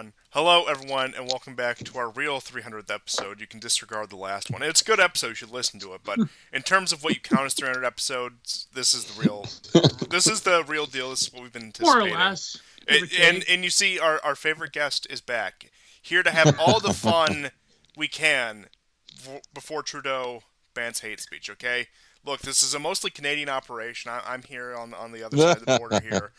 1. Hello, everyone, and welcome back to our real 300th episode. You can disregard the last one. It's a good episode. You should listen to it. But in terms of what you count as 300 episodes, this is the real. This is the real deal. This is what we've been More or anticipating. less. And you see, our favorite guest is back, here to have all the fun we can before Trudeau bans hate speech. Okay. Look, this is a mostly Canadian operation. I'm here on the other side of the border here,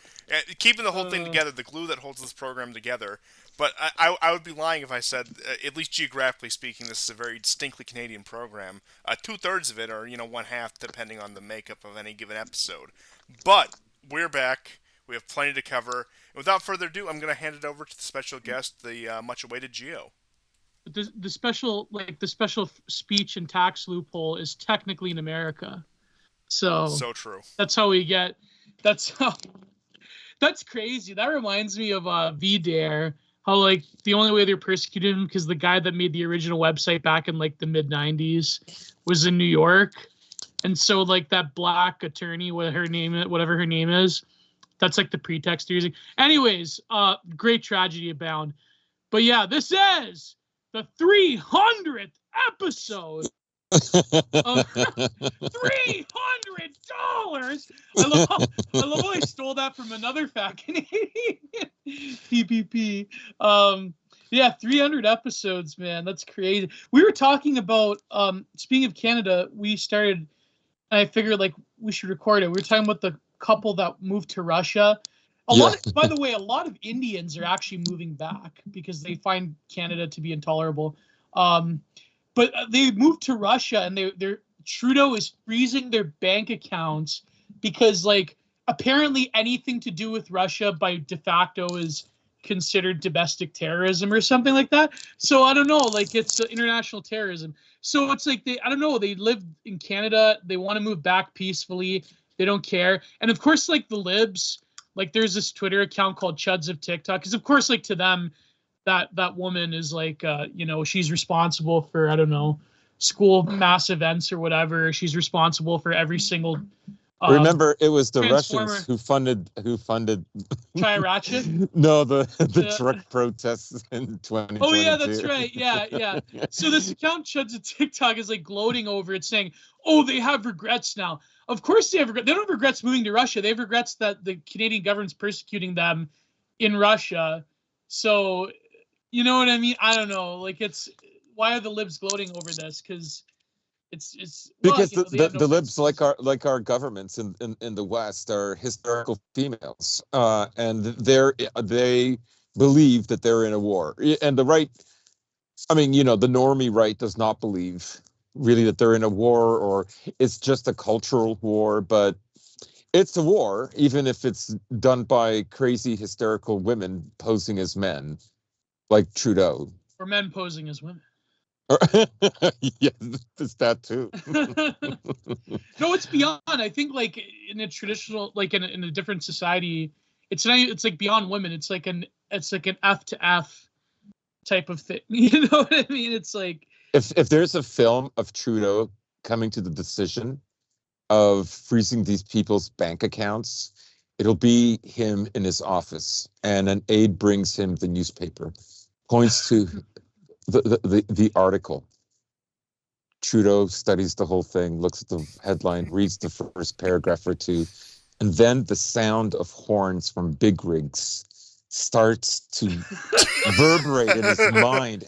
keeping the whole thing together, the glue that holds this program together. But I would be lying if I said, at least geographically speaking, this is a very distinctly Canadian program. 2/3 of it, or one half, depending on the makeup of any given episode. But we're back. We have plenty to cover. And without further ado, I'm going to hand it over to the special guest, the much-awaited Geo. The special speech and tax loophole is technically in America, so true. That's crazy. That reminds me of VDare. How the only way they're persecuting him because the guy that made the original website back in the mid '90s was in New York, and so that black attorney, whatever her name is, that's the pretext they're using. Anyways, great tragedy abound. But yeah, this is the 300th episode of $300. I love how I stole that from another fat Canadian. PPP. Yeah, 300 episodes, man. That's crazy. We were talking about, speaking of Canada, we started, and I figured we should record it. We were talking about the couple that moved to Russia. By the way, a lot of Indians are actually moving back because they find Canada to be intolerable. But they moved to Russia, and Trudeau is freezing their bank accounts because apparently anything to do with Russia by de facto is considered domestic terrorism or something like that. So I don't know, it's international terrorism. So it's I don't know, they live in Canada, they want to move back peacefully, they don't care. And of course, the libs, there's this Twitter account called Chuds of TikTok, because of course, to them, that woman is she's responsible for, I don't know, school mass events or whatever. She's responsible for every single. Remember, it was the Russians who funded. Chai Ratchet? No, the truck protests in 2022. Oh yeah, that's right. Yeah. So this account, Chuds of TikTok, is gloating over it, saying, "Oh, they have regrets now." Of course they have regrets. They don't have regrets moving to Russia. They have regrets that the Canadian government's persecuting them in Russia. So, you know what I mean? I don't know. Why are the libs gloating over this? Because because the libs, like our governments in the West, are hysterical females, and they believe that they're in a war. And the right, the normie right does not believe really that they're in a war, or it's just a cultural war, but it's a war, even if it's done by crazy hysterical women posing as men, like Trudeau. Or men posing as women. Yeah, it's that too. No, it's beyond. I think in a traditional, in a different society, it's beyond women. It's an F to F type of thing. You know what I mean? It's if there's a film of Trudeau coming to the decision of freezing these people's bank accounts, it'll be him in his office, and an aide brings him the newspaper, points to the article. Trudeau studies the whole thing, looks at the headline, reads the first paragraph or two, and then the sound of horns from big rigs starts to reverberate in his mind.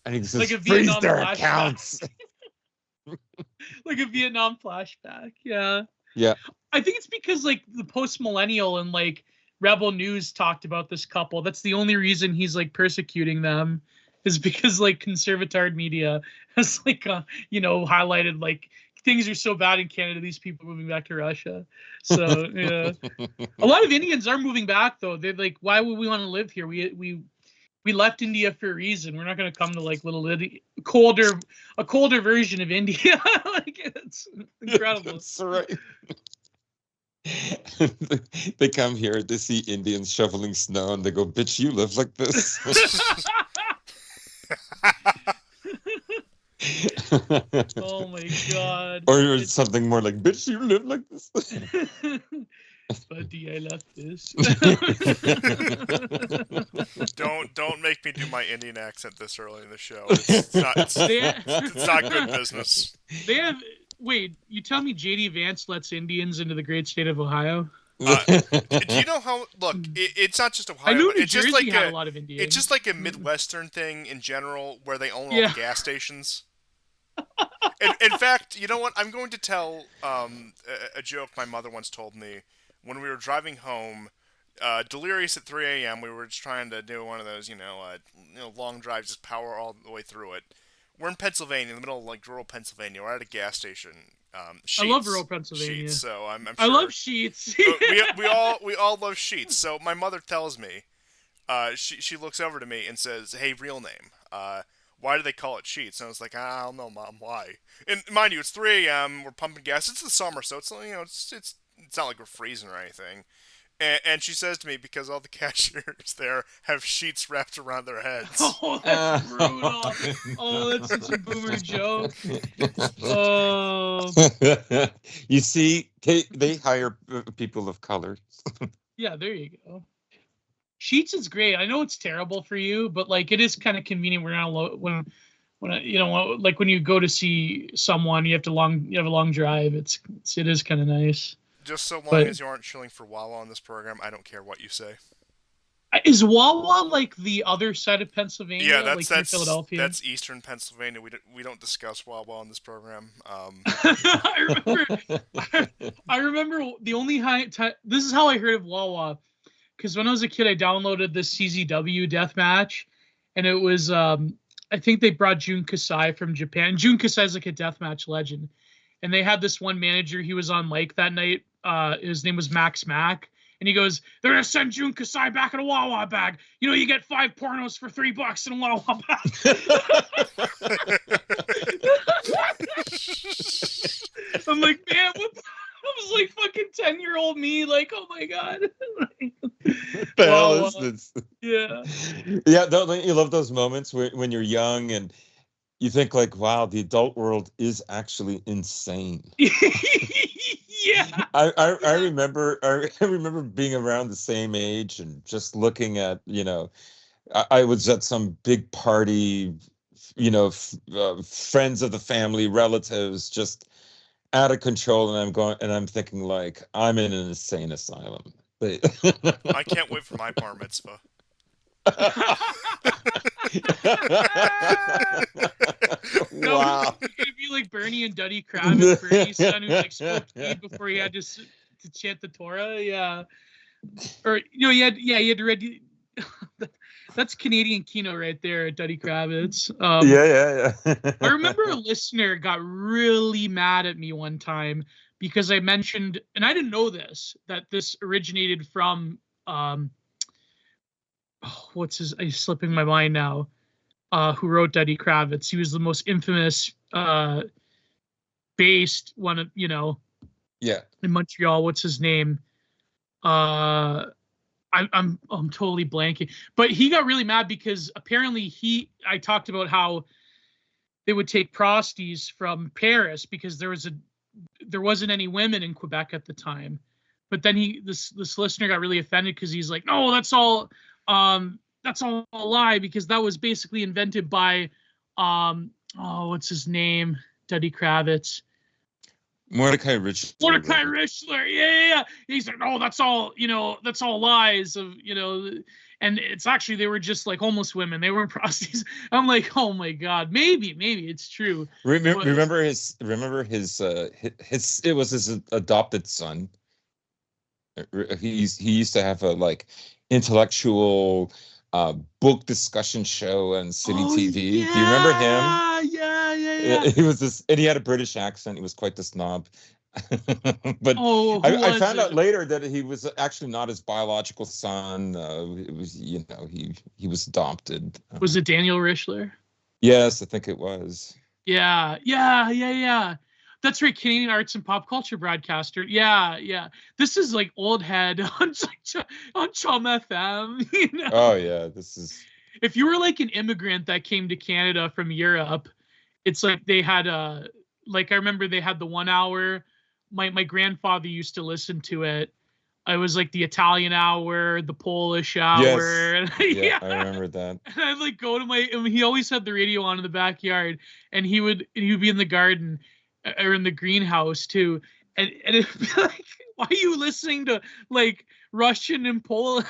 And he says, freeze their accounts. Like a Vietnam flashback, yeah. Yeah. I think it's because the post-millennial and Rebel News talked about this couple. That's the only reason he's persecuting them, is because conservatard media has highlighted things are so bad in Canada, these people are moving back to Russia. So yeah. A lot of Indians are moving back though. They're why would we want to live here? We left India for a reason. We're not going to come to little a colder version of India. It's incredible. That's right. They come here, they see Indians shoveling snow, and they go, "Bitch, you live like this." Oh my god. Or something more like, "Bitch, you live like this." Buddy, I love this. Don't make me do my Indian accent this early in the show. It's not good business. They have. Wait, you tell me JD Vance lets Indians into the great state of Ohio? Do you know how? Look, it's not just Ohio. I knew but New it's just Jersey like had a lot of Indians. It's just like a Midwestern thing in general, where they own all the gas stations. In fact, you know what? I'm going to tell a joke my mother once told me when we were driving home. Delirious at 3 a.m. We were just trying to do one of those, long drives, just power all the way through it. We're in Pennsylvania, in the middle of like rural Pennsylvania. We're at a gas station. Sheetz, I love rural Pennsylvania. Sheetz, so I'm sure. I love Sheetz. we all love Sheetz. So my mother tells me, she looks over to me and says, "Hey, real name. Why do they call it Sheetz?" And I was like, "I don't know, Mom. Why?" And mind you, it's 3 a.m. We're pumping gas. It's the summer, so it's it's not like we're freezing or anything. And she says to me, because all the cashiers there have sheets wrapped around their heads. Oh, that's brutal. Oh, that's such a boomer joke. Oh. You see, they hire people of color. Yeah, there you go. Sheets is great. I know it's terrible for you, but like it is kind of convenient. We're not when like when you go to see someone, you have a long drive. It is kind of nice. Just so long as you aren't shilling for Wawa on this program, I don't care what you say. Is Wawa like the other side of Pennsylvania? Yeah, that's Philadelphia. That's Eastern Pennsylvania. We don't discuss Wawa on this program. I remember the only this is how I heard of Wawa, because when I was a kid, I downloaded this CZW deathmatch, and it was I think they brought Jun Kasai from Japan. Jun Kasai is like a deathmatch legend, and they had this one manager. He was on mic that night. His name was Max Mack. And he goes, "They're gonna send Jun Kasai back in a Wawa bag. You know, you get 5 pornos for $3 in a Wawa bag." I'm like, man, what? I was like fucking 10-year-old me, like, oh my god. What the hell is this? Yeah. Yeah, don't you love those moments when you're young and you think like, wow, the adult world is actually insane. Yeah. I remember being around the same age and just looking at, I was at some big party, friends of the family, relatives, just out of control, and I'm thinking like, I'm in an insane asylum. But I can't wait for my bar mitzvah. Wow. It's gonna be like Bernie and Duddy Kravitz, Bernie's son who like smoked weed before he had to chant the Torah. Yeah. Or he had to read. That's Canadian Kino right there, Duddy Kravitz. Yeah. I remember a listener got really mad at me one time because I mentioned, and I didn't know this, that this originated from he's slipping my mind now. Who wrote Duddy Kravitz? He was the most infamous based one of Yeah. in Montreal. What's his name? I'm totally blanking. But he got really mad because apparently I talked about how they would take prosties from Paris because there wasn't any women in Quebec at the time. But then this listener got really offended because he's like, no, that's all a lie, because that was basically invented by what's his name? Duddy Kravitz. Mordecai Richler. Yeah. He's like, no, that's all lies of, and it's actually, they were just like homeless women. They weren't prostitutes. I'm like, oh my God, maybe it's true. Remember his it was his adopted son. He used to have a like intellectual book discussion show on City TV. Yeah, do you remember him? Yeah. He was this, and he had a British accent. He was quite the snob. But I found out later that he was actually not his biological son. It was, he was adopted. Was it Daniel Richler? Yes, I think it was. Yeah. That's right, Canadian arts and pop culture broadcaster. Yeah. This is like old head on Chum FM. Oh yeah, this is. If you were like an immigrant that came to Canada from Europe, it's like they had I remember they had the 1 hour. My grandfather used to listen to it. I was like the Italian hour, the Polish Yes. hour. Yeah, I remember that. And I'd like go to he always had the radio on in the backyard, and he would be in the garden or in the greenhouse too. And it'd be like, why are you listening to like Russian and Polish?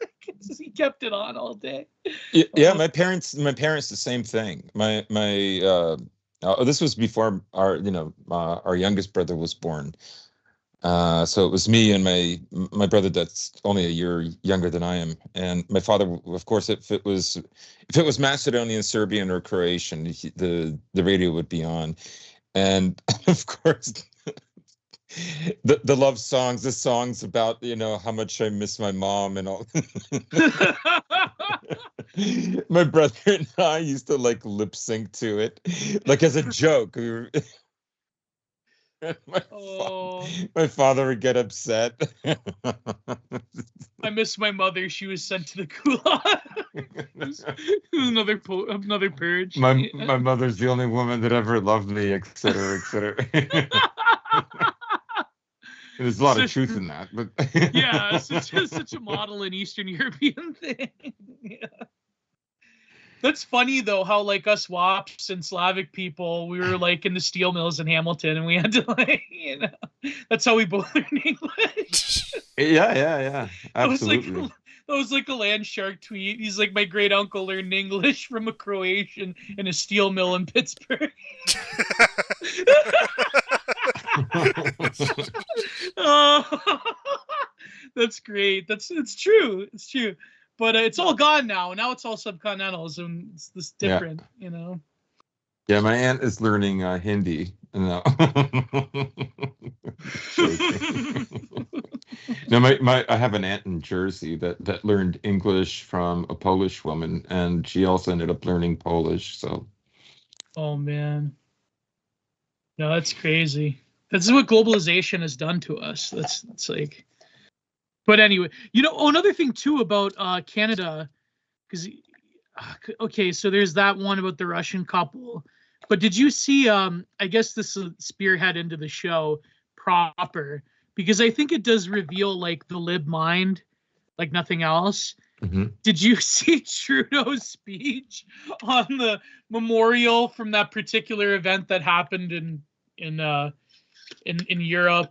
Like, he kept it on all day. Yeah, my parents the same thing. My this was before our youngest brother was born. So it was me and my brother that's only a year younger than I am, and my father, of course, if it was Macedonian, Serbian, or Croatian, the radio would be on, and of course the love songs, the songs about how much I miss my mom and all. My brother and I used to like lip sync to it, like as a joke. My father would get upset. I miss my mother. She was sent to the gulag. Another purge. My mother's the only woman that ever loved me, etc., etc. There's a lot of truth in that, but yeah, such a model in Eastern European thing. Yeah. That's funny though, how like us WAPs and Slavic people, we were like in the steel mills in Hamilton, and we had to like, that's how we both learned English. Yeah, absolutely. That was like a Land Shark tweet. He's like, my great uncle learned English from a Croatian in a steel mill in Pittsburgh. Oh, that's great. It's true. It's true. But it's all gone now. Now it's all subcontinentals, and it's this different, Yeah, my aunt is learning Hindi. No. No, I have an aunt in Jersey that learned English from a Polish woman, and she also ended up learning Polish. So. Oh man. No, that's crazy. This is what globalization has done to us. It's like. But anyway, another thing too about Canada, because okay, so there's that one about the Russian couple. But did you see? I guess this is spearhead into the show proper, because I think it does reveal like the lib mind, like nothing else. Mm-hmm. Did you see Trudeau's speech on the memorial from that particular event that happened in Europe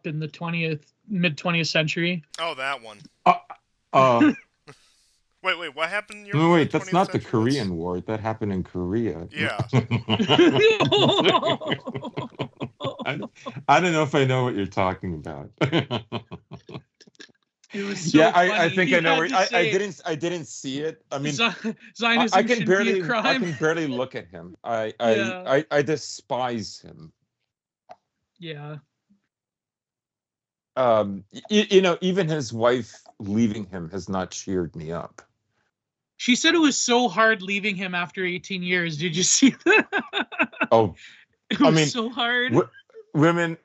in the mid 20th century? Oh, that one. Wait, what happened in Europe? No, wait, that's not the Korean War. That happened in Korea. Yeah. I don't know if I know what you're talking about. It was so yeah, funny. I think I know. I didn't see it. I mean, Zionism I can barely be a crime. I can barely look at him. I despise him. Yeah. Even his wife leaving him has not cheered me up. She said it was so hard leaving him after 18 years. Did you see that? Oh, it was so hard. Women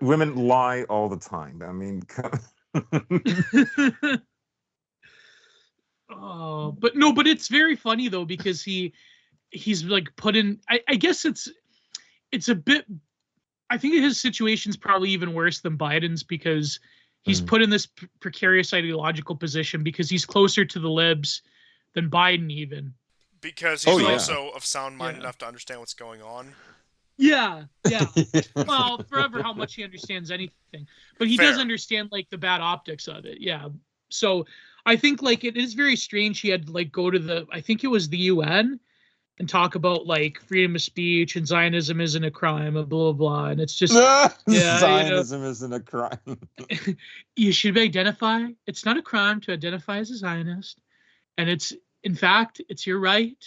lie all the time. I mean, oh, but it's very funny though, because he's like put in. I guess it's a bit. I think his situation's probably even worse than Biden's, because he's put in this precarious ideological position because he's closer to the libs than Biden even. Because he's also of sound mind enough to understand what's going on. Yeah. Well, forever how much he understands anything. But he does understand like the bad optics of it. Yeah. So I think like it is very strange he had to like go to I think it was the UN and talk about like freedom of speech and Zionism isn't a crime, and blah, blah, blah. And it's just Zionism isn't a crime. You should identify. It's not a crime to identify as a Zionist. And in fact, it's your right.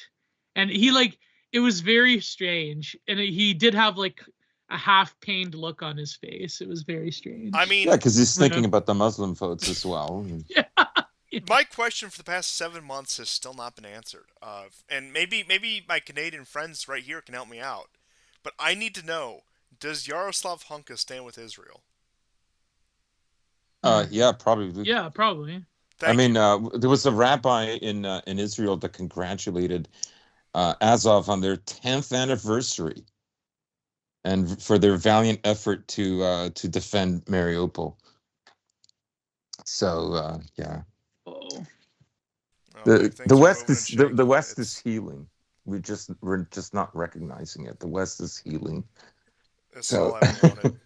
And it was very strange. And he did have like a half pained look on his face. It was very strange. I mean, yeah, because he's thinking about the Muslim votes as well. Yeah. My question for the past 7 months has still not been answered. And maybe my Canadian friends right here can help me out. But I need to know, does Yaroslav Hunka stand with Israel? Yeah, probably. Yeah, probably. There was a rabbi in Israel that congratulated Azov on their 10th anniversary and for their valiant effort to defend Mariupol. So yeah, Oh. Oh, Mike, the thanks for West moving and is the shaking. West is It's healing. We're just not recognizing it. The West is healing. it's all So I've wanted.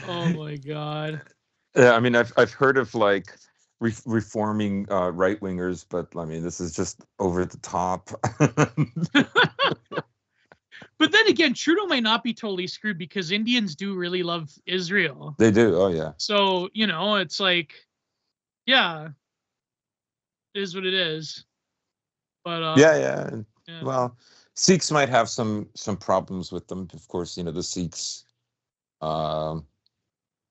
Oh my God. yeah, I mean, I've heard of like reforming right wingers, but I mean, this is just over the top. But then again, Trudeau might not be totally screwed because Indians do really love Israel. They do. Oh yeah. So, it's like, yeah, it is what it is. But Yeah, yeah. yeah. Well, Sikhs might have some problems with them. Of course, the Sikhs um,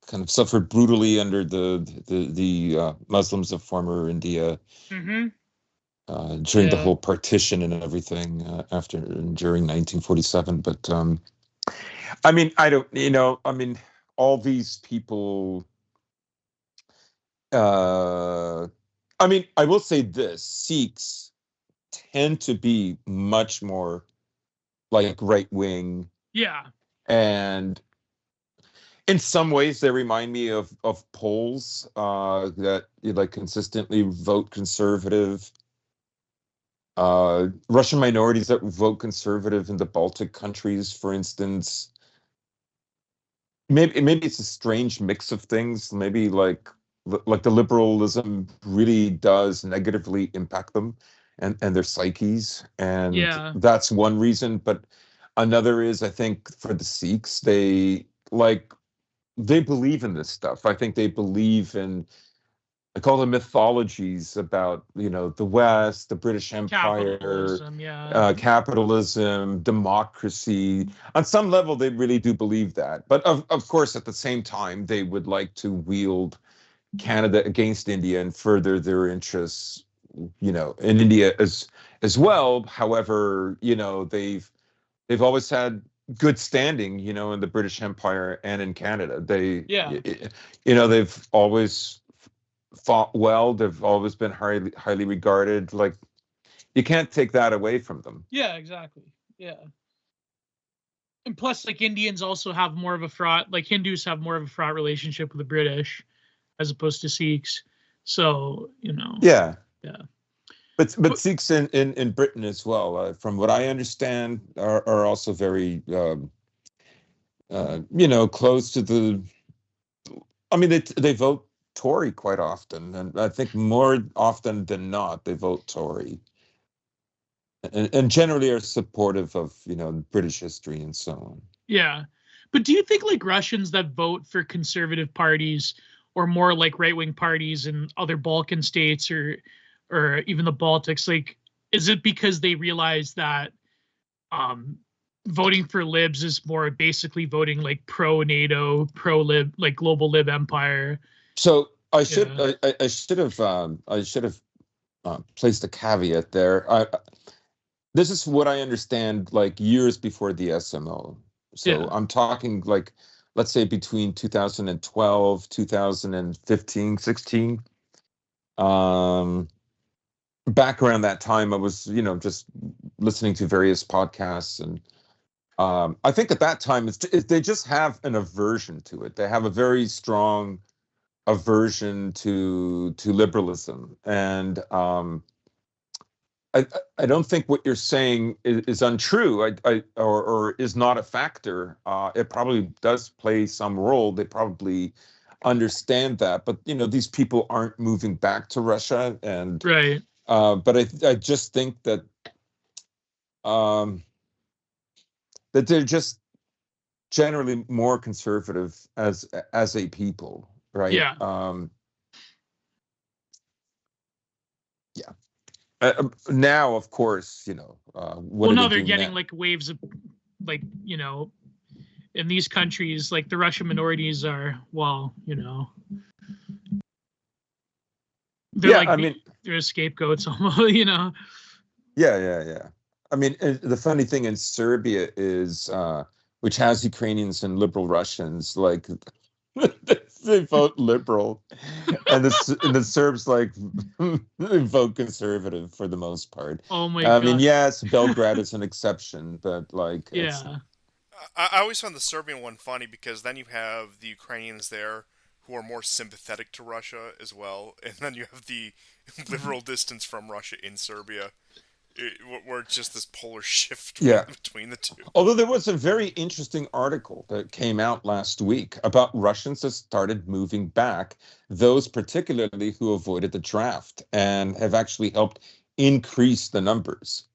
kind of suffered brutally under the Muslims of former India Mm-hmm. during the whole partition and everything after and during 1947. But I mean, I don't, I mean, all these people. Uh, I mean, I will say this: Sikhs tend to be much more like right wing, Yeah. and in some ways they remind me of Poles that like consistently vote conservative. Russian minorities that vote conservative in the Baltic countries, for instance. Maybe it's a strange mix of things. Maybe like the liberalism really does negatively impact them and their psyches, and Yeah. that's one reason. But another is, I think, for the Sikhs, they believe in this stuff. I think they believe in, I call them mythologies about, the West, the British Empire, Capitalism. Yeah. capitalism, democracy. On some level, they really do believe that. But of course, at the same time, they would like to wield Canada against India and further their interests, in India as well. However, they've always had good standing, in the British Empire and in Canada. Yeah. They've always fought well. They've always been highly regarded. Like, you can't take that away from them. Yeah, exactly. Yeah. And plus, like, Indians also have more of a fraught, like Hindus have more of a fraught relationship with the British as opposed to Sikhs. So, Yeah. yeah. But Sikhs in Britain as well, from what I understand, are also very close to the. I mean, they vote Tory quite often, and I think more often than not they vote Tory, and generally are supportive of British history and so on. Yeah. But do you think like Russians that vote for conservative parties or more like right-wing parties in other Balkan states or even the Baltics, like, is it because they realize that um voting for libs is more basically voting like pro NATO, pro lib, like global lib empire? So I should Yeah. I should have placed a caveat there. This is what I understand, like years before the SMO. So Yeah. I'm talking like, let's say between 2012, 2015, 16. Back around that time, I was, just listening to various podcasts, and I think at that time they just have an aversion to it. They have a very strong aversion to liberalism, and I don't think what you're saying is untrue. Or is not a factor. It probably does play some role. They probably understand that, but these people aren't moving back to Russia, and Right. but I just think um, that they're just generally more conservative as a people, right? Yeah. Yeah. Now, of course, what Well, are no, they they're doing getting now? like waves of like, in these countries, like the Russian minorities are, well, they're Yeah, like I mean, they're scapegoats almost, yeah. I mean, the funny thing in Serbia is, which has Ukrainians and liberal Russians, like they vote liberal, and the Serbs like they vote conservative for the most part. Oh my I mean, God. yes, Belgrade is an exception, but like it's Yeah. I always found the Serbian one funny because then you have the Ukrainians there who are more sympathetic to Russia as well, and then you have the liberal distance from Russia in Serbia, where it's just this polar shift Yeah. between the two. Although there was a very interesting article that came out last week about Russians that started moving back, those particularly who avoided the draft and have actually helped increase the numbers,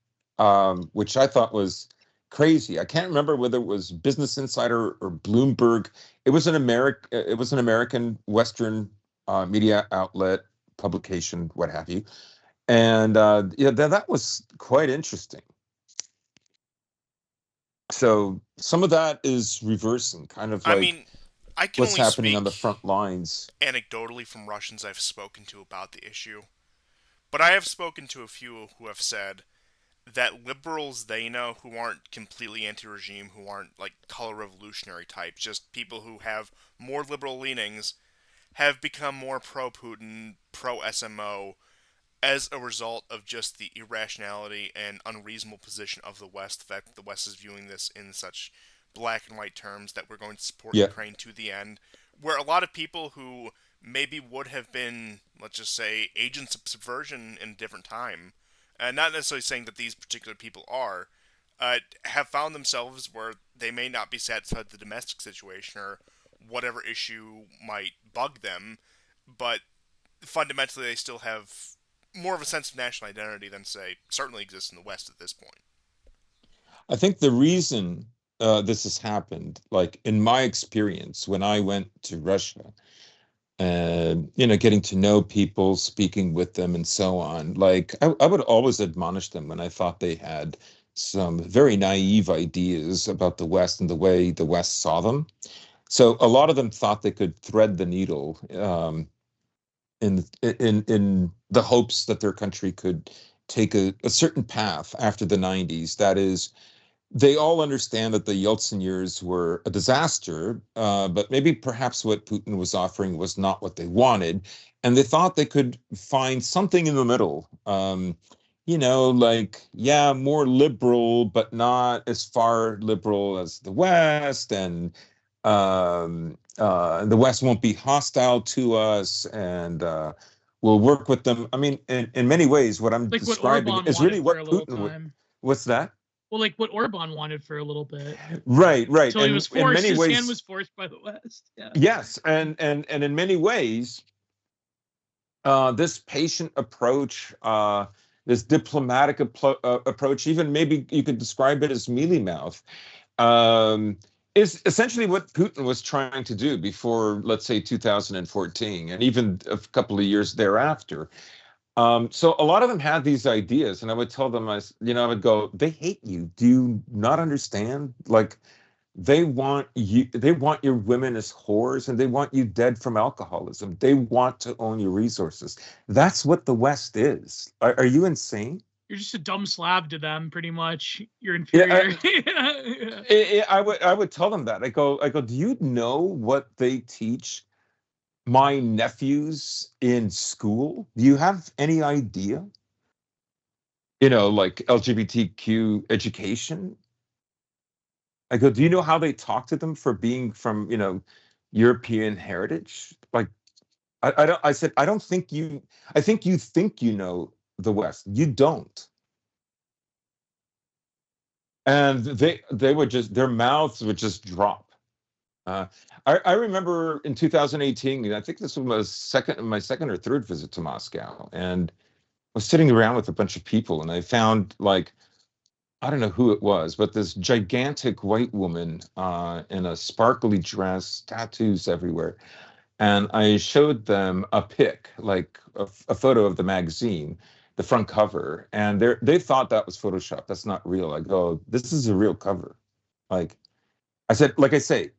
which I thought was crazy. I can't remember whether it was Business Insider or Bloomberg. It was an American Western media outlet, publication, what have you. And yeah, that was quite interesting. So some of that is reversing, kind of I like mean, I can what's only happening on the speak front lines. anecdotally from Russians I've spoken to about the issue, but I have spoken to a few who have said that liberals they know who aren't completely anti-regime, who aren't like color revolutionary types, just people who have more liberal leanings, have become more pro-Putin, pro-SMO as a result of just the irrationality and unreasonable position of the West. The fact that the West is viewing this in such black and white terms that we're going to support Yeah, Ukraine to the end, where a lot of people who maybe would have been, let's just say, agents of subversion in a different time, not necessarily saying that these particular people are, have found themselves where they may not be satisfied with the domestic situation or whatever issue might bug them, but fundamentally they still have more of a sense of national identity than, say, certainly exists in the West at this point. I think the reason this has happened, like in my experience, when I went to Russia, getting to know people, speaking with them, and so on, like I would always admonish them when I thought they had some very naive ideas about the West and the way the West saw them. So a lot of them thought they could thread the needle in the hopes that their country could take a certain path after the 90s. That is, they all understand that the Yeltsin years were a disaster, but maybe perhaps what Putin was offering was not what they wanted. And they thought they could find something in the middle. Like, yeah, more liberal, but not as far liberal as the West. And the West won't be hostile to us. And we'll work with them. I mean, in many ways, what I'm Like what describing Orban is really wanted for what a little Putin would. time. What's that? Well, like what Orban wanted for a little bit. Right. Until he was And in forced, many his hand was ways, forced by the West. Yeah. yes. And in many ways, this patient approach, this diplomatic approach, even maybe you could describe it as mealy mouth, um, is essentially what Putin was trying to do before, let's say, 2014, and even a couple of years thereafter. So a lot of them had these ideas, and I would tell them, I would go, they hate you. Do you not understand? Like, they want your women as whores, and they want you dead from alcoholism. They want to own your resources. That's what the West is. Are you insane? You're just a dumb Slav to them, pretty much. You're Yeah, inferior. Yeah. I would tell them that. I go, do you know what they teach my nephews in school? Do you have any idea? Like LGBTQ education. I go, do you know how they talk to them for being from, European heritage? Like, I don't, I said, I think you know the West. You don't. And they would just, their mouths would just drop. Uh, I remember in 2018, and I think this was my second or third visit to Moscow, and I was sitting around with a bunch of people, and I found, like, I don't know who it was, but this gigantic white woman in a sparkly dress, tattoos everywhere. And I showed them a pic, like a photo of the magazine, the front cover, and they thought that was Photoshop. That's not real. I go, this is a real cover. Like I said, like I say,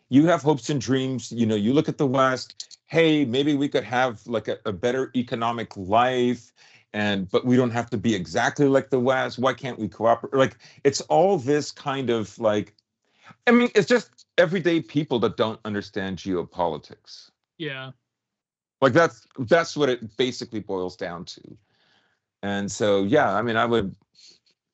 you have hopes and dreams. You look at the West. Hey, maybe we could have like a better economic life, but we don't have to be exactly like the West. Why can't we cooperate? Like, it's all this kind of, like, I mean, it's just everyday people that don't understand geopolitics. Yeah. Like, that's what it basically boils down to. And so, yeah, I mean,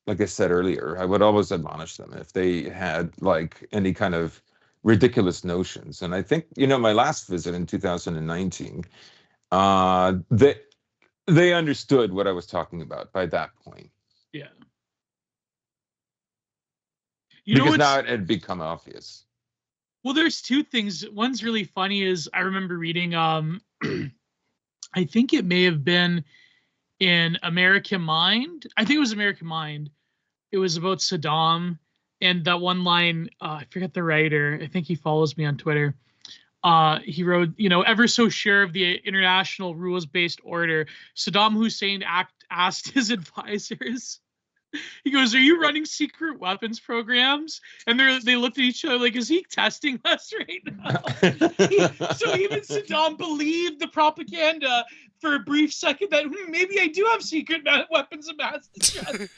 like I said earlier, I would always admonish them if they had like any kind of ridiculous notions. And I think, my last visit in 2019, they understood what I was talking about by that point. Yeah. Because now What's it had become obvious. well, there's two things. One's really funny is I remember reading I think it may have been in American Mind. I think it was American Mind. It was about Saddam and that one line, I forget the writer. I think he follows me on Twitter. He wrote, ever so sure of the international rules-based order, Saddam Hussein asked his advisors. He goes, "Are you running secret weapons programs?" And they looked at each other like, "Is he testing us right now?" So even Saddam believed the propaganda for a brief second that maybe I do have secret weapons of mass destruction.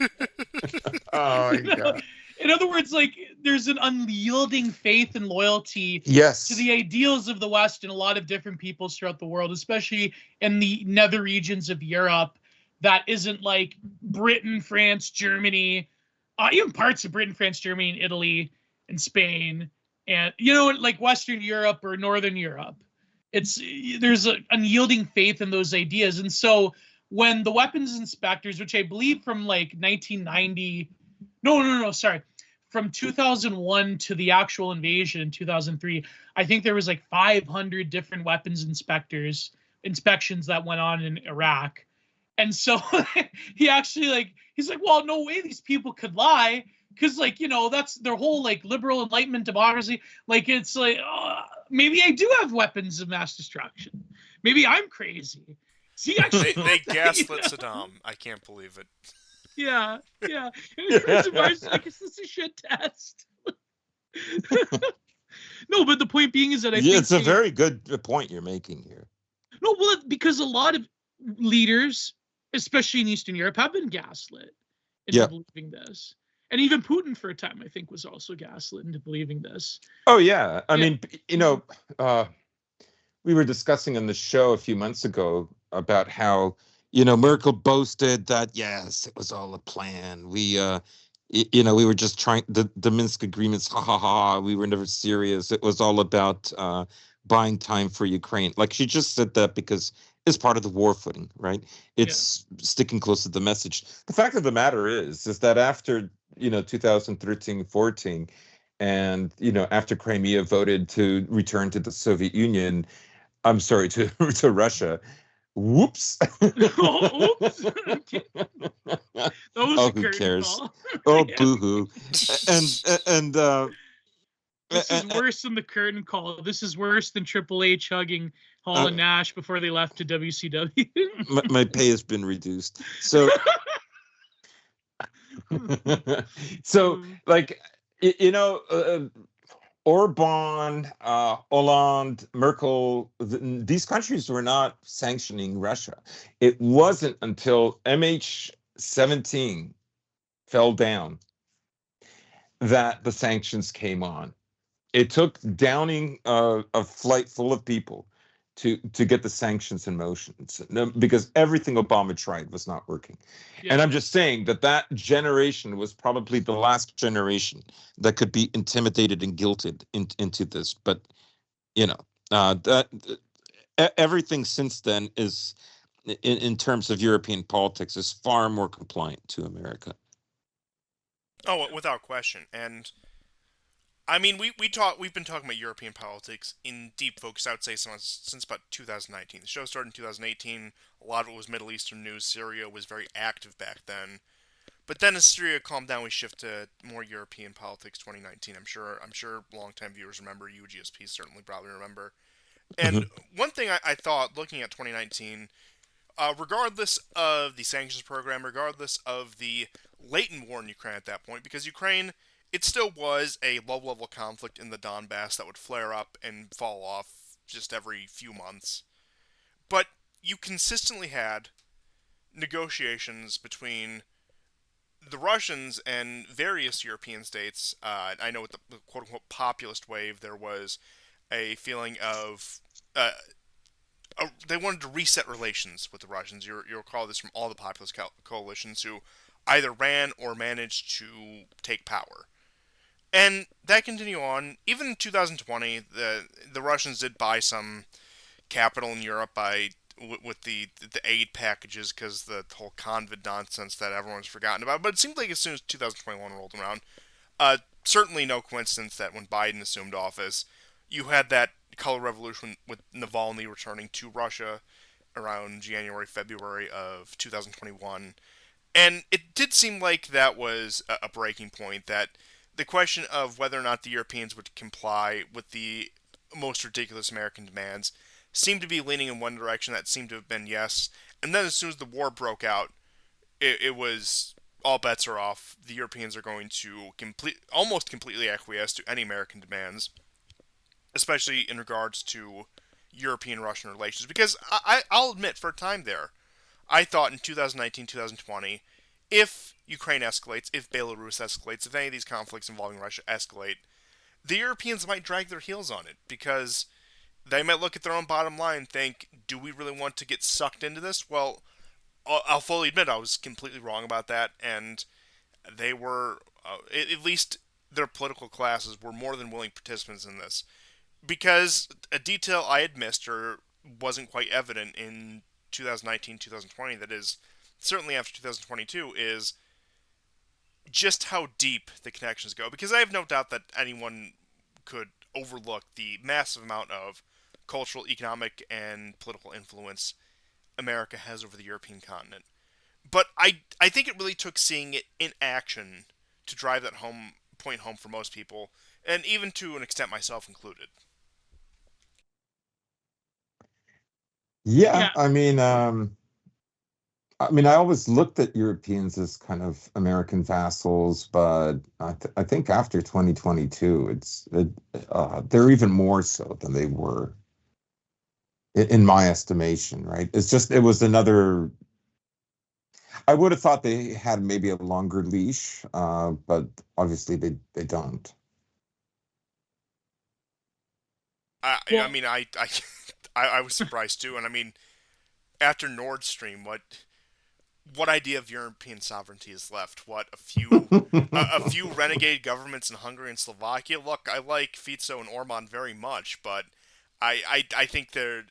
Oh my God. In other words, like there's an unyielding faith and loyalty Yes. to the ideals of the West and a lot of different peoples throughout the world, especially in the nether regions of Europe. That isn't like Britain, France, Germany, even parts of Britain, France, Germany, and Italy and Spain, and like Western Europe or Northern Europe. There's an unyielding faith in those ideas, and so when the weapons inspectors, which I believe from like 1990, sorry, from 2001 to the actual invasion in 2003, I think there was like 500 different weapons inspections that went on in Iraq. And so he actually he's like, well, no way these people could lie, because that's their whole like liberal enlightenment democracy. Like it's like maybe I do have weapons of mass destruction. Maybe I'm crazy. See, actually, they gaslit Saddam. I can't believe it. Yeah. And it's like, is this a shit test? No, but the point being is that I think it's a very good point you're making here. No, well, because a lot of leaders, especially in Eastern Europe, have been gaslit into believing this. And even Putin, for a time, I think, was also gaslit into believing this. Oh, yeah. I mean, we were discussing on the show a few months ago about how, Merkel boasted that, yes, it was all a plan. We were just trying the Minsk agreements. Ha ha ha. We were never serious. It was all about buying time for Ukraine. Like she just said that because it's part of the war footing, right? It's sticking close to the message. The fact of the matter is that after 2013-14, and after Crimea voted to return to the Soviet Union, I'm sorry, to Russia. Whoops. Oops. Who cares? Oh, boo-hoo. And this is worse than the curtain call. This is worse than Triple H hugging Hall and Nash before they left to WCW. my pay has been reduced. So like Orban, Hollande, Merkel, these countries were not sanctioning Russia. It wasn't until MH17 fell down that the sanctions came on. It took downing a flight full of people to get the sanctions in motion, because everything Obama tried was not working. And I'm just saying that generation was probably the last generation that could be intimidated and guilted into this. But everything since then is, in terms of European politics, is far more compliant to America. Oh, without question. And I mean, we've been talking about European politics in deep focus, I would say, since about 2019. The show started in 2018. A lot of it was Middle Eastern news. Syria was very active back then. But then as Syria calmed down, we shift to more European politics 2019. I'm sure longtime viewers remember. UGSP certainly probably remember. And one thing I thought, looking at 2019, regardless of the sanctions program, regardless of the latent war in Ukraine at that point, because Ukraine, it still was a low-level conflict in the Donbass that would flare up and fall off just every few months. But you consistently had negotiations between the Russians and various European states. I know with the quote-unquote populist wave, there was a feeling of they wanted to reset relations with the Russians. You'll recall this from all the populist coalitions who either ran or managed to take power. And that continued on. Even in 2020, the Russians did buy some capital in Europe with the aid packages because the whole COVID nonsense that everyone's forgotten about. But it seemed like as soon as 2021 rolled around, certainly no coincidence that when Biden assumed office, you had that color revolution with Navalny returning to Russia around January, February of 2021. And it did seem like that was a breaking point, that the question of whether or not the Europeans would comply with the most ridiculous American demands seemed to be leaning in one direction. That seemed to have been yes. And then as soon as the war broke out, it was all bets are off. The Europeans are going to almost completely acquiesce to any American demands, especially in regards to European-Russian relations. Because I'll admit, for a time there, I thought in 2019, 2020, if Ukraine escalates, if Belarus escalates, if any of these conflicts involving Russia escalate, the Europeans might drag their heels on it, because they might look at their own bottom line and think, do we really want to get sucked into this? Well, I'll fully admit I was completely wrong about that, and they were, at least their political classes, were more than willing participants in this. Because a detail I had missed or wasn't quite evident in 2019, 2020, that is, certainly after 2022, is just how deep the connections go. Because I have no doubt that anyone could overlook the massive amount of cultural, economic, and political influence America has over the European continent. But I think it really took seeing it in action to drive that point home for most people, and even to an extent myself included. Yeah, Yeah. I mean, I always looked at Europeans as kind of American vassals, but I think after 2022, they're even more so than they were, in my estimation, right? It was another. I would have thought they had maybe a longer leash, but obviously they don't. I mean, I was surprised too, and I mean, after Nord Stream, what idea of European sovereignty is left? What, a few renegade governments in Hungary and Slovakia? Look, I like Fico and Orban very much, but I think they're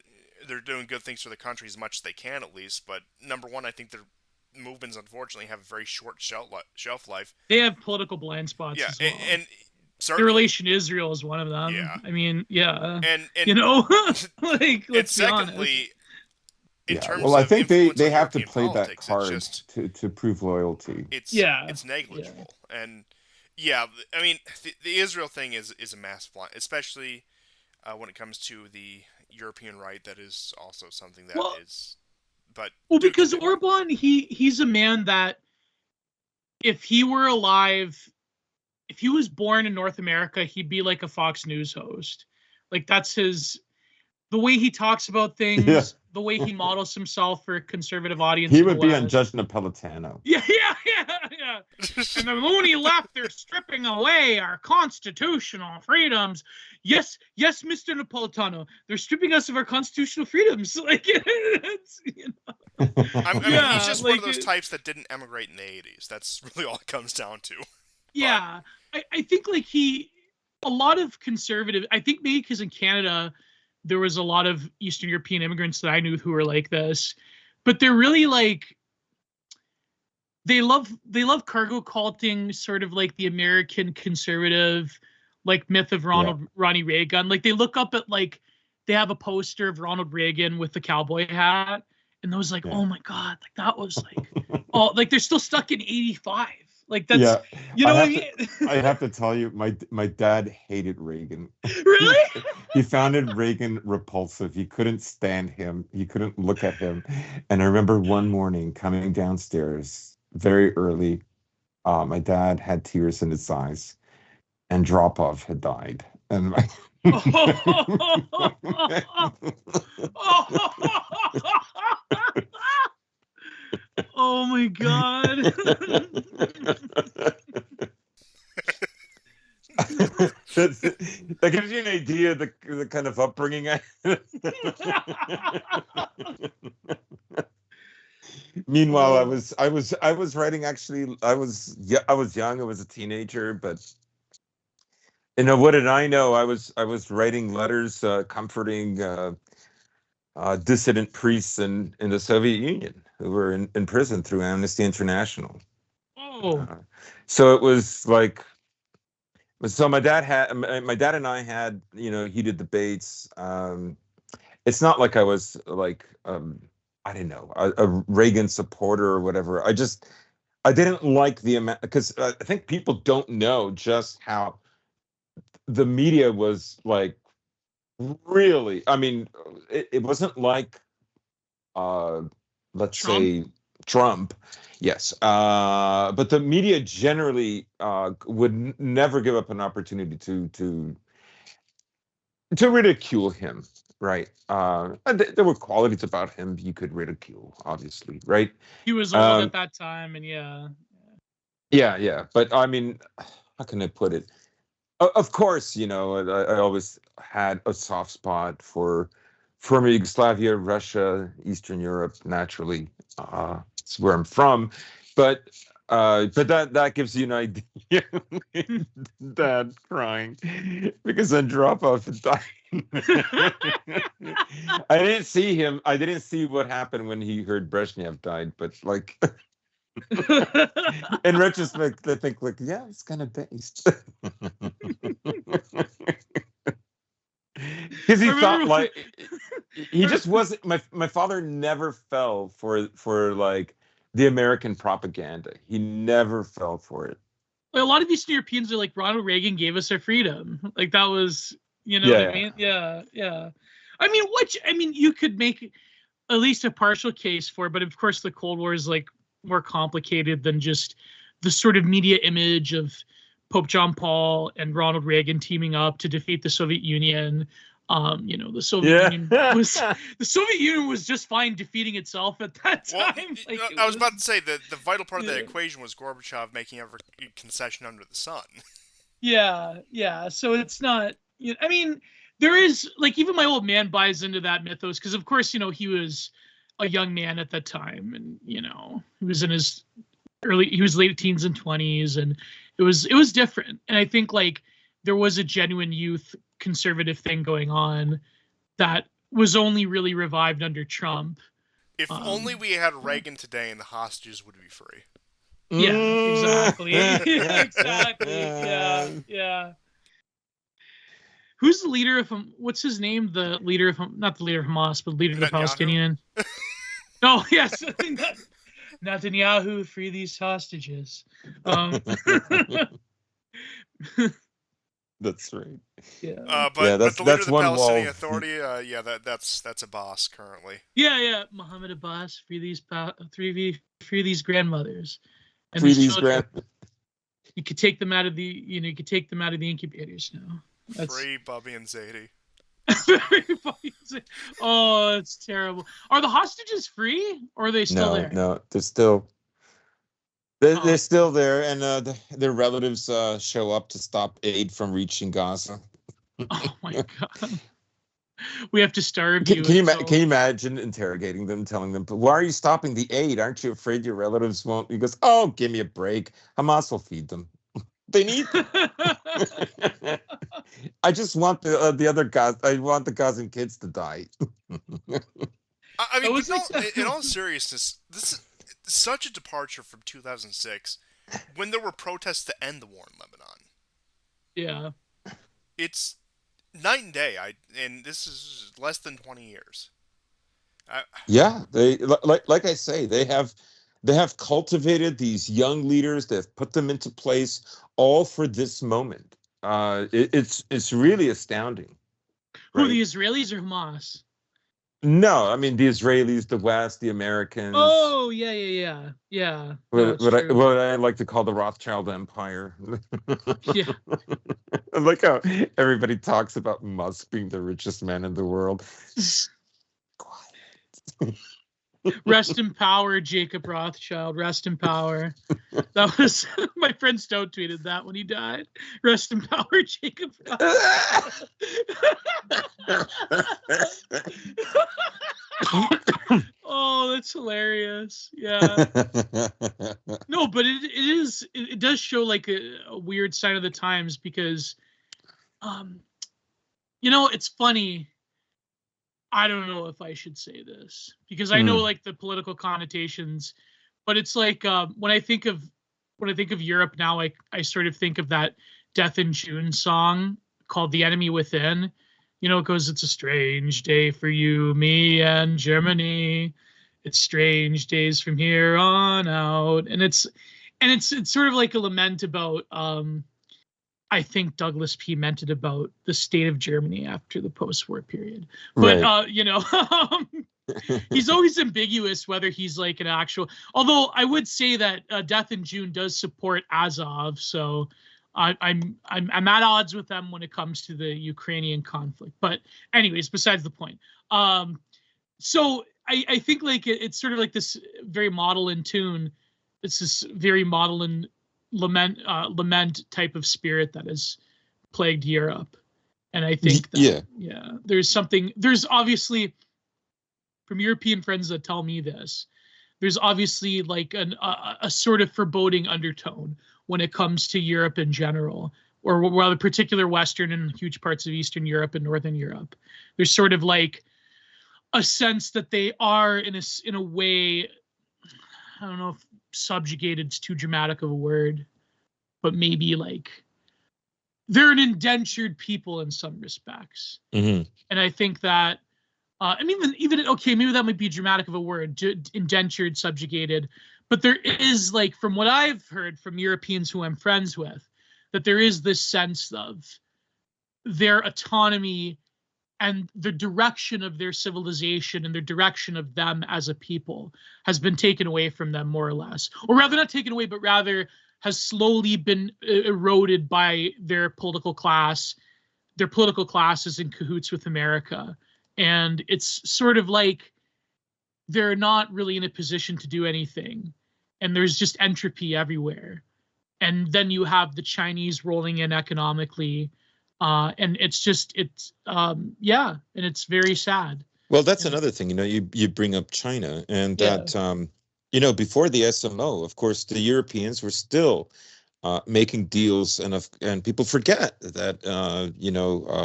doing good things for the country as much as they can, at least. But number one, I think their movements unfortunately have a very short shelf life. They have political blind spots Yeah, as well. and the certainly, relation to Israel is one of them. Yeah. I mean, yeah. and You know, like, and let's be honest. secondly, in terms well, I of think influence they on have to European play that politics, card it's just to prove loyalty. it's negligible. And yeah, I mean, the Israel thing is a massive line, especially when it comes to the European right. That is also something that is. But because Orban, he's a man that, if he were alive, if he was born in North America, he'd be like a Fox News host. Like, that's the way he talks about things, the way he models himself for a conservative audience. He would be on Judge Napolitano. Yeah. And the Looney left, they're stripping away our constitutional freedoms. Yes, Mr. Napolitano, they're stripping us of our constitutional freedoms. Like, it's, I mean, he's just one of those types that didn't emigrate in the 80s. That's really all it comes down to. Yeah, I think like a lot of conservative, I think maybe because in Canada there was a lot of Eastern European immigrants that I knew who were like this, but they're really like, they love cargo culting, sort of like the American conservative, like myth of Ronnie Reagan. Like, they look up at, like, they have a poster of Ronald Reagan with the cowboy hat, and those like, oh my God, like that was like, oh, like they're still stuck in 85. Like, that's, you know what I mean? I have to tell you, my dad hated Reagan. Really? He found Reagan repulsive. He couldn't stand him. He couldn't look at him. And I remember one morning coming downstairs very early. My dad had tears in his eyes, and Dropov had died. And oh my God. That gives you an idea of the kind of upbringing Meanwhile, I was writing. Actually, I was young. I was a teenager, but what did I know? I was writing letters, comforting dissident priests in the Soviet Union who were in prison through Amnesty International. Oh, So it was like, so my dad and I had heated debates. It's not like I was like I don't know, a Reagan supporter or whatever. I didn't like the amount, because I think people don't know just how the media was like, really. I mean, it wasn't like let's Trump? say Trump, yes, but the media generally would never give up an opportunity to ridicule him, right? And there were qualities about him you could ridicule, obviously, right? He was old Um, at that time, and yeah. yeah, but I mean, how can I put it? Of course, I always had a soft spot for former Yugoslavia, Russia, Eastern Europe. Naturally, it's where I'm from, but that gives you an idea. Dad crying because Andropov died. I didn't see him. I didn't see what happened when he heard Brezhnev died, but like in retrospect, I think like, yeah, it's kind of based. Because he thought like he just wasn't. My father never fell for like the American propaganda. He never fell for it. a lot of Eastern Europeans are like, Ronald Reagan gave us our freedom. Like that was, what I Yeah. mean? Yeah, yeah. I mean, you could make at least a partial case for, but of course the Cold War is like more complicated than just the sort of media image of Pope John Paul and Ronald Reagan teaming up to defeat the Soviet Union. The Soviet Union was just fine defeating itself at that time. Well, I was about to say that the vital part of that equation was Gorbachev making every concession under the sun. Yeah. So it's not. I mean, there is like even my old man buys into that mythos because, of course, he was a young man at that time, and he was in his he was late teens and 20s, and it was different. And I think like there was a genuine youth conservative thing going on that was only really revived under Trump. If only we had Reagan today and the hostages would be free. Yeah, exactly. Exactly. Yeah. Who's the leader of what's his name? The leader of not the leader of Hamas, but leader of the Palestinian. Oh yes, Netanyahu, free these hostages. That's right. Yeah. But the leader of the Palestinian wall. Authority, that's a boss currently. Yeah. Mohammed Abbas, free these grandmothers. And free these children. You could take them out of the incubators now. Free Bubby and Zadie. Oh, it's terrible. Are the hostages free, or are they still there? No, they're still. They're still there, and their relatives show up to stop aid from reaching Gaza. Oh my god! We have to starve you. Can you imagine interrogating them, telling them, "Why are you stopping the aid? Aren't you afraid your relatives won't?" He goes, "Oh, give me a break. Hamas will feed them. They need them. I just want the other guys. I want the Gazan kids to die." I mean, in all seriousness, this is such a departure from 2006, when there were protests to end the war in Lebanon. Yeah, it's night and day. And this is less than 20 years. Yeah, they like I say, they have cultivated these young leaders. They've put them into place all for this moment. It's really astounding. Who, the Israelis or Hamas? No, I mean the Israelis, the West, the Americans. Oh, yeah. What I like to call the Rothschild Empire. Yeah. I like how everybody talks about Musk being the richest man in the world. Quiet. Rest in power, Jacob Rothschild. Rest in power. That was my friend Stowe tweeted that when he died. Rest in power, Jacob Rothschild. Oh, that's hilarious. Yeah. No, but it does show like a weird sign of the times because, um, it's funny. I don't know if I should say this because I know like the political connotations, but it's like when I think of Europe now, I sort of think of that Death in June song called "The Enemy Within." It goes, "It's a strange day for you, me, and Germany. It's strange days from here on out," and it's sort of like a lament about I think Douglas P. meant it about the state of Germany after the post-war period. But Right. he's always ambiguous whether he's like an actual. Although I would say that Death in June does support Azov, so I'm at odds with them when it comes to the Ukrainian conflict. But anyways, besides the point. So I think like it's sort of like this very model in tune. It's this very model in lament type of spirit that has plagued Europe. And I think that there's obviously, from European friends that tell me this, there's obviously like a sort of foreboding undertone when it comes to Europe in general, or rather particular Western and huge parts of Eastern Europe and Northern Europe. There's sort of like a sense that they are in a way, I don't know if subjugated is too dramatic of a word, but maybe like they're an indentured people in some respects. Mm-hmm. And I think that, and even okay, maybe that might be dramatic of a word, indentured, subjugated, but there is like, from what I've heard from Europeans who I'm friends with, that there is this sense of their autonomy and the direction of their civilization and the direction of them as a people has been taken away from them, more or less. Or rather, not taken away, but rather has slowly been eroded by their political class. Their political class is in cahoots with America. And it's sort of like they're not really in a position to do anything. And there's just entropy everywhere. And then you have the Chinese rolling in economically. And and it's very sad. Well, that's another thing, you bring up China, and that, before the SMO, of course, the Europeans were still making deals, and people forget that,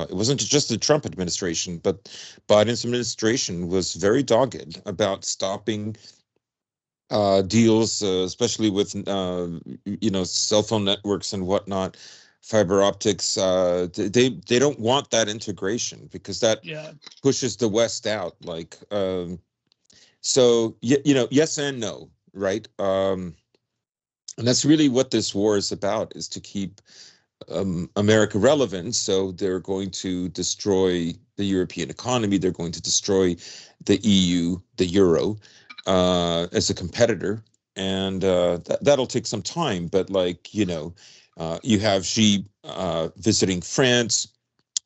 it wasn't just the Trump administration, but Biden's administration was very dogged about stopping deals, especially with, cell phone networks and whatnot. Fiber optics, they don't want that integration because that pushes the West out. Like, so yes and no, right? And that's really what this war is about: is to keep America relevant. So they're going to destroy the European economy. They're going to destroy the EU, the euro, as a competitor, and that'll take some time. But like, you have Xi visiting France.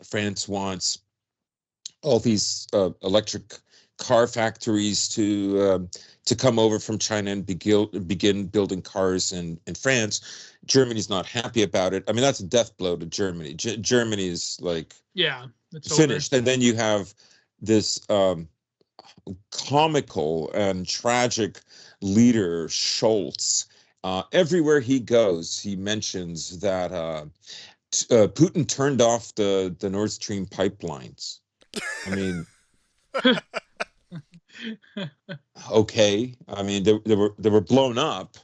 France wants all these electric car factories to come over from China and begin building cars in France. Germany's not happy about it. I mean, that's a death blow to Germany. Germany is like finished. And then you have this comical and tragic leader, Scholz. Everywhere he goes, he mentions that Putin turned off the Nord Stream pipelines. I mean, okay. I mean, they were blown up,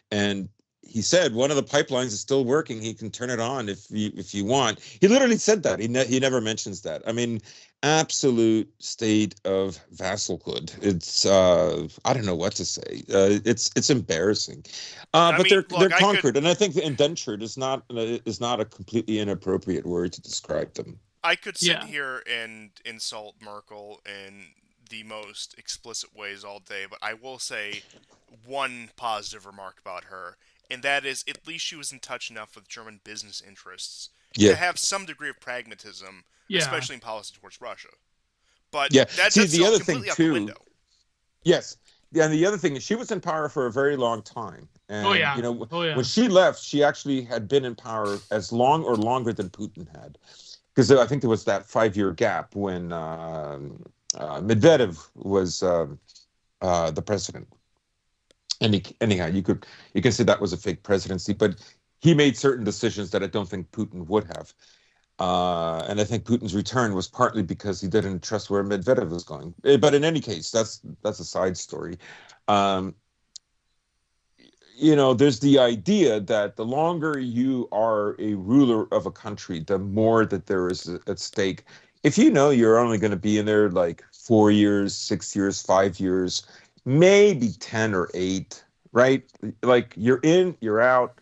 and he said one of the pipelines is still working. He can turn it on if you want. He literally said that. He never mentions that. I mean, absolute state of vassalhood. It's I don't know what to say. It's embarrassing. But they're conquered, and I think the indentured is not a completely inappropriate word to describe them. I could sit here and insult Merkel in the most explicit ways all day, but I will say one positive remark about her, and that is at least she was in touch enough with German business interests to have some degree of pragmatism, especially in policy towards Russia. But that's the other completely thing out too. the window. Yes. Yeah, and the other thing is she was in power for a very long time. And, when she left, she actually had been in power as long or longer than Putin had. Because I think there was that 5-year gap when Medvedev was the president. Anyhow, you can say that was a fake presidency, but he made certain decisions that I don't think Putin would have. And I think Putin's return was partly because he didn't trust where Medvedev was going. But in any case, that's a side story. Um, there's the idea that the longer you are a ruler of a country, the more that there is at stake. If you know you're only going to be in there like 4 years, 6 years, 5 years, maybe 10 or 8, right? Like you're in, you're out.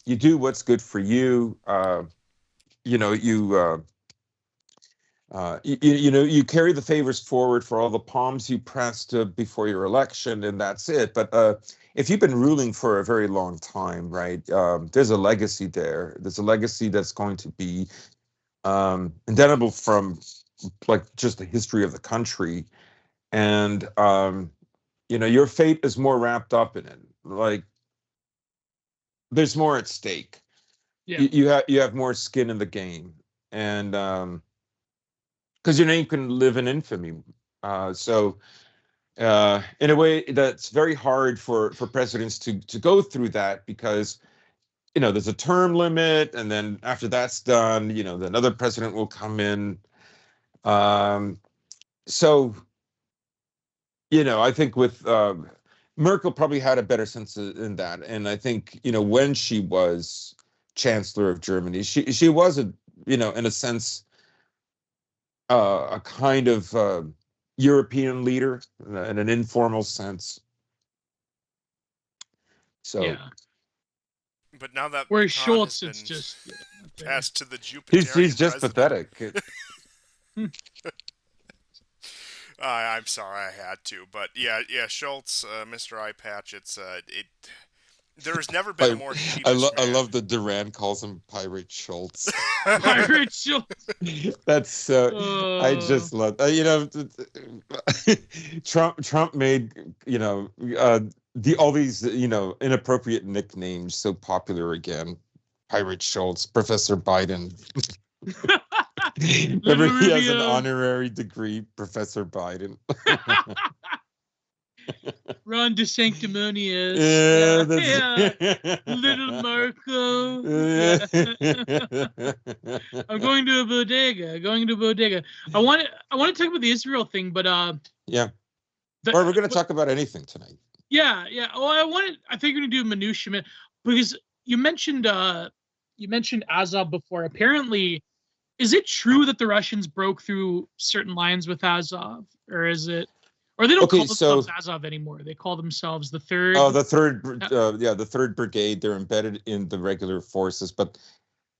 You do what's good for you. You know, you carry the favors forward for all the palms you pressed before your election, and that's it. But if you've been ruling for a very long time, right, there's a legacy there. There's a legacy that's going to be indelible from like just the history of the country, and your fate is more wrapped up in it. Like there's more at stake. Yeah. You have more skin in the game, and because your name can live in infamy. So in a way, that's very hard for presidents to go through that because there's a term limit, and then after that's done, then another president will come in. So I think with Merkel probably had a better sense in that, and I think when she was Chancellor of Germany, she was in a sense a kind of European leader in an informal sense. So, Yeah. But now that Where baton Schultz, has it's been just passed to the Jupiterian he's just president. pathetic. I'm sorry, I had to, but yeah, Schultz, Mr. Eye Patch. There has never been a more sheepish I man. love that Duran calls him Pirate Schultz. Pirate Schultz. That's so. I just love. Trump made all these inappropriate nicknames so popular again. Pirate Schultz, Professor Biden. Remember, he has an honorary degree, Professor Biden. Ron DeSanctimonious. Yeah. Little Marco. Yeah. I'm going to a bodega. I want to talk about the Israel thing, but yeah. Or we're going to talk about anything tonight. Yeah. Oh, I think we're going to do minutia because you mentioned Azov before. Apparently, is it true that the Russians broke through certain lines with Azov, or is it? Or they don't call themselves Azov anymore. They call themselves the third. Oh, the third brigade. They're embedded in the regular forces, but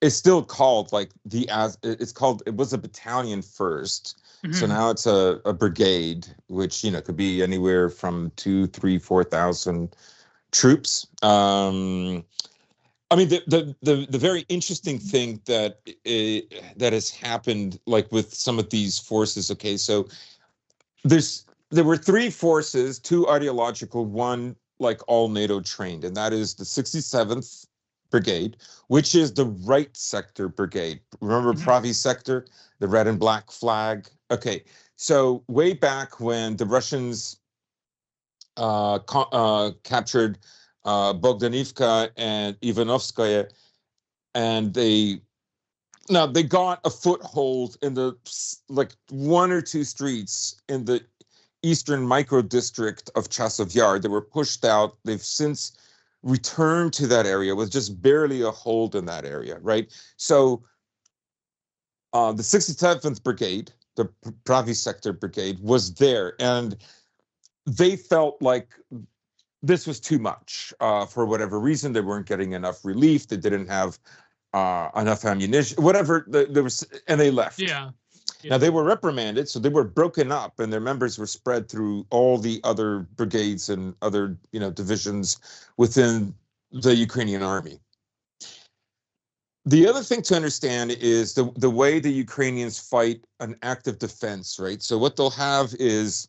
it's still called it was a battalion first. Mm-hmm. So now it's a brigade, which could be anywhere from 2,000, 3,000, 4,000 troops. I mean, the very interesting thing that has happened, like with some of these forces. Okay, so there were 3 forces, 2 ideological, 1 like all NATO trained, and that is the 67th Brigade, which is the right sector brigade. Remember Pravi sector, the red and black flag? Okay, so way back when the Russians captured Bogdanivka and Ivanovskaya, and they got a foothold in the 1 or 2 streets in the eastern micro district of Chasov Yar. They were pushed out. They've since returned to that area with just barely a hold in that area, right? So the 67th Brigade, the Pravi Sector Brigade, was there, and they felt like this was too much for whatever reason. They weren't getting enough relief. They didn't have enough ammunition, whatever. There was, and they left. Yeah. Now they were reprimanded, so they were broken up, and their members were spread through all the other brigades and other divisions within the Ukrainian army. The other thing to understand is the way the Ukrainians fight an active defense, right? So what they'll have is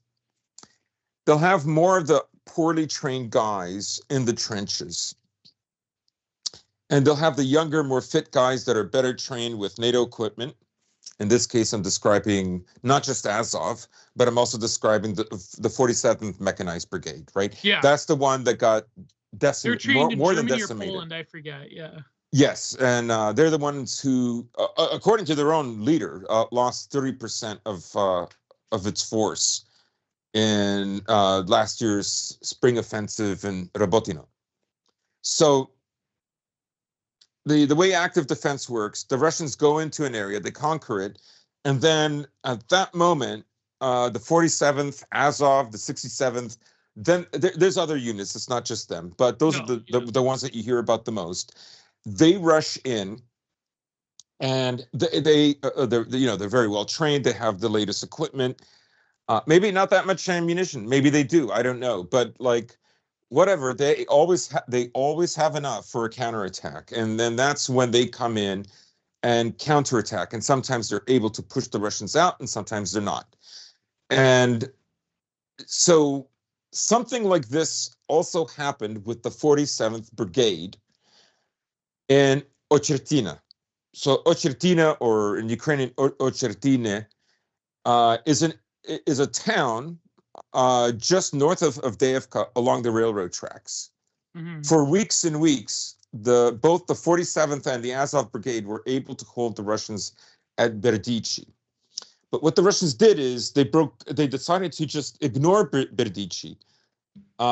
they'll have more of the poorly trained guys in the trenches. And they'll have the younger, more fit guys that are better trained with NATO equipment. In this case, I'm describing not just Azov, but I'm also describing the 47th Mechanized Brigade, right? Yeah. That's the one that got They're decimated, trained in more than Germany or decimated. Poland, I forget. Yeah. Yes, and they're the ones who, according to their own leader, lost 30% of its force in last year's spring offensive in Robotino. So the way active defense works, the Russians go into an area, they conquer it, and then at that moment, the 47th, Azov, the 67th, then there's other units. It's not just them, but those are the ones that you hear about the most. They rush in, and they're very well trained. They have the latest equipment. Maybe not that much ammunition. Maybe they do. I don't know. But like, whatever, they always have enough for a counterattack, and then that's when they come in and counterattack. And sometimes they're able to push the Russians out, and sometimes they're not. And so something like this also happened with the 47th Brigade in Ochertina. So Ochertina, or in Ukrainian Ochertine, is a town just north of Deivka along the railroad tracks. Mm-hmm. For weeks and weeks, both the 47th and the Azov Brigade were able to hold the Russians at Berdichi. But what the Russians did is they decided to just ignore Berdichi.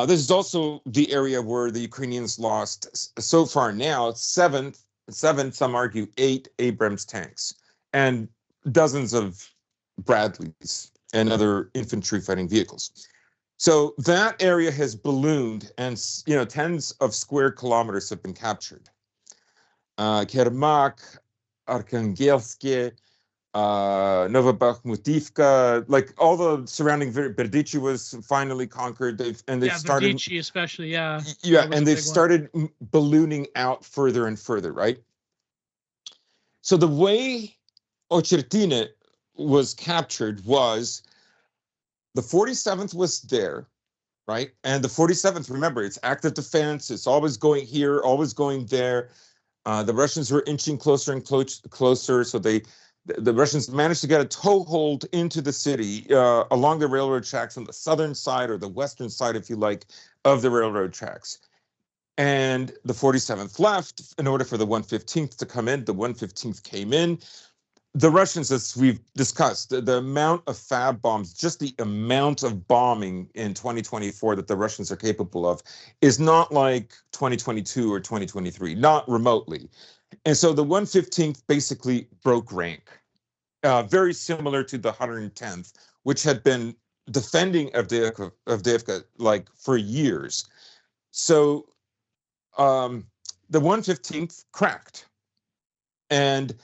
This is also the area where the Ukrainians lost so far now seven, some argue 8 Abrams tanks and dozens of Bradleys and other infantry fighting vehicles. So that area has ballooned, and tens of square kilometers have been captured. Kermak, Arkhangelsk, Novobakhmutivka, like all the surrounding. Berdichi was finally conquered. They've started, Berdichi especially, yeah, and they've started ballooning out further and further, right? So the way Ochertine was captured was the 47th was there, right? And the 47th, remember, it's active defense. It's always going here, always going there. The Russians were inching closer and closer. So the Russians managed to get a toehold into the city along the railroad tracks on the southern side, or the western side, if you like, of the railroad tracks. And the 47th left in order for the 115th to come in. The 115th came in. The Russians, as we've discussed, the amount of fab bombs, just the amount of bombing in 2024 that the Russians are capable of is not like 2022 or 2023, not remotely. And so the 115th basically broke rank, very similar to the 110th, which had been defending Avdiivka like for years. So the 115th cracked. And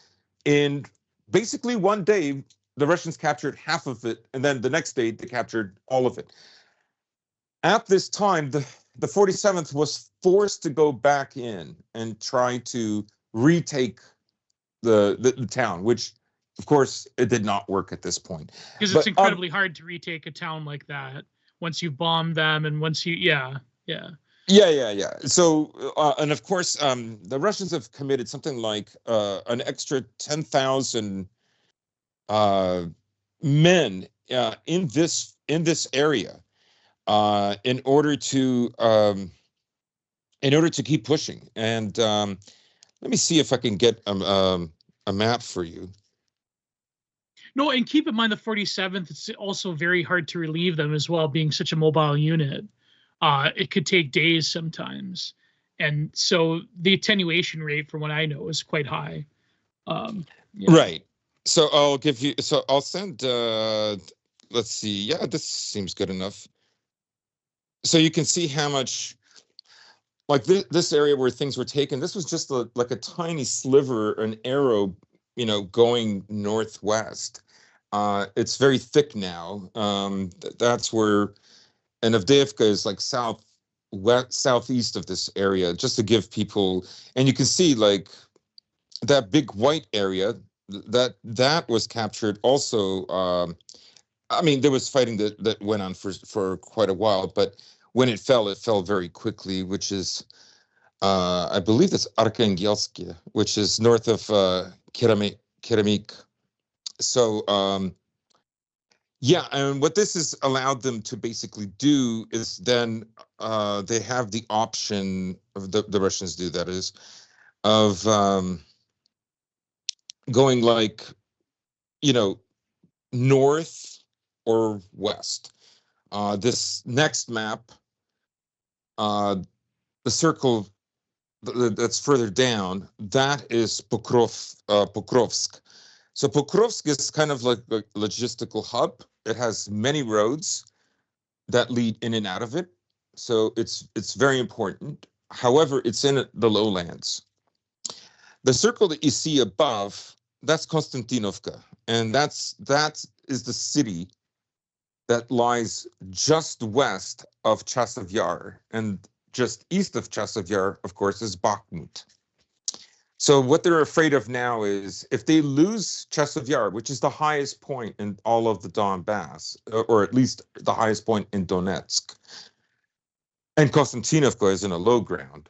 in basically one day, the Russians captured half of it, and then the next day they captured all of it. At this time, the 47th was forced to go back in and try to retake the town, which, of course, it did not work at this point. Because it's incredibly hard to retake a town like that once you bomb them, and once you, yeah. So, and of course, the Russians have committed something like an extra 10,000 men in this area in order to keep pushing. And let me see if I can get a map for you. No, and keep in mind the 47th. It's also very hard to relieve them as well, being such a mobile unit. It could take days sometimes, and so the attenuation rate, from what I know, is quite high. Right. So I'll give you. So I'll send. Let's see. Yeah, this seems good enough. So you can see how much, like this area where things were taken. This was just like a tiny sliver, an arrow, going northwest. It's very thick now. That's where. And Avdiivka is like southeast of this area, just to give people, and you can see like that big white area that was captured also. I mean, there was fighting that went on for quite a while, but when it fell very quickly, which is, I believe that's Arkhangelsk, which is north of Keramik. So yeah, and what this has allowed them to basically do is then they have the option of the Russians do, that is, of going like, north or west. This next map, the circle that's further down, that is Pokrovsk. So Pokrovsk is kind of like a logistical hub. It has many roads that lead in and out of it. So it's very important. However, it's in the lowlands. The circle that you see above, that's Konstantinovka, and that is the city that lies just west of Chasiv Yar, and just east of Chasiv Yar, of course, is Bakhmut. So what they're afraid of now is if they lose Chasiv Yar, which is the highest point in all of the Donbass, or at least the highest point in Donetsk, and Konstantinovka is in a low ground,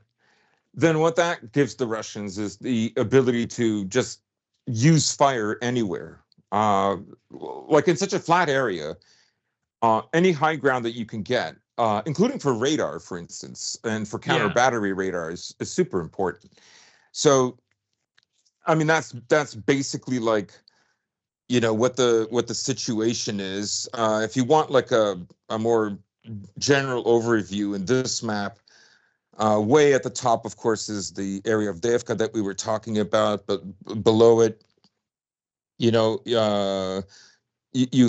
then what that gives the Russians is the ability to just use fire anywhere. Like in such a flat area, any high ground that you can get, including for radar, for instance, and for counter battery radar is super important. So, I mean, that's basically like, what the situation is. If you want like a more general overview in this map, way at the top, of course, is the area of Devka that we were talking about, but below it, you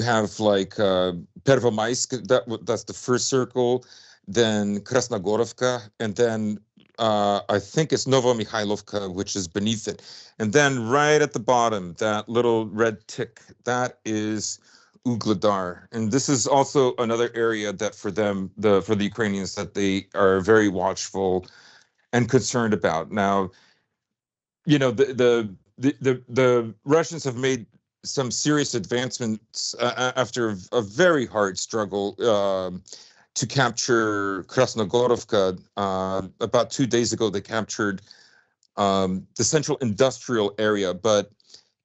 have like Pervomaisk, that's the first circle, then Krasnogorovka, and then I think it's Novomikhailovka, which is beneath it. And then right at the bottom, that little red tick, that is Ugledar. And this is also another area that for them, for the Ukrainians, that they are very watchful and concerned about. Now, the Russians have made some serious advancements after a very hard struggle to capture Krasnogorovka. About 2 days ago, they captured the central industrial area, but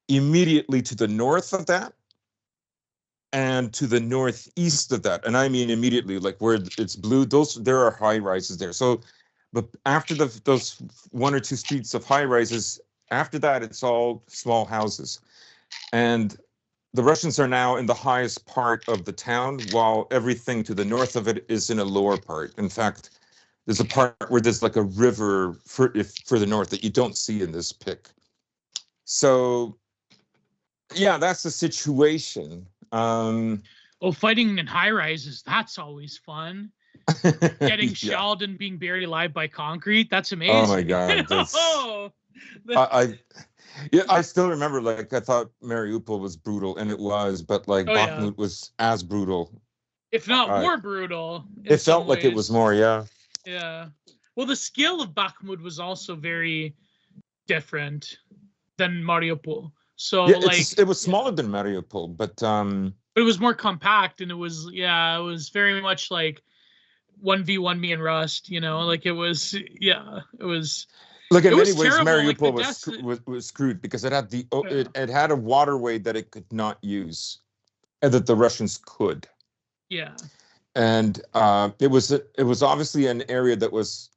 immediately to the north of that and to the northeast of that, and I mean immediately, like where it's blue, there are high rises there. So, but after those one or two streets of high rises, after that, it's all small houses. And the Russians are now in the highest part of the town, while everything to the north of it is in a lower part. In fact, there's a part where there's like a river further north that you don't see in this pic. So, yeah, that's the situation. Fighting in high rises, that's always fun. Getting shelled and being buried alive by concrete, that's amazing. Oh my God. I still remember, like, I thought Mariupol was brutal, and it was, but like Bakhmut was as brutal, if not more brutal. It felt like it was more, yeah. Well, the scale of Bakhmut was also very different than Mariupol. So it was smaller than Mariupol, but it was more compact, and it was very much like 1v1 me and Rust. Like it was. Like in many ways, Mariupol was screwed because it had it had a waterway that it could not use, and that the Russians could. And it was obviously an area that was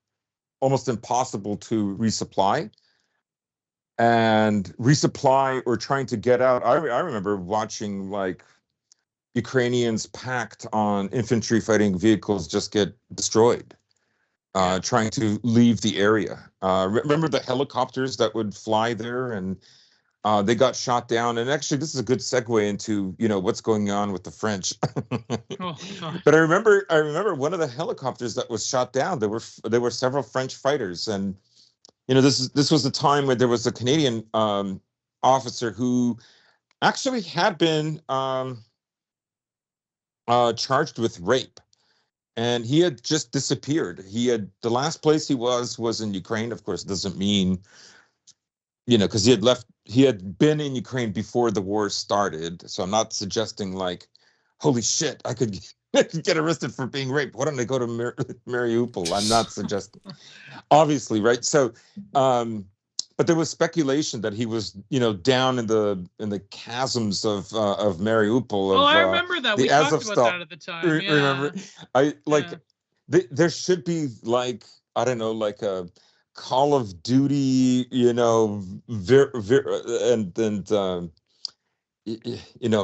almost impossible to resupply. Or trying to get out. I remember watching like Ukrainians packed on infantry fighting vehicles just get destroyed. Trying to leave the area. Remember the helicopters that would fly there, and they got shot down. And actually, this is a good segue into what's going on with the French. But I remember one of the helicopters that was shot down. There were several French fighters, and this was the time where there was a Canadian officer who actually had been charged with rape. And he had just disappeared. The last place he was in Ukraine. Of course, it doesn't mean, because he had been in Ukraine before the war started. So I'm not suggesting like, holy shit, I could get arrested for being raped. Why don't I go to Mariupol? I'm not suggesting, obviously, right? So, but there was speculation that he was, down in the chasms of Mariupol, Oh, of I remember that. the We talked about Azovstal. that at the time. Yeah. Remember, I like Yeah. there should be, like, I don't know, like a Call of Duty,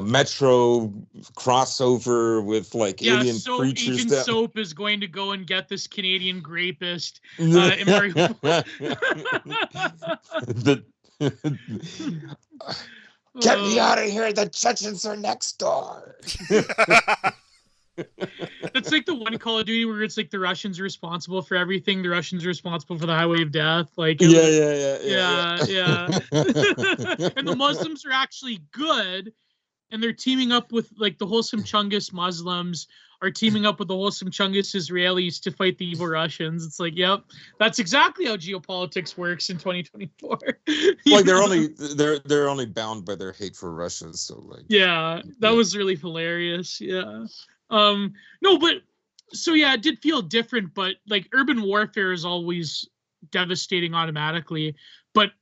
Metro crossover with like Yeah, alien so creatures Agent that. Soap is going to go and get this Canadian rapist in Mariupol. Get me out of here! The Chechens are next door. It's like the one Call of Duty where it's like the Russians are responsible for everything. The Russians are responsible for the Highway of Death. Like, Yeah. And the Muslims are actually good, and they're teaming up with like the wholesome Chungus Muslims are teaming up with the wholesome Chungus Israelis to fight the evil Russians. It's like, yep, that's exactly how geopolitics works in 2024. Like they're only bound by their hate for Russia. So like, yeah, that was really hilarious. Yeah. No, but so yeah, it did feel different, but like urban warfare is always devastating automatically. But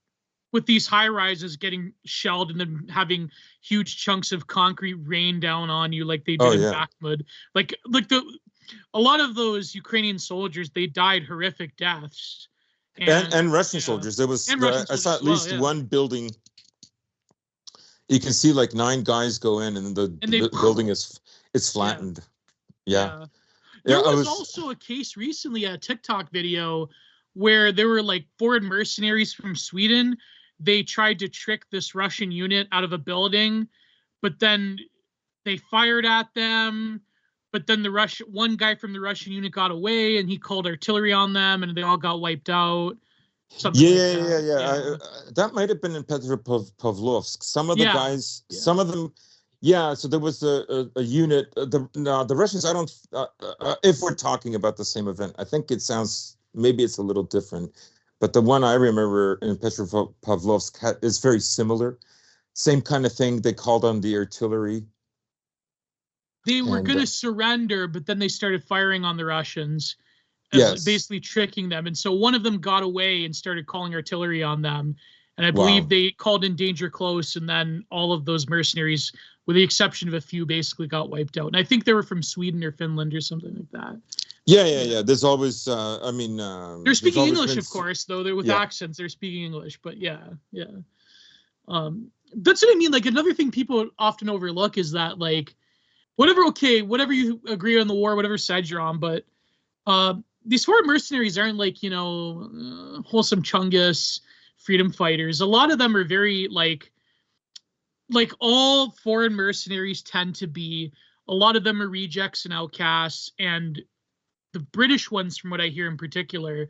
with these high rises getting shelled and then having huge chunks of concrete rain down on you, like they did in Bakhmut, like a lot of those Ukrainian soldiers, they died horrific deaths. And Russian soldiers. There was I saw at least one building. You can see like 9 guys go in, and the building is flattened. Yeah. There was also a case recently, a TikTok video, where there were like foreign mercenaries from Sweden. They tried to trick this Russian unit out of a building, but then they fired at them. But then one guy from the Russian unit got away, and he called artillery on them, and they all got wiped out. That might have been in Petropavlovsk. Some of the guys, some of them. Yeah, so there was a unit. The Russians. I don't. If we're talking about the same event, I think it sounds, maybe it's a little different, but the one I remember in Petropavlovsk is very similar. Same kind of thing. They called on the artillery. They were going to surrender, but then they started firing on the Russians, basically tricking them. And so one of them got away and started calling artillery on them. And I believe they called in danger close, and then all of those mercenaries, with the exception of a few, basically got wiped out. And I think they were from Sweden or Finland or something like that. Yeah. There's always, they're speaking English, of course, though. They're with accents. They're speaking English, but yeah. That's what I mean. Like, another thing people often overlook is that, like, whatever you agree on the war, whatever side you're on, but these foreign mercenaries aren't like, wholesome Chungus freedom fighters. A lot of them are very like all foreign mercenaries tend to be, a lot of them are rejects and outcasts, and the British ones, from what I hear in particular,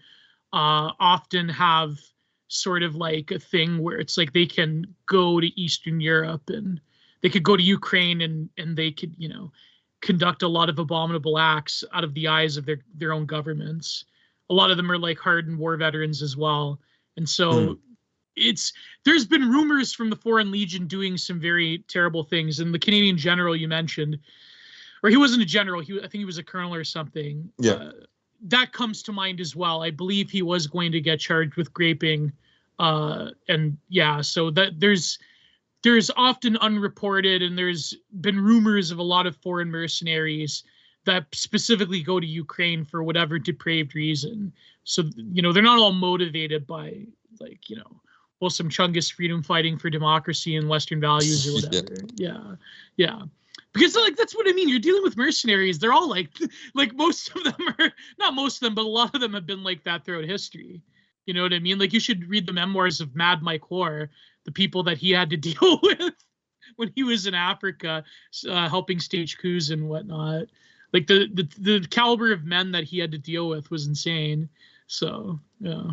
often have sort of like a thing where it's like they can go to Eastern Europe, and they could go to Ukraine, and they could, conduct a lot of abominable acts out of the eyes of their own governments. A lot of them are like hardened war veterans as well. And so there's been rumors from the Foreign Legion doing some very terrible things. And the Canadian general you mentioned, or he wasn't a general, I think he was a colonel or something. Yeah. That comes to mind as well. I believe he was going to get charged with graping. So that there's often unreported, and there's been rumors of a lot of foreign mercenaries that specifically go to Ukraine for whatever depraved reason. So, they're not all motivated by, like, some Chungus freedom fighting for democracy and Western values or whatever. Yeah. Because, like, that's what I mean. You're dealing with mercenaries. They're all like most of them are, not most of them, but a lot of them have been like that throughout history. You know what I mean? Like, you should read the memoirs of Mad Mike Hoare, the people that he had to deal with when he was in Africa, helping stage coups and whatnot. Like, the caliber of men that he had to deal with was insane. So, yeah.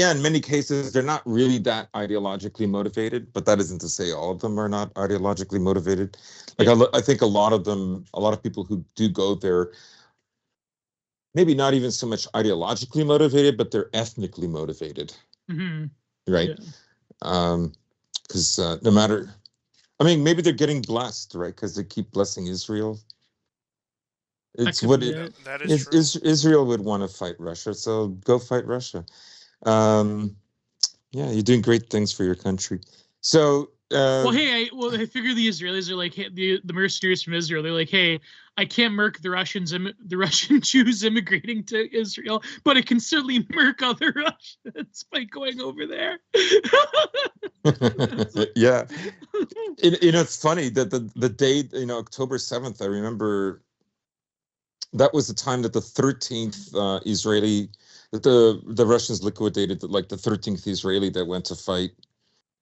In many cases, they're not really that ideologically motivated, but that isn't to say all of them are not ideologically motivated. Like, I think a lot of people who do go there, maybe not even so much ideologically motivated, but they're ethnically motivated. Mm-hmm. Right? Because no matter, maybe they're getting blessed, right? Because they keep blessing Israel. That It's could what be it it. That is true. Israel would want to fight Russia, so go fight Russia. Um, yeah, you're doing great things for your country. So, Well, hey, I figure the Israelis are like, hey, the mercenaries from Israel. They're like, hey, I can't murk the the Russian Jews immigrating to Israel, but I can certainly murk other Russians by going over there. yeah, it's funny that the date, October 7th, I remember that was the time that the 13th Israeli, that the Russians liquidated like the 13th Israeli that went to fight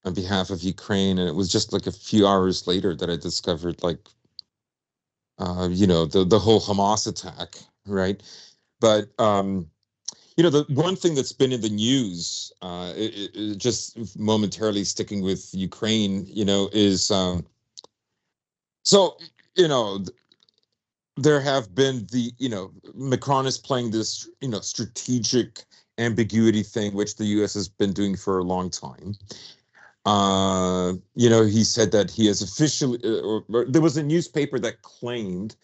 on behalf of Ukraine, and it was just like a few hours later that I discovered like the whole Hamas attack, right? But the one thing that's been in the news, just momentarily sticking with Ukraine, is so there have been Macron is playing this strategic ambiguity thing, which the U.S. has been doing for a long time. He said that he has officially, or there was a newspaper that claimed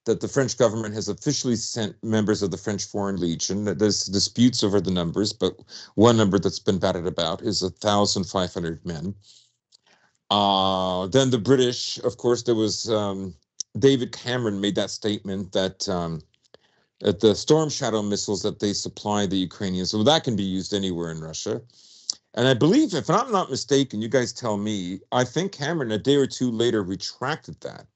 that the French government has officially sent members of the French Foreign Legion. That there's disputes over the numbers, but one number that's been batted about is 1,500 men. Then the British, of course, there was David Cameron made that statement that the Storm Shadow missiles that they supply the Ukrainians, so that can be used anywhere in Russia. And I believe, if I'm not mistaken, you guys tell me, I think Cameron a day or two later retracted that.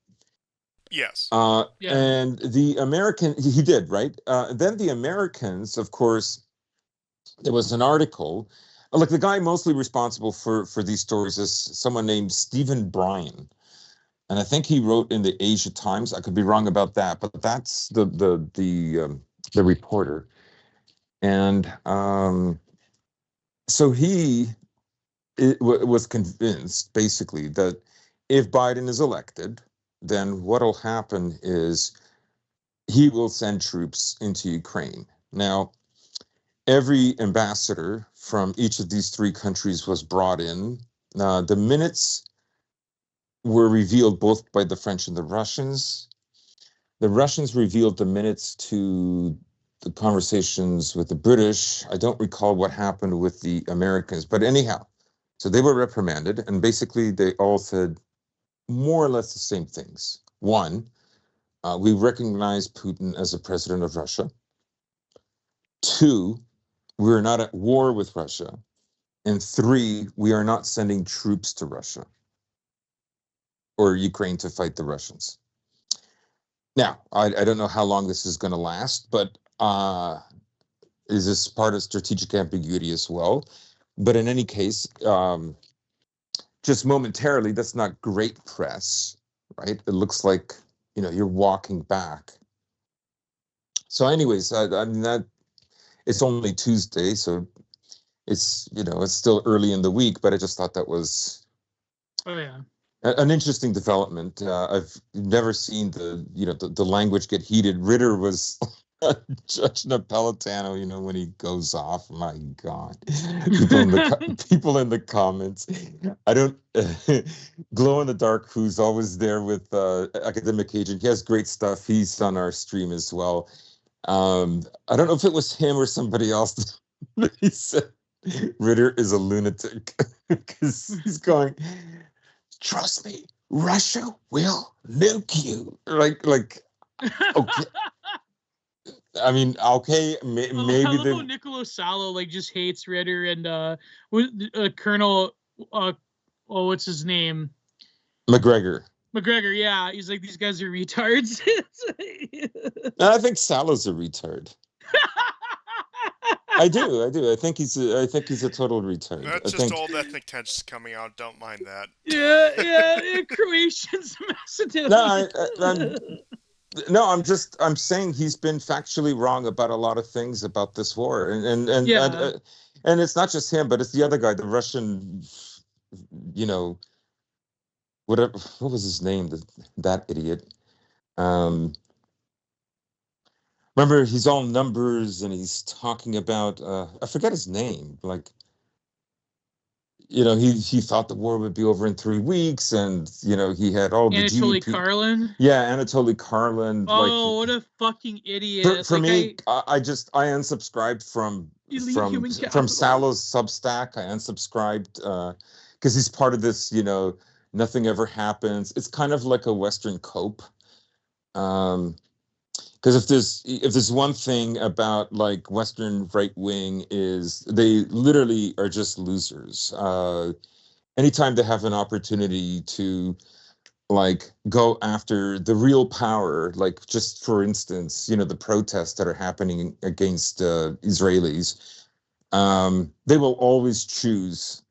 Yes. Yeah. And the American, he did, right? Then the Americans, of course, there was an article. Like the guy mostly responsible for these stories is someone named Stephen Bryan. And I think he wrote in the Asia Times. I could be wrong about that, but that's the reporter. And so he was convinced, basically, that if Biden is elected, then what'll happen is he will send troops into Ukraine. Now, every ambassador from each of these three countries was brought in. The minutes were revealed both by the French and the Russians. The Russians revealed the minutes to the conversations with the British. I don't recall what happened with the Americans, but anyhow, so they were reprimanded, and basically they all said more or less the same things. One, we recognize Putin as the president of Russia. Two, we're not at war with Russia. And three, we are not sending troops to Russia or Ukraine to fight the Russians. Now, I don't know how long this is going to last, but is this part of strategic ambiguity as well? But in any case, just momentarily, that's not great press, right? It looks like, you're walking back. So anyways, I mean, that it's only Tuesday, so it's still early in the week, but I just thought that was Oh yeah. an interesting development. I've never seen the language get heated. Ritter was Judge Napolitano, when he goes off. My God, people in the comments. I don't glow in the dark. Who's always there with Academic Agent? He has great stuff. He's on our stream as well. I don't know if it was him or somebody else. He said Ritter is a lunatic because he's going, trust me, Russia will nuke you. Like, okay. I mean, okay, maybe I love how Niccolo Salo just hates Ritter and Colonel what's his name? McGregor. McGregor, yeah, he's like, these guys are retards. I think Salo's a retard. I do. I think he's a total retard. That's just old ethnic tensions coming out. Don't mind that. Yeah. Croatians, Macedonia. I'm saying he's been factually wrong about a lot of things about this war, and it's not just him, but it's the other guy, the Russian, whatever. What was his name? That idiot. Remember, he's all numbers and he's talking about I forget his name. Like he thought the war would be over in 3 weeks, and he had all the Anatoly GDP. Karlin. Yeah, Anatoly Karlin. Oh, what a fucking idiot! For me, I unsubscribed from elite human from capital. Salo's Substack. I unsubscribed because he's part of this. Nothing ever happens. It's kind of like a Western cope. Because if there's one thing about like Western right wing is they literally are just losers. Anytime they have an opportunity to like go after the real power, like just for instance, the protests that are happening against Israelis, they will always choose,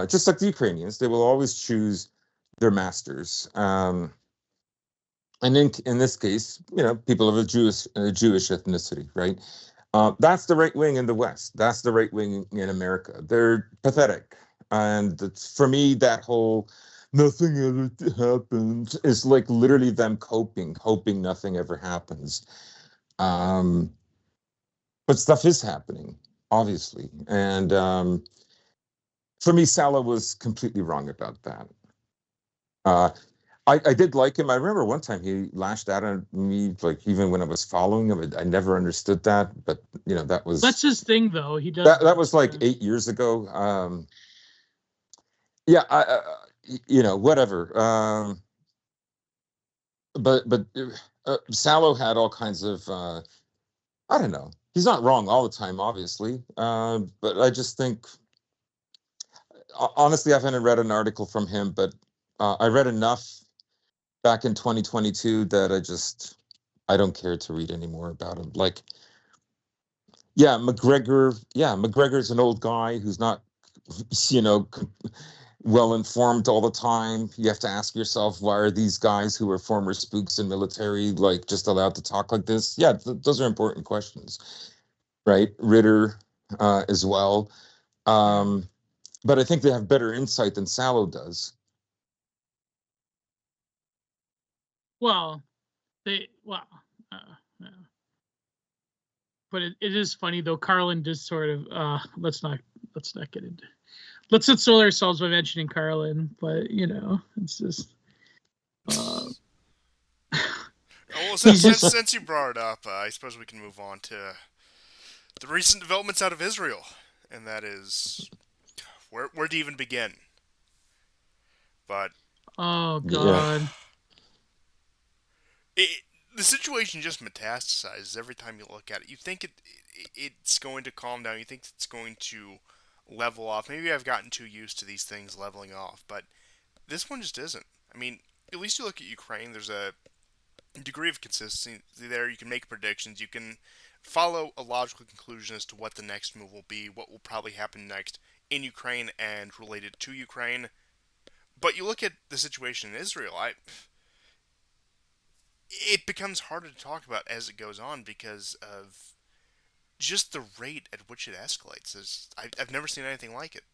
just like the Ukrainians, they will always choose their masters. And in this case, people of a Jewish ethnicity, right? That's the right wing in the West. That's the right wing in America. They're pathetic, and for me, that whole nothing ever happens is like literally them coping, hoping nothing ever happens. But stuff is happening, obviously, and for me, Salah was completely wrong about that. I did like him. I remember one time he lashed out at me, like even when I was following him. I never understood that, but that's his thing, though. He does that was like 8 years ago. Yeah, whatever. But Sallow had all kinds of I don't know. He's not wrong all the time, obviously, but I just think honestly, I haven't read an article from him, but I read enough back in 2022 that I don't care to read any more about him. Like, yeah, McGregor's an old guy who's not, you know, well informed all the time. You have to ask yourself, why are these guys who are former spooks in military like just allowed to talk like this? Yeah, those are important questions, right? Ritter as well. But I think they have better insight than Sallow does. Well, yeah. But it is funny though. Carlin does sort of let's not get into. Let's console ourselves by mentioning Carlin, but it's just. Well, since you brought it up, I suppose we can move on to the recent developments out of Israel, and that is where to even begin. But oh god, the situation just metastasizes every time you look at it. You think it's going to calm down. You think it's going to level off. Maybe I've gotten too used to these things leveling off, but this one just isn't. I mean, at least you look at Ukraine. There's a degree of consistency there. You can make predictions. You can follow a logical conclusion as to what the next move will be, what will probably happen next in Ukraine and related to Ukraine. But you look at the situation in Israel, it becomes harder to talk about as it goes on because of just the rate at which it escalates. I've never seen anything like it.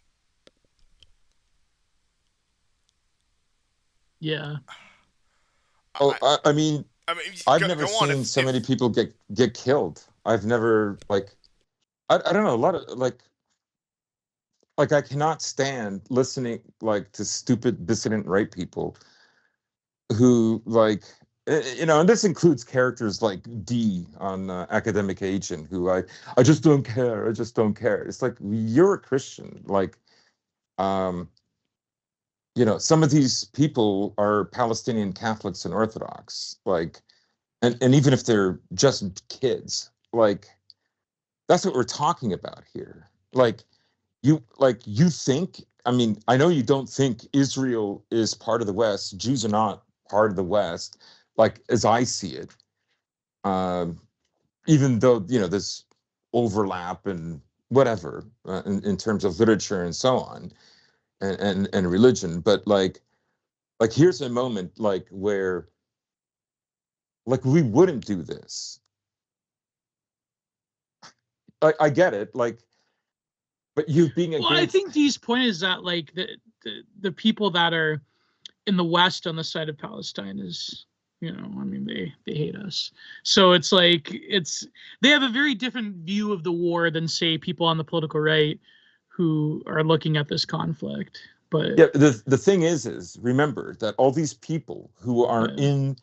yeah. Oh, I mean, I've never seen so many people get killed. I've never I don't know, a lot of like I cannot stand listening to stupid dissident right people who and this includes characters like D on Academic Agent, who I just don't care. I just don't care. It's like, you're a Christian. Some of these people are Palestinian Catholics and Orthodox, and even if they're just kids, that's what we're talking about here. You think, I mean, I know you don't think Israel is part of the West. Jews are not part of the West, as I see it. Even though, there's overlap and whatever in terms of literature and so on and religion. But here's a moment where we wouldn't do this. I get it. But you being against. Well, I think Dee's point is that the people that are in the West on the side of Palestine is, I mean, they hate us. So it's they have a very different view of the war than say people on the political right who are looking at this conflict. But yeah, the thing is remember that all these people who are in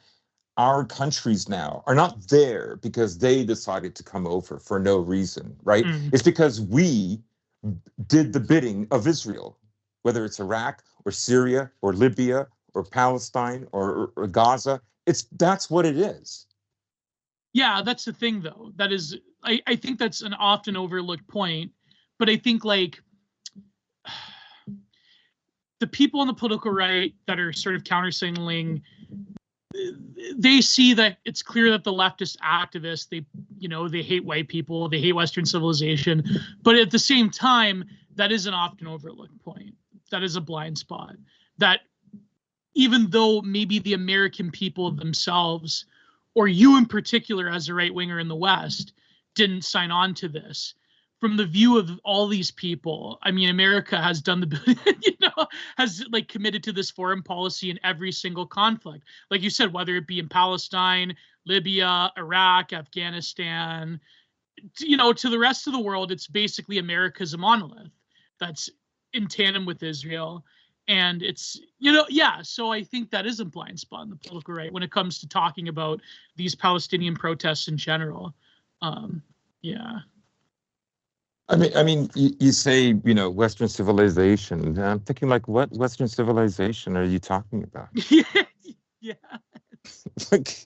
our countries now are not there because they decided to come over for no reason, right? It's because we did the bidding of Israel, whether it's Iraq or Syria or Libya or Palestine or Gaza. That's what it is. Yeah, that's the thing, though. That is, I think that's an often overlooked point. But I think, like, the people on the political right that are sort of counter-signaling, they see that it's clear that the leftist activists, they hate white people, they hate Western civilization. But at the same time, that is an often overlooked point. That is a blind spot. That even though maybe the American people themselves, or you in particular as a right winger in the West, didn't sign on to this, from the view of all these people, I mean, America has done has like committed to this foreign policy in every single conflict. Like you said, whether it be in Palestine, Libya, Iraq, Afghanistan, to the rest of the world, it's basically America's a monolith that's in tandem with Israel. And it's, so I think that is a blind spot in the political right when it comes to talking about these Palestinian protests in general. Yeah. I mean, you say, Western civilization. And I'm thinking, like, what Western civilization are you talking about? Yeah. like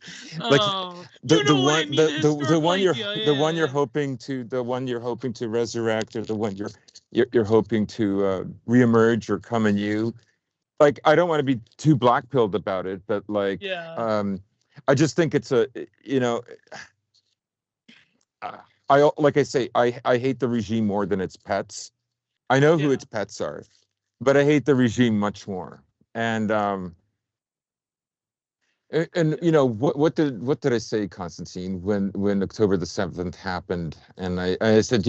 the one you're hoping to resurrect, or the one you're hoping to reemerge or come anew. Like, I don't want to be too black-pilled about it, but like, I just think it's I hate the regime more than its pets. I know who its pets are, but I hate the regime much more. And what did I say, Constantine, when October the 7th happened? And I said,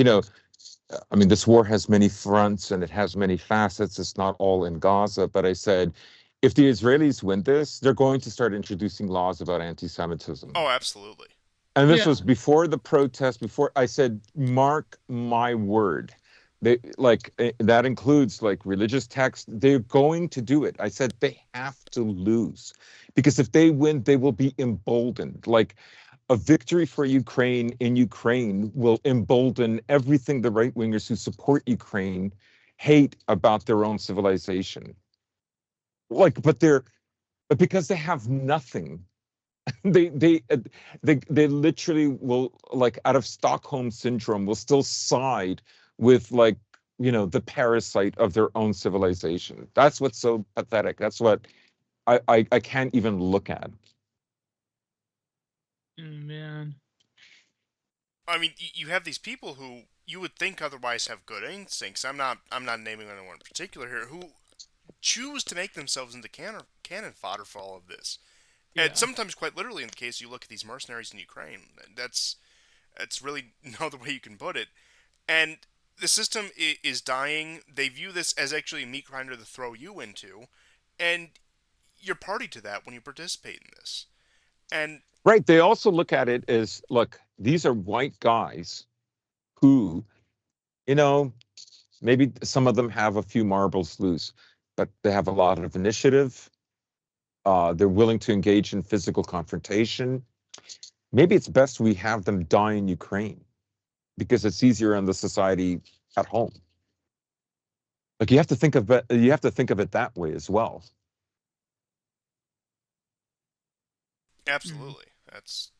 I mean, this war has many fronts and it has many facets. It's not all in Gaza. But I said, if the Israelis win this, they're going to start introducing laws about anti-Semitism. Oh, absolutely. And this was before the protest, before I said, mark my word. That includes like religious texts. They're going to do it. I said they have to lose, because if they win, they will be emboldened. Like, a victory for Ukraine in Ukraine will embolden everything the right wingers who support Ukraine hate about their own civilization. But because they have nothing, they literally will, like, out of Stockholm syndrome, will still side with, like, the parasite of their own civilization. That's what's so pathetic. That's what I can't even look at. Man. I mean, you have these people who you would think otherwise have good instincts. I'm not naming anyone in particular here, who choose to make themselves into cannon fodder for all of this. Yeah. And sometimes quite literally, in the case you look at these mercenaries in Ukraine, that's really no other way you can put it. And the system is dying. They view this as actually a meat grinder to throw you into, and you're party to that when you participate in this. And right, they also look at it as, look, these are white guys who, maybe some of them have a few marbles loose, but they have a lot of initiative. They're willing to engage in physical confrontation. Maybe it's best we have them die in Ukraine, because it's easier on the society at home. Like, you have to think of it that way as well. Absolutely. That's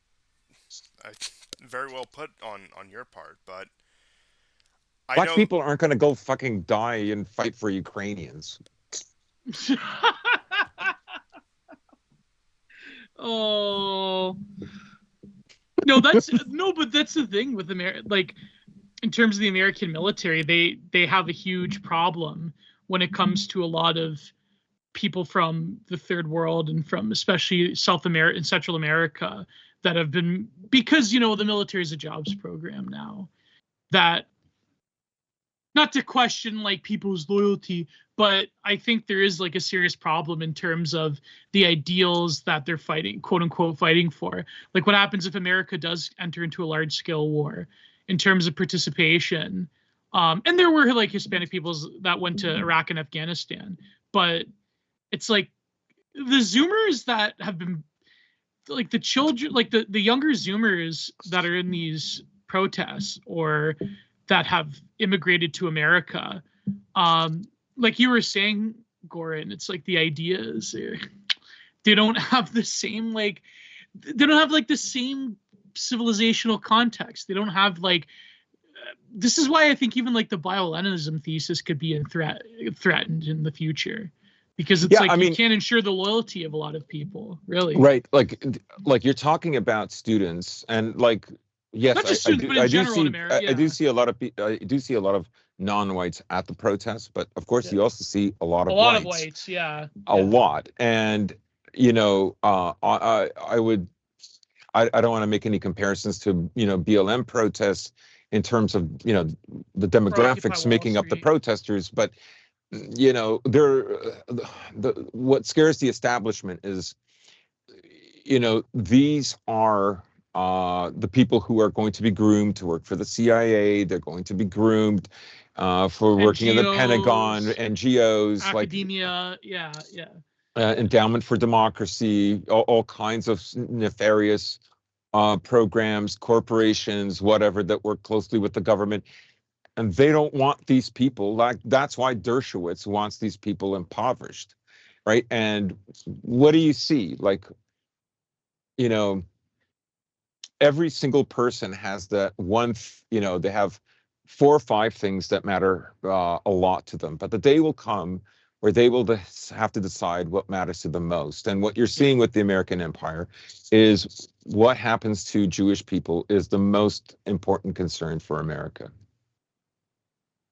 very well put on your part, but Black people aren't going to go fucking die and fight for Ukrainians. Oh no, but that's the thing with America. Like, in terms of the American military, they have a huge problem when it comes to a lot of people from the third world and from especially South America and Central America that have been, because the military is a jobs program now, that, not to question like people's loyalty, but I think there is like a serious problem in terms of the ideals that they're fighting, quote unquote, fighting for. Like, what happens if America does enter into a large scale war? In terms of participation, And there were like Hispanic peoples that went to Iraq and Afghanistan, but it's like the Zoomers that have been like the children, like the younger Zoomers that are in these protests or that have immigrated to America. Like you were saying, Goran, it's like the ideas they don't have the same like they don't have like the same civilizational context. They don't have like this is why I think even like the bio-Leninism thesis could be threatened in the future, because it's you can't ensure the loyalty of a lot of people, really. Right, like you're talking about students, and like yes, not just students, but in general in America. Yeah. I do see a lot of non-whites at the protests, but of course you also see a lot of whites. Yeah, a lot, and I don't want to make any comparisons to BLM protests in terms of the demographics making up the protesters, but what scares the establishment is these are the people who are going to be groomed to work for the CIA. They're going to be groomed for working in the Pentagon, NGOs, academia, Endowment for Democracy, all kinds of nefarious programs, corporations, whatever, that work closely with the government. And they don't want these people, like that's why Dershowitz wants these people impoverished, right? And what do you see? Like, every single person has that one, they have 4 or 5 things that matter a lot to them, but the day will come where they will have to decide what matters to them most. And what you're seeing with the American empire is what happens to Jewish people is the most important concern for America.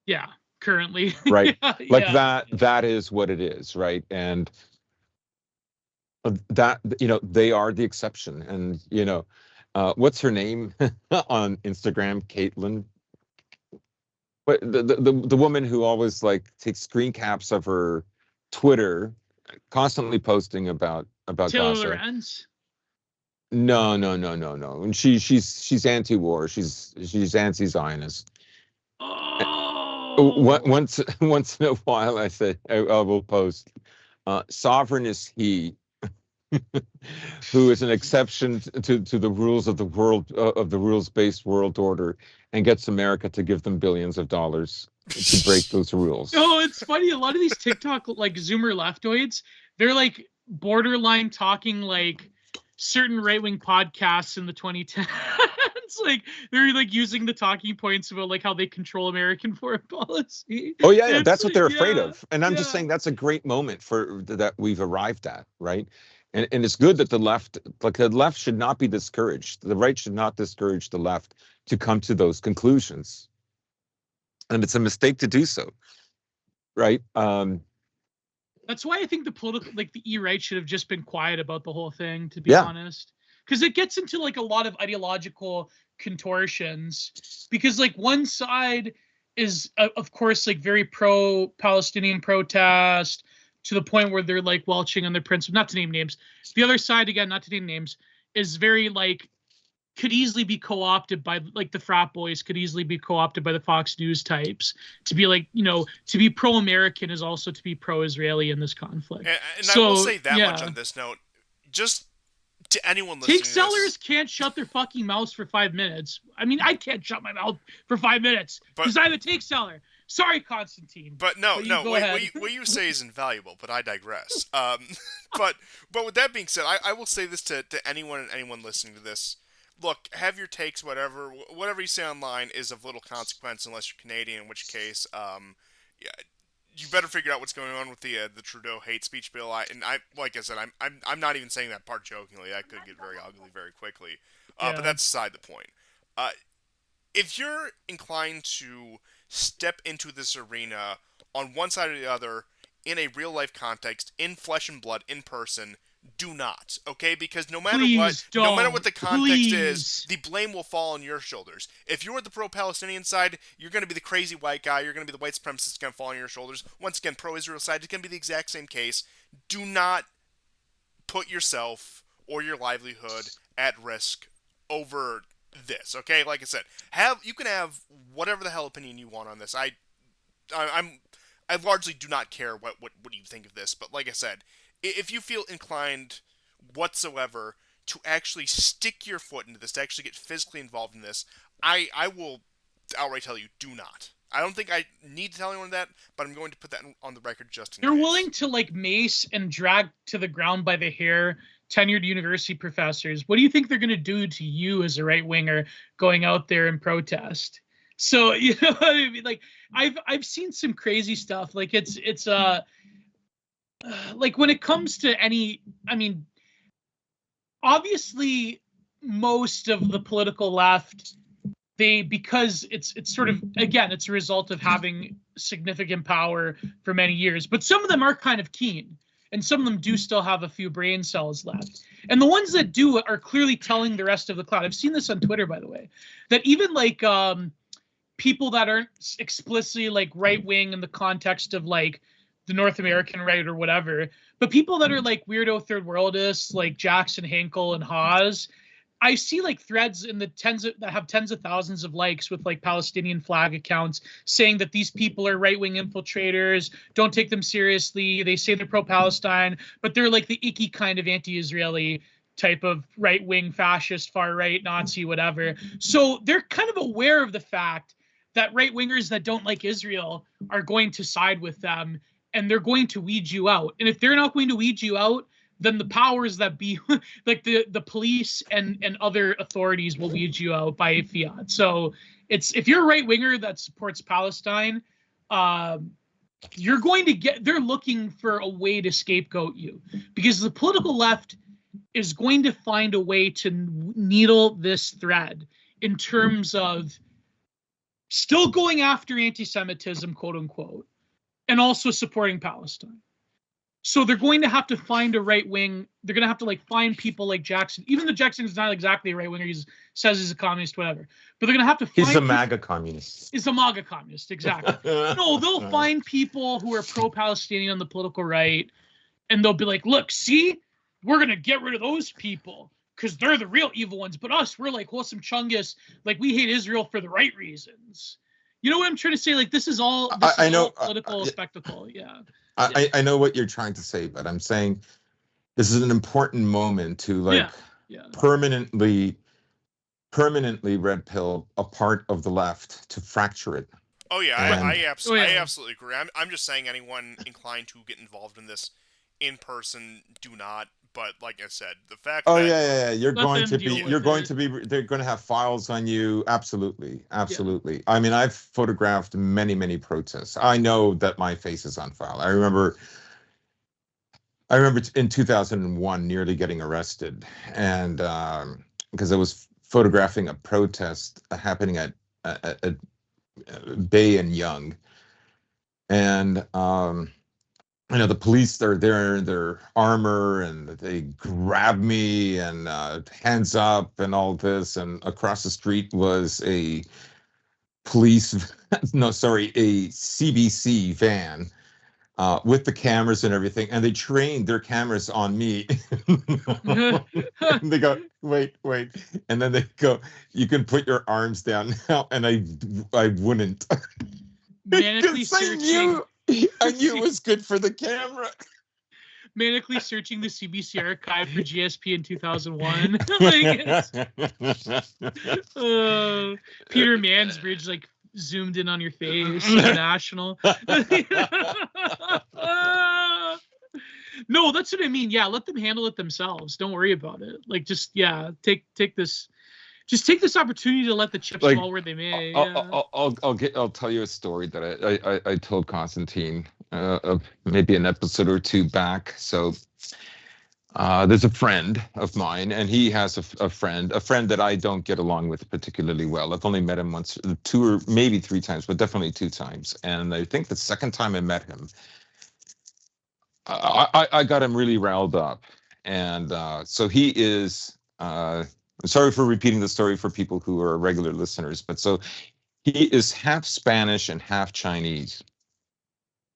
Yeah, currently. Right. That is what it is, right? And that, they are the exception. And, what's her name on Instagram? Caitlin. But the woman who always takes screen caps of her Twitter, constantly posting about Taylor Gaza. Lorenz? No. And she's anti-war. She's anti-Zionist. Oh. Once in a while, I said I will post. Sovereign is he, who is an exception to the rules of the world of the rules-based world order, and gets America to give them billions of dollars to break those rules. No, it's funny. A lot of these TikTok Zoomer leftoids, they're borderline talking certain right-wing podcasts in the 2010s. They're using the talking points about how they control American foreign policy. Oh yeah, that's what they're afraid of. And I'm just saying that's a great moment for that we've arrived at, right? And it's good that the left should not be discouraged. The right should not discourage the left to come to those conclusions. And it's a mistake to do so, right? That's why I think the political, the E-right should have just been quiet about the whole thing, to be honest. Because it gets into a lot of ideological contortions. Because one side is, of course, very pro-Palestinian protest, to the point where they're welching on their principles, not to name names. The other side, again, not to name names, is very could easily be co-opted by the frat boys, could easily be co-opted by the Fox News types to be to be pro-American is also to be pro-Israeli in this conflict. And so, I will say that much on this note, just to anyone listening take sellers can't shut their fucking mouths for 5 minutes. I mean, I can't shut my mouth for 5 minutes because I'm a take seller. Sorry, Constantine. But what you say is invaluable, but I digress. But with that being said, I will say this to anyone listening to this. Look, have your takes, whatever you say online is of little consequence unless you're Canadian, in which case, you better figure out what's going on with the Trudeau hate speech bill. Like I said, I'm not even saying that part jokingly. That could get very ugly very quickly. But that's beside the point. If you're inclined to step into this arena on one side or the other in a real life context, in flesh and blood, in person, do not, okay? Because no matter what the context is, the blame will fall on your shoulders. If you're at the pro-Palestinian side, you're going to be the crazy white guy. You're going to be the white supremacist going to fall on your shoulders. Once again, pro-Israel side, it's going to be the exact same case. Do not put yourself or your livelihood at risk over this. Okay, like I said, you can have whatever the hell opinion you want on this. I largely do not care what you think of this, but like I said, if you feel inclined whatsoever to actually stick your foot into this, to actually get physically involved in this, I will outright tell you, do not. I don't think I need to tell anyone that, but I'm going to put that on the record just in They're case. willing to like mace and drag to the ground by the hair tenured university professors. What do you think they're going to do to you as a right winger going out there and protest? So you know what I mean? Like I've seen some crazy stuff. Like it's like when it comes to any, I mean, obviously most of the political left, because it's sort of, again, it's a result of having significant power for many years, but some of them are kind of keen, and some of them do still have a few brain cells left, and the ones that do are clearly telling the rest of the crowd. I've seen this on Twitter, by the way, that even like people that aren't explicitly like right wing in the context of like the North American right or whatever, but people that are like weirdo third worldists like Jackson Hinkle and Hawes, I see like threads in the that have tens of thousands of likes with like Palestinian flag accounts saying that these people are right-wing infiltrators. Don't take them seriously. They say they're pro-Palestine, but they're like the icky kind of anti-Israeli type of right-wing fascist, far-right, Nazi, whatever. So they're kind of aware of the fact that right-wingers that don't like Israel are going to side with them, and they're going to weed you out. And if they're not going to weed you out, then the powers that be, like the police and other authorities, will weed you out by fiat. So it's, if you're a right winger that supports Palestine, you're going to get, they're looking for a way to scapegoat you, because the political left is going to find a way to needle this thread in terms of still going after anti-Semitism, quote unquote, and also supporting Palestine. So they're going to have to find a right wing. They're going to have to like find people like Jackson, even though Jackson is not exactly a right winger. He says he's a communist, whatever. But they're going to have to find. He's a MAGA communist. He's a MAGA communist, exactly. No, they'll find people who are pro-Palestinian on the political right, and they'll be like, "Look, see, we're going to get rid of those people because they're the real evil ones. But us, we're like wholesome Chungus. Like we hate Israel for the right reasons." You know what I'm trying to say? Like this is all. I know. All political spectacle. Yeah. I know what you're trying to say, but I'm saying this is an important moment to like permanently red pill a part of the left, to fracture it. Oh yeah, I absolutely agree. I'm just saying anyone inclined to get involved in this in person, do not. But like I said, the fact that you're going to be they're going to have files on you. Absolutely. Yeah. I mean, I've photographed many protests. I know that my face is on file. I remember in 2001 nearly getting arrested, and because I was photographing a protest happening at Bay and Yonge, and you know, the police are there in their armor, and they grab me and hands up and all this. And across the street was a CBC van with the cameras and everything. And they trained their cameras on me. And they go, wait. And then they go, you can put your arms down now. And I wouldn't. Manically searching. I knew it was good for the camera. Manically searching the CBC archive for GSP in 2001. Peter Mansbridge like zoomed in on your face. International. No, that's what I mean. Yeah, let them handle it themselves. Don't worry about it. Like, just take this. Just take this opportunity to let the chips fall where they may. I'll tell you a story that I told Constantine maybe an episode or two back. So there's a friend of mine, and he has a friend that I don't get along with particularly well. I've only met him once, 2 or maybe 3 times, but definitely 2 times. And I think the second time I met him, I got him really riled up, and so he is. I'm sorry for repeating the story for people who are regular listeners, but so he is half Spanish and half Chinese.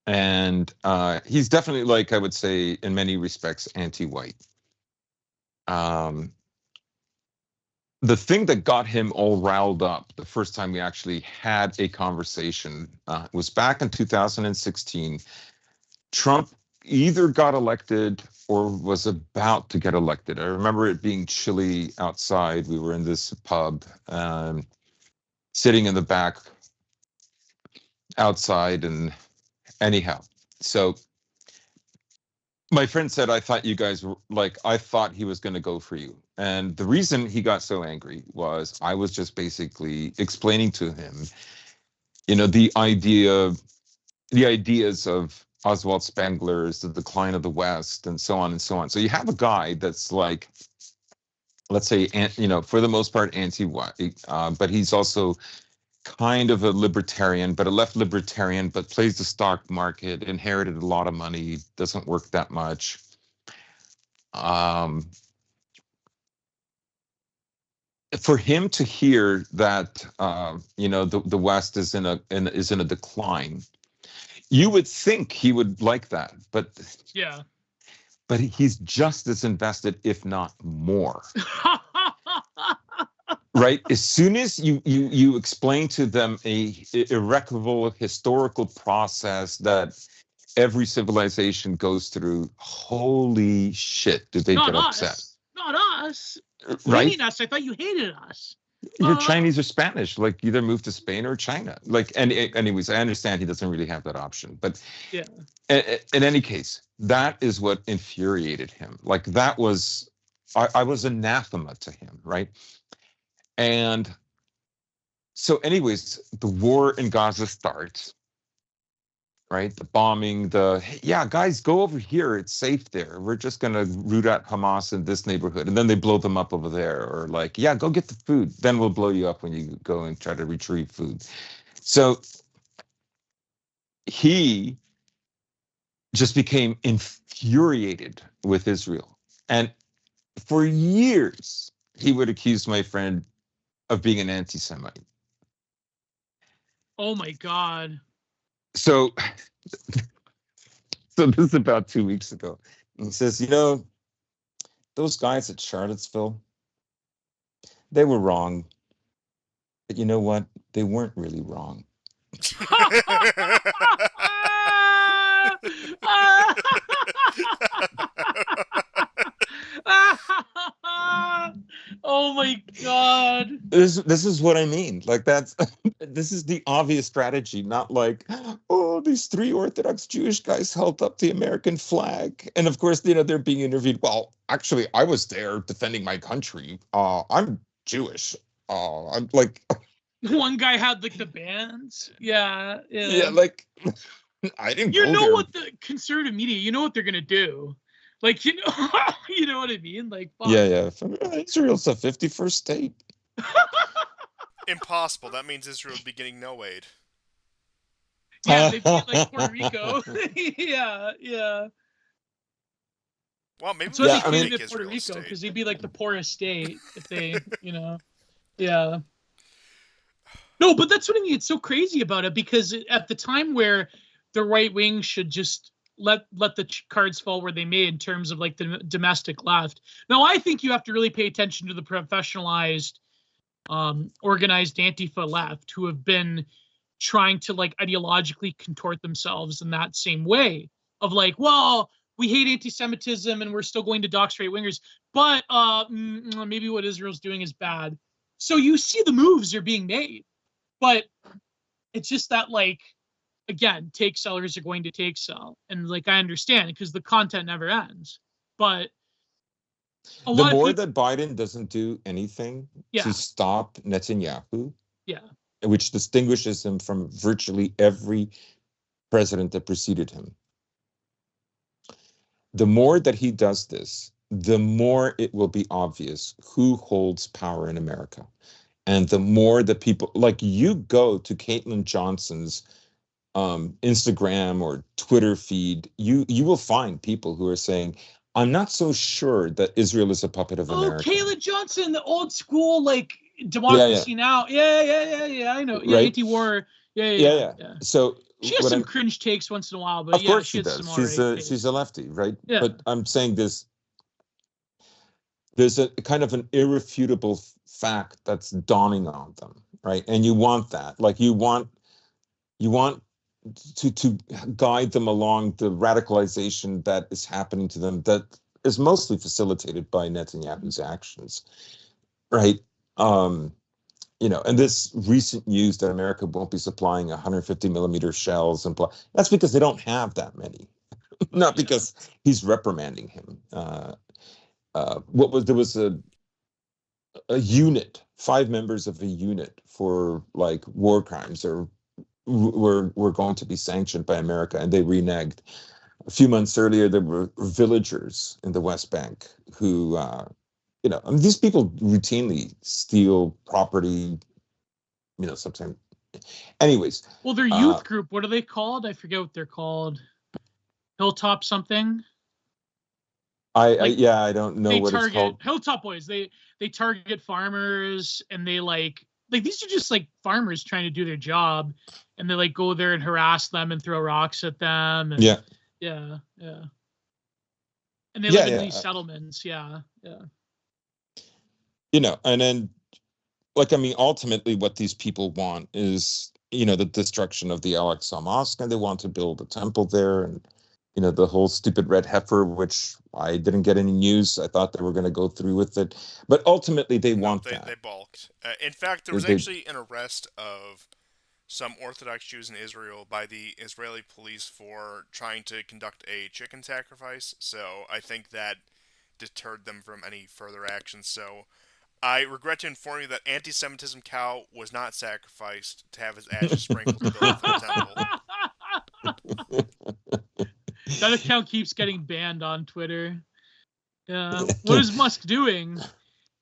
And he's definitely, like, I would say, in many respects, anti-white. the thing that got him all riled up the first time we actually had a conversation was back in 2016. Trump either got elected or was about to get elected. I remember it being chilly outside. We were in this pub, sitting in the back outside, and anyhow, so my friend said, I thought you guys were like, I thought he was going to go for you. And the reason he got so angry was I was just basically explaining to him, the ideas of Oswald Spengler's The Decline of the West, and so on and so on. So you have a guy that's like, let's say, for the most part, anti-white, but he's also kind of a libertarian, but a left libertarian, but plays the stock market, inherited a lot of money, doesn't work that much. For him to hear that, the West is in a decline, you would think he would like that, but Yeah. But he's just as invested, if not more. Right? As soon as you explain to them a irreparable historical process that every civilization goes through, holy shit, do they Not get us. upset? Not us. Right? Hating us. I thought you hated us. You're Chinese or Spanish, like either move to Spain or China. Like, and anyways, I understand he doesn't really have that option, but yeah. In any case, that is what infuriated him. Like that was, I was anathema to him, right? And so anyways, the war in Gaza starts, right? The bombing, guys, go over here. It's safe there. We're just going to root out Hamas in this neighborhood. And then they blow them up over there. Or like, yeah, go get the food. Then we'll blow you up when you go and try to retrieve food. So he just became infuriated with Israel. And for years, he would accuse my friend of being an anti-Semite. Oh my God. So this is about 2 weeks ago. He says, those guys at Charlottesville, they were wrong. But you know what? They weren't really wrong. Oh my God. This is what I mean. Like this is the obvious strategy, not like, oh, these 3 Orthodox Jewish guys held up the American flag. And of course, they're being interviewed. Well, actually, I was there defending my country. I'm Jewish. I'm like, one guy had like the bands. Yeah. Yeah, like I didn't You go know there. what the conservative media, you know what they're gonna do. Like, you know what I mean? Like, fuck. Yeah. Israel's a 51st state. Impossible. That means Israel would be getting no aid. Yeah, they'd be like Puerto Rico. yeah. Well, maybe So we yeah, should I mean, make Puerto Israel a Rico, state. because they'd be like the poorest state if they, yeah. No, but that's what I mean. It's so crazy about it, because at the time where the right wing should just let the cards fall where they may in terms of like the domestic left. Now, I think you have to really pay attention to the professionalized, organized Antifa left, who have been trying to like ideologically contort themselves in that same way of like, well, we hate anti-Semitism and we're still going to dox right wingers, but maybe what Israel's doing is bad. So you see the moves are being made, but it's just that, like, again, take sellers are going to take sell. And like, I understand because the content never ends, but the more that Biden doesn't do anything to stop Netanyahu, which distinguishes him from virtually every president that preceded him, the more that he does this, the more it will be obvious who holds power in America. And the more that people, like, you go to Caitlin Johnson's Instagram or Twitter feed, you will find people who are saying, I'm not so sure that Israel is a puppet of America. Oh, Caitlin Johnson, the old school, like, Democracy Now. Yeah, I know. Yeah, right? Anti-war. Yeah. So she has some cringe takes once in a while, but of course she has does. some She's a lefty, right? Yeah. But I'm saying there's a kind of an irrefutable fact that's dawning on them, right? And you want that, like you want to guide them along the radicalization that is happening to them, that is mostly facilitated by Netanyahu's actions, right? And this recent news that America won't be supplying 150 millimeter shells and blah, that's because they don't have that many, not because he's reprimanding him. There was a unit, 5 members of a unit for like war crimes or were going to be sanctioned by America, and they reneged. A few months earlier, there were villagers in the West Bank who, these people routinely steal property, sometimes. Anyways. Well, their youth group, what are they called? I forget what they're called. Hilltop something? I don't know what it's called. Hilltop Boys. They target farmers, and they like these are just like farmers trying to do their job, and they like go there and harass them and throw rocks at them. And, yeah. And they live in these settlements. Yeah. And then, ultimately, what these people want is, the destruction of the Al-Aqsa Mosque, and they want to build a temple there, and the whole stupid red heifer, which I didn't get any news. I thought they were going to go through with it. But ultimately, they want that. They balked. In fact, there was actually an arrest of some Orthodox Jews in Israel by the Israeli police for trying to conduct a chicken sacrifice. So I think that deterred them from any further action. So I regret to inform you that anti-Semitism cow was not sacrificed to have his ashes sprinkled to build the temple. That account keeps getting banned on Twitter. Yeah. What is Musk doing?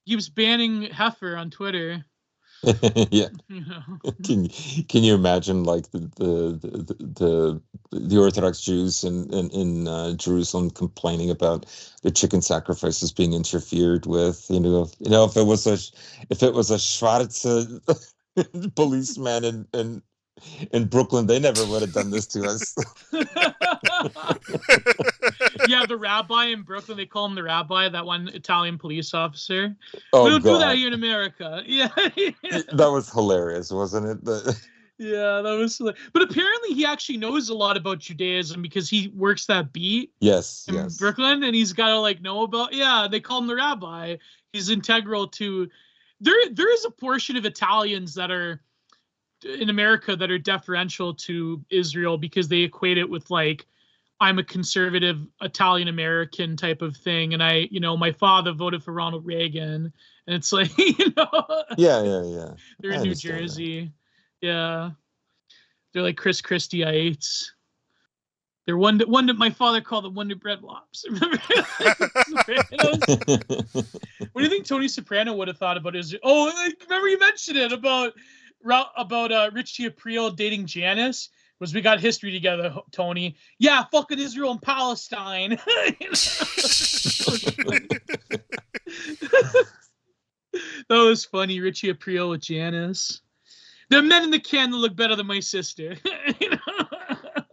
Keeps banning heifer on Twitter. Yeah. Can you imagine like the Orthodox Jews in Jerusalem complaining about the chicken sacrifices being interfered with? If it was a Schwarze policeman in Brooklyn, they never would have done this to us. Yeah, the rabbi in Brooklyn, they call him the rabbi, that one Italian police officer. Oh, we don't do God. that here in America. Yeah. That was hilarious, wasn't it? Yeah, that was. But apparently he actually knows a lot about Judaism because he works that beat in Brooklyn, and he's got to know about. Yeah, they call him the rabbi. He's integral to. There is a portion of Italians that are in America that are deferential to Israel because they equate it with I'm a conservative Italian American type of thing, and my father voted for Ronald Reagan, and it's yeah. They're in New Jersey, yeah. They're like Chris Christie'ites. They're one that my father called the Wonder Bread Wops. Remember? What do you think Tony Soprano would have thought about Israel? Oh, remember you mentioned it about Richie Aprile dating Janice. Was we got history together, Tony. Yeah, fucking Israel and Palestine. That was funny. Richie Aprile with Janice. The men in the can that look better than my sister.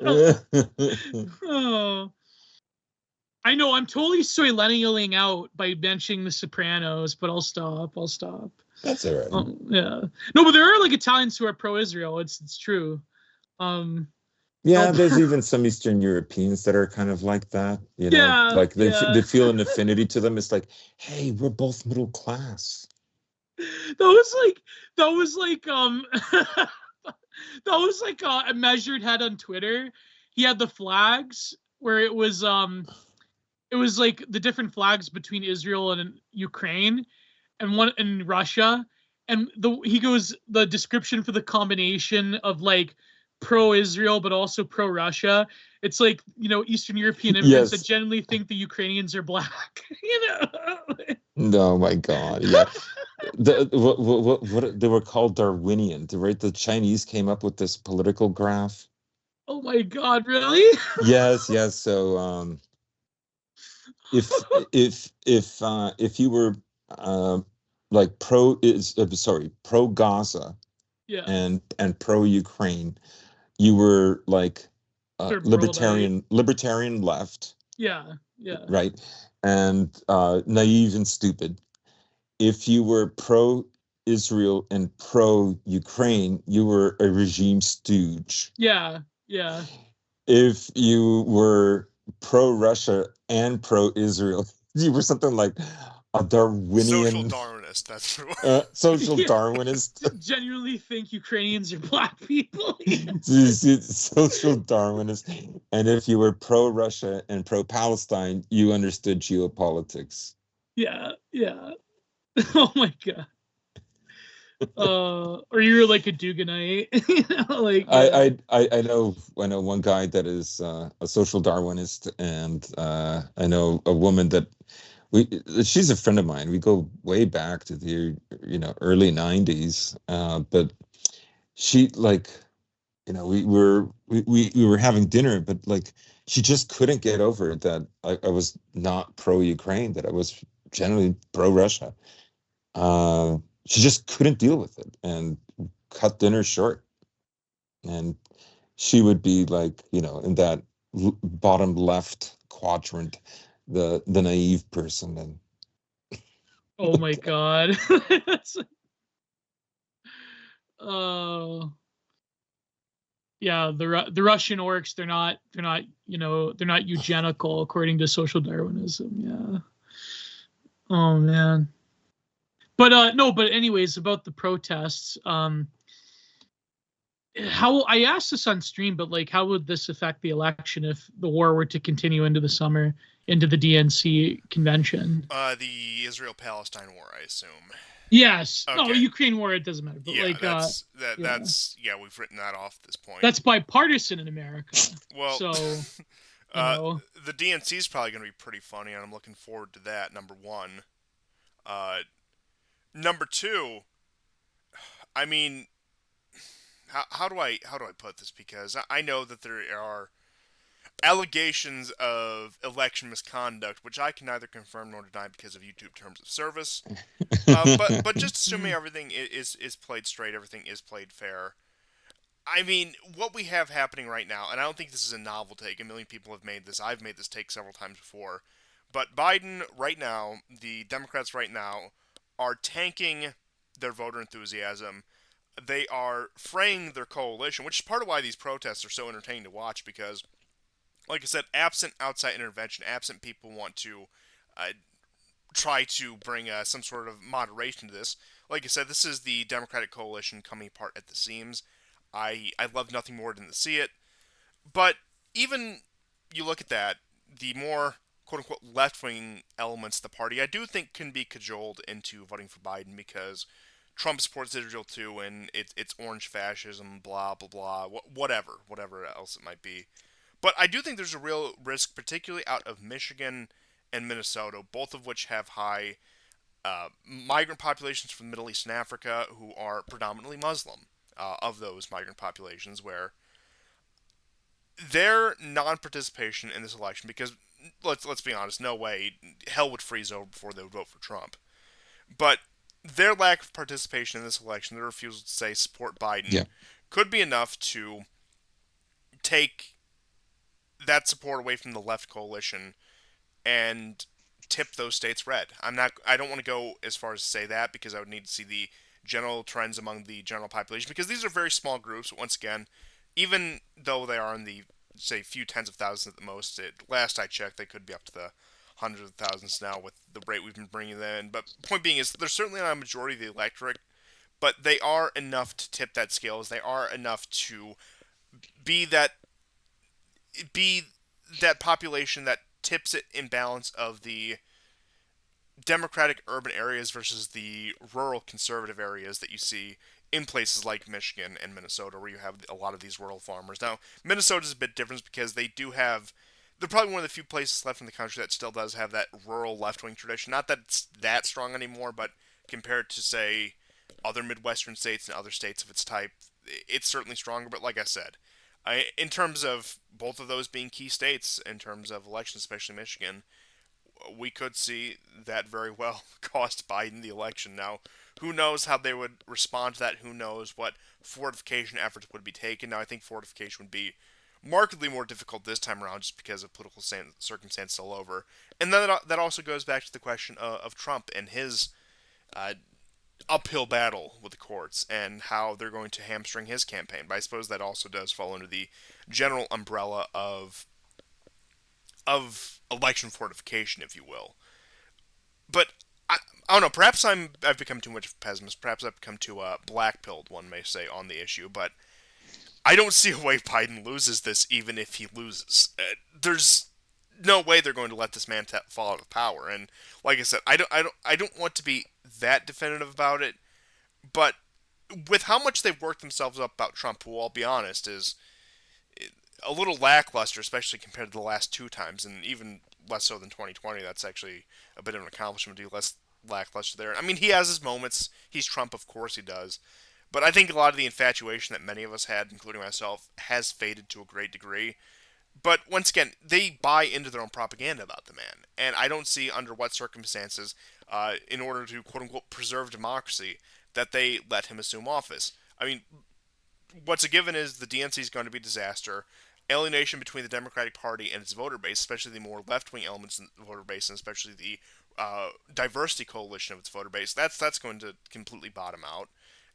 Oh. I know, I'm totally millennialing out by mentioning The Sopranos, but I'll stop. That's all right. Yeah. No, but there are Italians who are pro-Israel. It's true. There's even some Eastern Europeans that are kind of like that, they feel an affinity to them. It's like, hey, we're both middle class. That was a measured head on Twitter. He had the flags where it was the different flags between Israel and Ukraine and one in Russia, and he goes, the description for the combination of pro-Israel but also pro-Russia, it's Eastern European immigrants that generally think the Ukrainians are black. Oh my God, yeah. What they were called Darwinian, right? The Chinese came up with this political graph. Oh my God, really? Yes. So if you were pro Gaza, and pro Ukraine, you were libertarian left. Yeah. Right, and naive and stupid. If you were pro Israel and pro-Ukraine, you were a regime stooge. Yeah, yeah. If you were pro-Russia and pro-Israel, you were something like a Social Darwinian, Darwinist, that's true. social Yeah. Darwinist. Genuinely think Ukrainians are black people. Social Darwinist. And if you were pro-Russia and pro-Palestine, you understood geopolitics. Yeah, yeah. Oh my god. Or you're like a Duganite. Like yeah. I know one guy that is a social Darwinist, and I know a woman that we she's a friend of mine. We go way back to the early 90s, but she like we were having dinner, but like she just couldn't get over it that I was not pro-Ukraine, that I was generally pro-Russia. She just couldn't deal with it and cut dinner short. And she would be like, in that bottom left quadrant, the naive person. And Oh my god. Oh yeah, the Russian orcs, they're not eugenical according to social Darwinism. Yeah. Oh man. But no, but anyways, about the protests, how I asked this on stream, but like how would this affect the election if the war were to continue into the summer, into the DNC convention? The Israel-Palestine war, I assume. Yes. No, Okay. Ukraine war, it doesn't matter. But Yeah, like yeah. that's yeah, we've written that off at this point. That's bipartisan in America. Well, So, uh, the DNC is probably going to be pretty funny, and I'm looking forward to that. Number one. Uh, Number two. I mean, how do I put this? Because I know that there are allegations of election misconduct, which I can neither confirm nor deny because of YouTube terms of service. But just assuming everything is played straight, everything is played fair. I mean, what we have happening right now, and I don't think this is a novel take. A million people have made this. I've made this take several times before. But Biden right now, the Democrats right now, are tanking their voter enthusiasm. They are fraying their coalition, which is part of why these protests are so entertaining to watch because, like I said, absent outside intervention, absent people want to uh, try to bring some sort of moderation to this. Like I said, this is the Democratic coalition coming apart at the seams. I love nothing more than to see it. But even you look at that, the more quote unquote left wing elements of the party, I do think can be cajoled into voting for Biden because Trump supports Israel too, and it's orange fascism, blah blah blah, whatever else it might be. But I do think there's a real risk, particularly out of Michigan and Minnesota, both of which have high migrant populations from the Middle East and Africa who are predominantly Muslim. Of those migrant populations, where their non-participation in this election, because let's be honest, no way hell would freeze over before they would vote for Trump, but their lack of participation in this election, their refusal to say support Biden, yeah, could be enough to take that support away from the left coalition and tip those states red. I don't want to go as far as to say that because I would need to see the general trends among the general population because these are very small groups. Once again, even though they are in the say few tens of thousands at the most, last I checked, they could be up to the hundreds of thousands now with the rate we've been bringing them in. But point being is they're certainly not a majority of the electorate, but they are enough to tip that scales. They are enough to be that be that population that tips it in balance of the democratic urban areas versus the rural conservative areas that you see in places like Michigan and Minnesota, where you have a lot of these rural farmers. Now, Minnesota is a bit different because they're probably one of the few places left in the country that still does have that rural left wing tradition. Not that it's that strong anymore, but compared to, say, other Midwestern states and other states of its type, it's certainly stronger. But like I said, in terms of both of those being key states, in terms of elections, especially Michigan, we could see that very well cost Biden the election. Now, who knows how they would respond to that? Who knows what fortification efforts would be taken? Now, I think fortification would be markedly more difficult this time around just because of political circumstances all over. And then that also goes back to the question of Trump and his uphill battle with the courts and how they're going to hamstring his campaign. But I suppose that also does fall under the general umbrella of election fortification, if you will. But I don't know. Perhaps I've become too much of a pessimist. Perhaps I've become too black pilled, one may say, on the issue. But I don't see a way Biden loses this, even if he loses. There's no way they're going to let this man fall out of power. And like I said, I don't want to be that definitive about it. But with how much they've worked themselves up about Trump, who I'll be honest is a little lackluster, especially compared to the last two times, and even less so than 2020. That's actually a bit of an accomplishment to be less lackluster there. I mean, he has his moments. He's Trump, of course he does. But I think a lot of the infatuation that many of us had, including myself, has faded to a great degree. But once again, they buy into their own propaganda about the man, and I don't see under what circumstances, in order to quote unquote preserve democracy, that they let him assume office. I mean, what's a given is the DNC is going to be a disaster. Alienation between the Democratic Party and its voter base, especially the more left-wing elements in the voter base, and especially the diversity coalition of its voter base, that's going to completely bottom out.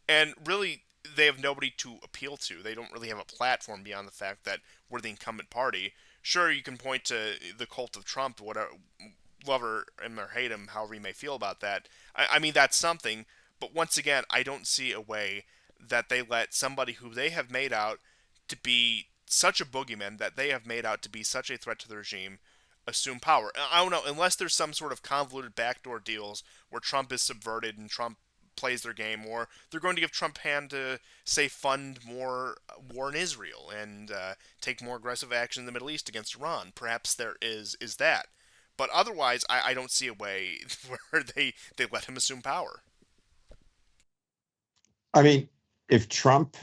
And really, they have nobody to appeal to. They don't really have a platform beyond the fact that we're the incumbent party. Sure, you can point to the cult of Trump, whatever, love him or hate him, however you may feel about that. I mean, that's something. But once again, I don't see a way that they let somebody who they have made out to be such a boogeyman, that they have made out to be such a threat to the regime, assume power. I don't know, unless there's some sort of convoluted backdoor deals where Trump is subverted and Trump plays their game, or they're going to give Trump a hand to, say, fund more war in Israel and take more aggressive action in the Middle East against Iran. Perhaps there is that. But otherwise, I don't see a way where they let him assume power. I mean, if Trump,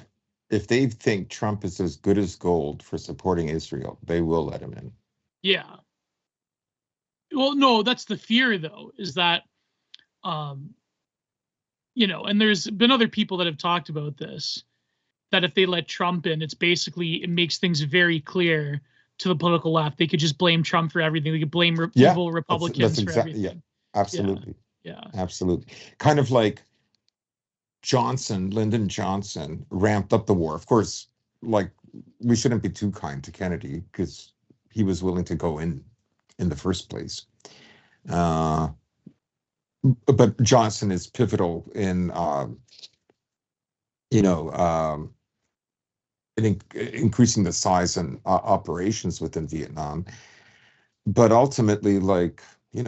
if they think Trump is as good as gold for supporting Israel, they will let him in. Yeah. Well, no, that's the fear, though, is that, you know, and there's been other people that have talked about this, that if they let Trump in, it's basically, it makes things very clear to the political left. They could just blame Trump for everything. They could blame evil Republicans for everything. Yeah, absolutely. Yeah. Absolutely. Kind of like Lyndon Johnson ramped up the war. Of course, like, we shouldn't be too kind to Kennedy because he was willing to go in the first place. But Johnson is pivotal in, increasing the size and operations within Vietnam. But ultimately, like,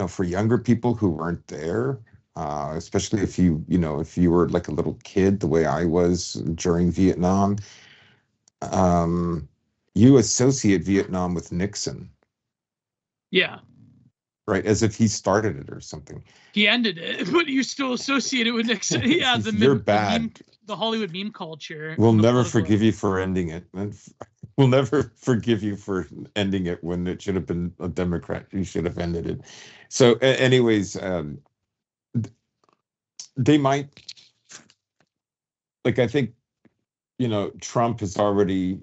for younger people who weren't there, especially if you were like a little kid, the way I was during Vietnam, you associate Vietnam with Nixon. Yeah. Right, as if he started it or something. He ended it, but you still associate it with Nixon. Yeah, you're bad. The Hollywood meme culture. We'll never forgive you for ending it. We'll never forgive you for ending it when it should have been a Democrat who should have ended it. So, anyways, they might, like, I think, Trump has already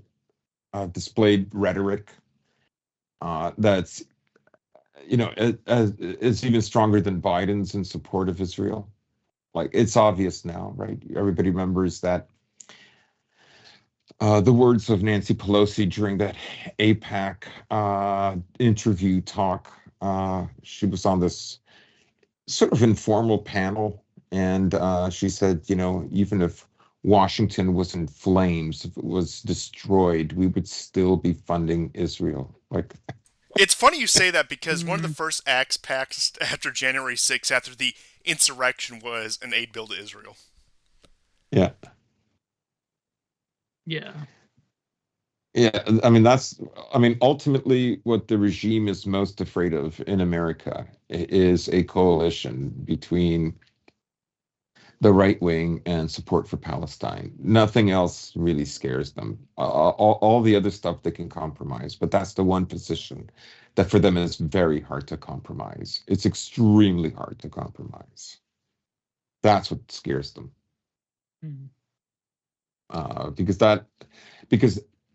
displayed rhetoric that's, is even stronger than Biden's in support of Israel. Like, it's obvious now, right? Everybody remembers that the words of Nancy Pelosi during that AIPAC interview talk. She was on this sort of informal panel, and she said, even if Washington was in flames, if it was destroyed, we would still be funding Israel. Like, it's funny you say that, because one of the first acts passed after January 6th, after the insurrection, was an aid bill to Israel. Yeah. Yeah. Yeah, ultimately what the regime is most afraid of in America is a coalition between the right wing and support for Palestine. Nothing else really scares them. All the other stuff they can compromise, but that's the one position that for them is very hard to compromise. It's extremely hard to compromise. That's what scares them. Because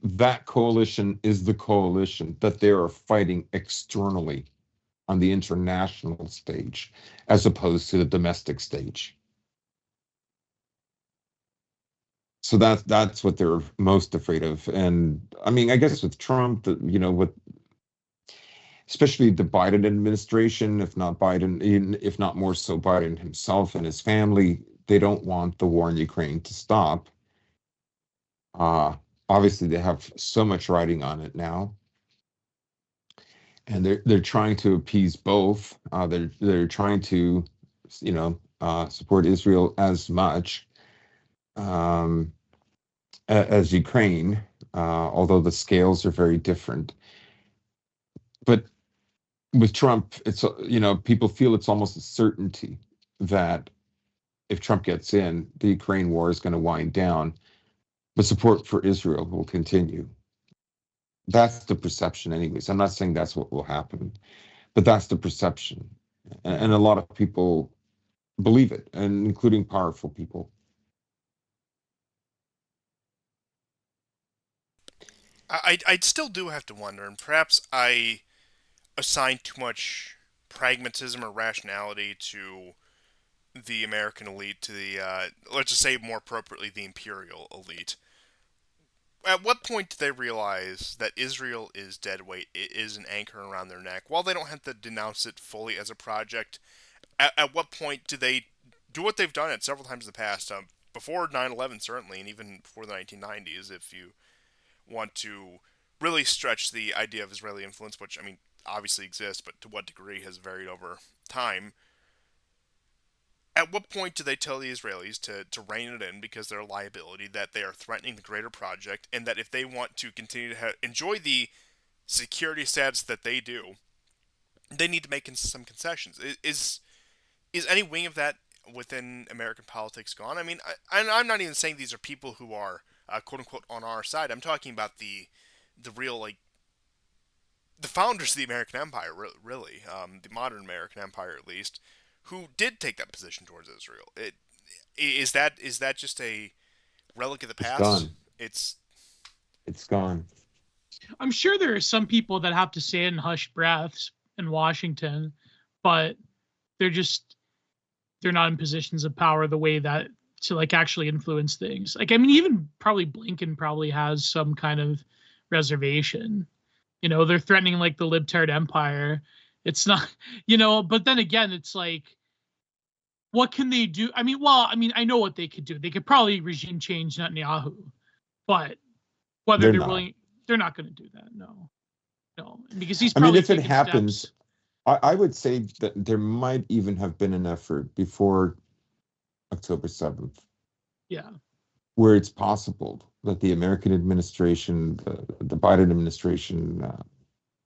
that coalition is the coalition that they are fighting externally on the international stage, as opposed to the domestic stage. So that's what they're most afraid of. And I mean, I guess with Trump, with especially the Biden administration, if not Biden, if not more so Biden himself and his family, they don't want the war in Ukraine to stop. Obviously, they have so much riding on it now, and they're trying to appease both. They're trying to, support Israel as much as Ukraine, although the scales are very different. But with Trump, it's people feel it's almost a certainty that if Trump gets in, the Ukraine war is going to wind down, but support for Israel will continue. That's the perception, anyways. I'm not saying that's what will happen, but that's the perception, and a lot of people believe it, and including powerful people. I still do have to wonder, and perhaps I assign too much pragmatism or rationality to the American elite, to the let's just say more appropriately the imperial elite. At what point do they realize that Israel is dead weight? It is an anchor around their neck. While they don't have to denounce it fully as a project, at what point do they do what they've done at several times in the past? Before 9/11, certainly, and even before the 1990s, if you want to really stretch the idea of Israeli influence, which, I mean, obviously exists, but to what degree has varied over time. At what point do they tell the Israelis to rein it in because they're a liability, that they are threatening the greater project, and that if they want to continue to enjoy the security status that they do, they need to make some concessions? Is any wing of that within American politics gone? I mean, I'm not even saying these are people who are quote unquote on our side. I'm talking about the real, like, the founders of the American Empire, really, the modern American Empire at least, who did take that position towards Israel. Is that just a relic of the It's past? gone. It's It's gone. I'm sure there are some people that have to say it in hushed breaths in Washington, but they're just they're not in positions of power the way that to like actually influence things. Like, I mean, even probably Blinken probably has some kind of reservation. They're threatening like the libtard empire. It's not, but then again, it's like, what can they do? I know what they could do. They could probably regime change Netanyahu, but whether They're they're not. willing, they're not going to do that. No, because he's I mean, probably if it taking happens, steps. I would say that there might even have been an effort before October 7th, Yeah, where it's possible that the American administration, the Biden administration,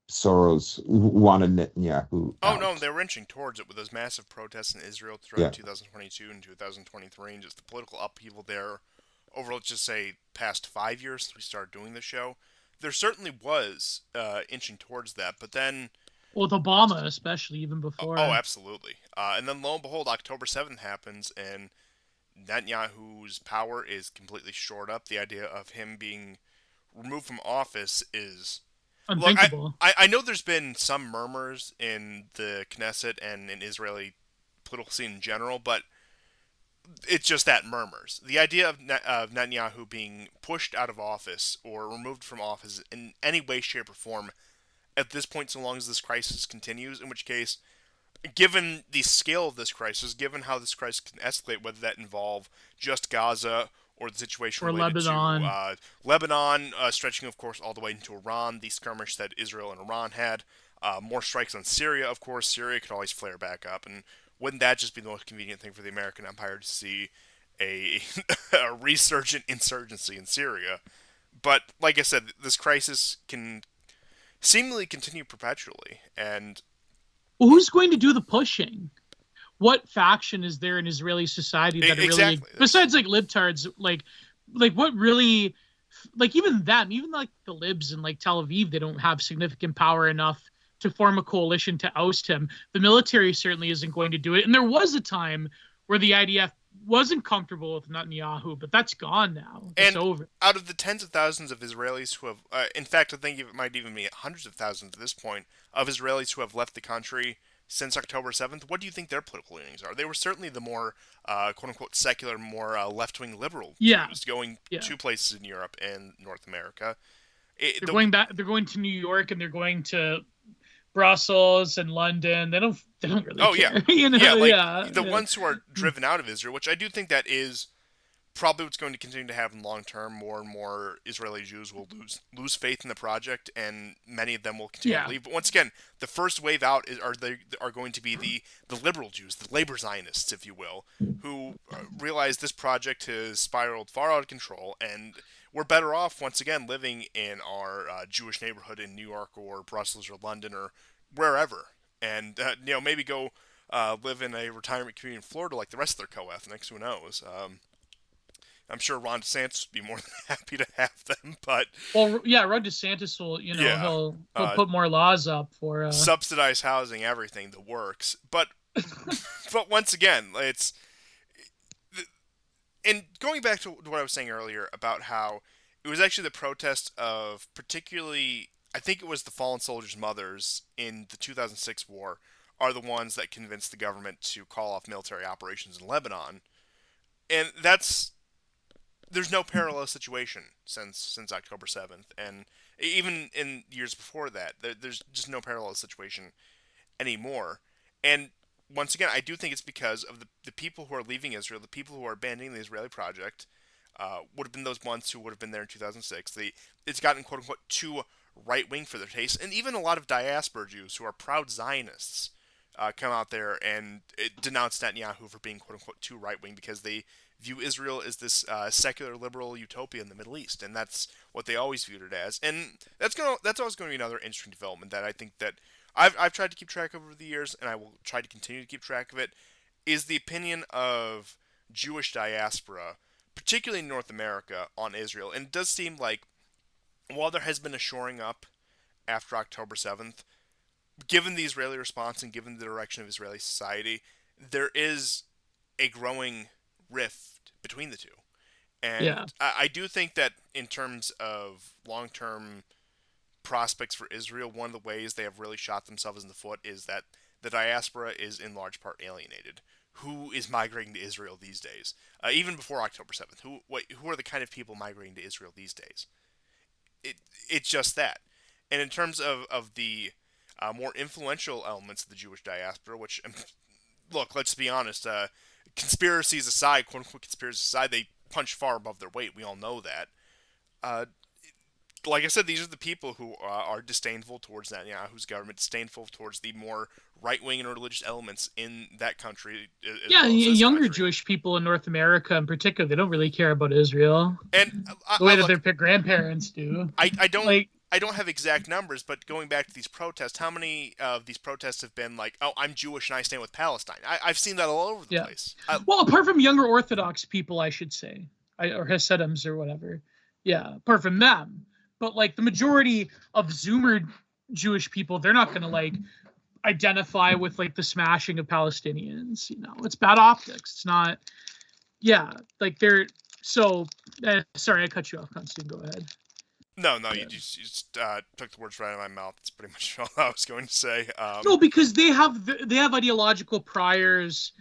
Soros wanted Netanyahu oh no, out. they were inching towards it with those massive protests in Israel throughout Yeah, 2022 and 2023, and just the political upheaval there over, let's just say, past 5 years since we started doing the show. There certainly was inching towards that, but then with Obama especially, even oh, before. absolutely. And then lo and behold, October 7th happens, and Netanyahu's power is completely shored up. The idea of him being removed from office is. Look, Unthinkable. I know there's been some murmurs in the Knesset and in Israeli political scene in general, but it's just that, murmurs. The idea of Netanyahu being pushed out of office or removed from office in any way, shape, or form at this point, so long as this crisis continues, in which case, given the scale of this crisis, given how this crisis can escalate, whether that involve just Gaza or the situation Or related to Lebanon. Lebanon, stretching, of course, all the way into Iran, the skirmish that Israel and Iran had, more strikes on Syria, of course. Syria could always flare back up, and wouldn't that just be the most convenient thing for the American empire to see a, a resurgent insurgency in Syria? But, like I said, this crisis can seemingly continue perpetually, and Well, who's going to do the pushing? What faction is there in Israeli society that are really, exactly. besides like libtards, like what really, like even them, even like the libs in like Tel Aviv, they don't have significant power enough to form a coalition to oust him. The military certainly isn't going to do it. And there was a time where the IDF wasn't comfortable with Netanyahu, but that's gone now. It's And over. out of the tens of thousands of Israelis who have, in fact, I think it might even be hundreds of thousands at this point, of Israelis who have left the country since October 7th, what do you think their political leanings are? They were certainly the more, quote-unquote, secular, more left-wing liberal Yeah. Jews, going Yeah. two places in Europe and North America. They're going back. They're going to New York, and they're going to Brussels and London. They don't really care. The ones who are driven out of Israel, which I do think that is probably what's going to continue to happen long term. More and more Israeli Jews will lose faith in the project, and many of them will continue to leave. But once again, the first wave out are going to be the liberal Jews, the labor Zionists, if you will, who realize this project has spiraled far out of control, and we're better off once again living in our Jewish neighborhood in New York or Brussels or London or wherever, and maybe go live in a retirement community in Florida like the rest of their co-ethnics. Who knows? I'm sure Ron DeSantis would be more than happy to have them, but Ron DeSantis will, he'll put more laws up for subsidized housing, everything, the works. But once again, and going back to what I was saying earlier about how it was actually the protest of particularly, I think it was the fallen soldiers' mothers in the 2006 war, are the ones that convinced the government to call off military operations in Lebanon, and there's no parallel situation since October 7th, and even in years before that, there's just no parallel situation anymore. And once again, I do think it's because of the people who are leaving Israel, the people who are abandoning the Israeli project, would have been those ones who would have been there in 2006. It's gotten, quote-unquote, too right-wing for their taste, and even a lot of diaspora Jews who are proud Zionists come out there and denounce Netanyahu for being, quote-unquote, too right-wing because they view Israel as this secular liberal utopia in the Middle East, and that's what they always viewed it as. And that's always going to be another interesting development that I think that I've tried to keep track of over the years, and I will try to continue to keep track of it, is the opinion of Jewish diaspora, particularly in North America, on Israel. And it does seem like, while there has been a shoring up after October 7th, given the Israeli response and given the direction of Israeli society, there is a growing rift between the two. And I do think that in terms of long-term prospects for Israel, one of the ways they have really shot themselves in the foot is that the diaspora is in large part alienated. Who is migrating to Israel these days? Even before October 7th, who are the kind of people migrating to Israel these days? It's just that. And in terms of the more influential elements of the Jewish diaspora, which, look, let's be honest, conspiracies aside, quote-unquote conspiracies aside, they punch far above their weight. We all know that. Like I said, these are the people who are disdainful towards Netanyahu's government, disdainful towards the more right-wing and religious elements in that country. Younger Jewish people in North America in particular, they don't really care about Israel. And the way that their grandparents do. I don't have exact numbers, but going back to these protests, how many of these protests have been like, oh, I'm Jewish and I stand with Palestine? I've seen that all over the place. Well, apart from younger Orthodox people, I should say, or Hasidims or whatever. Yeah, apart from them. But like the majority of Zoomer Jewish people, they're not going to like identify with like the smashing of Palestinians. It's bad optics. It's not. Yeah, like they're so. Sorry, I cut you off, Constantine. Go ahead. No, you just took the words right out of my mouth. That's pretty much all I was going to say. No, because they have ideological priors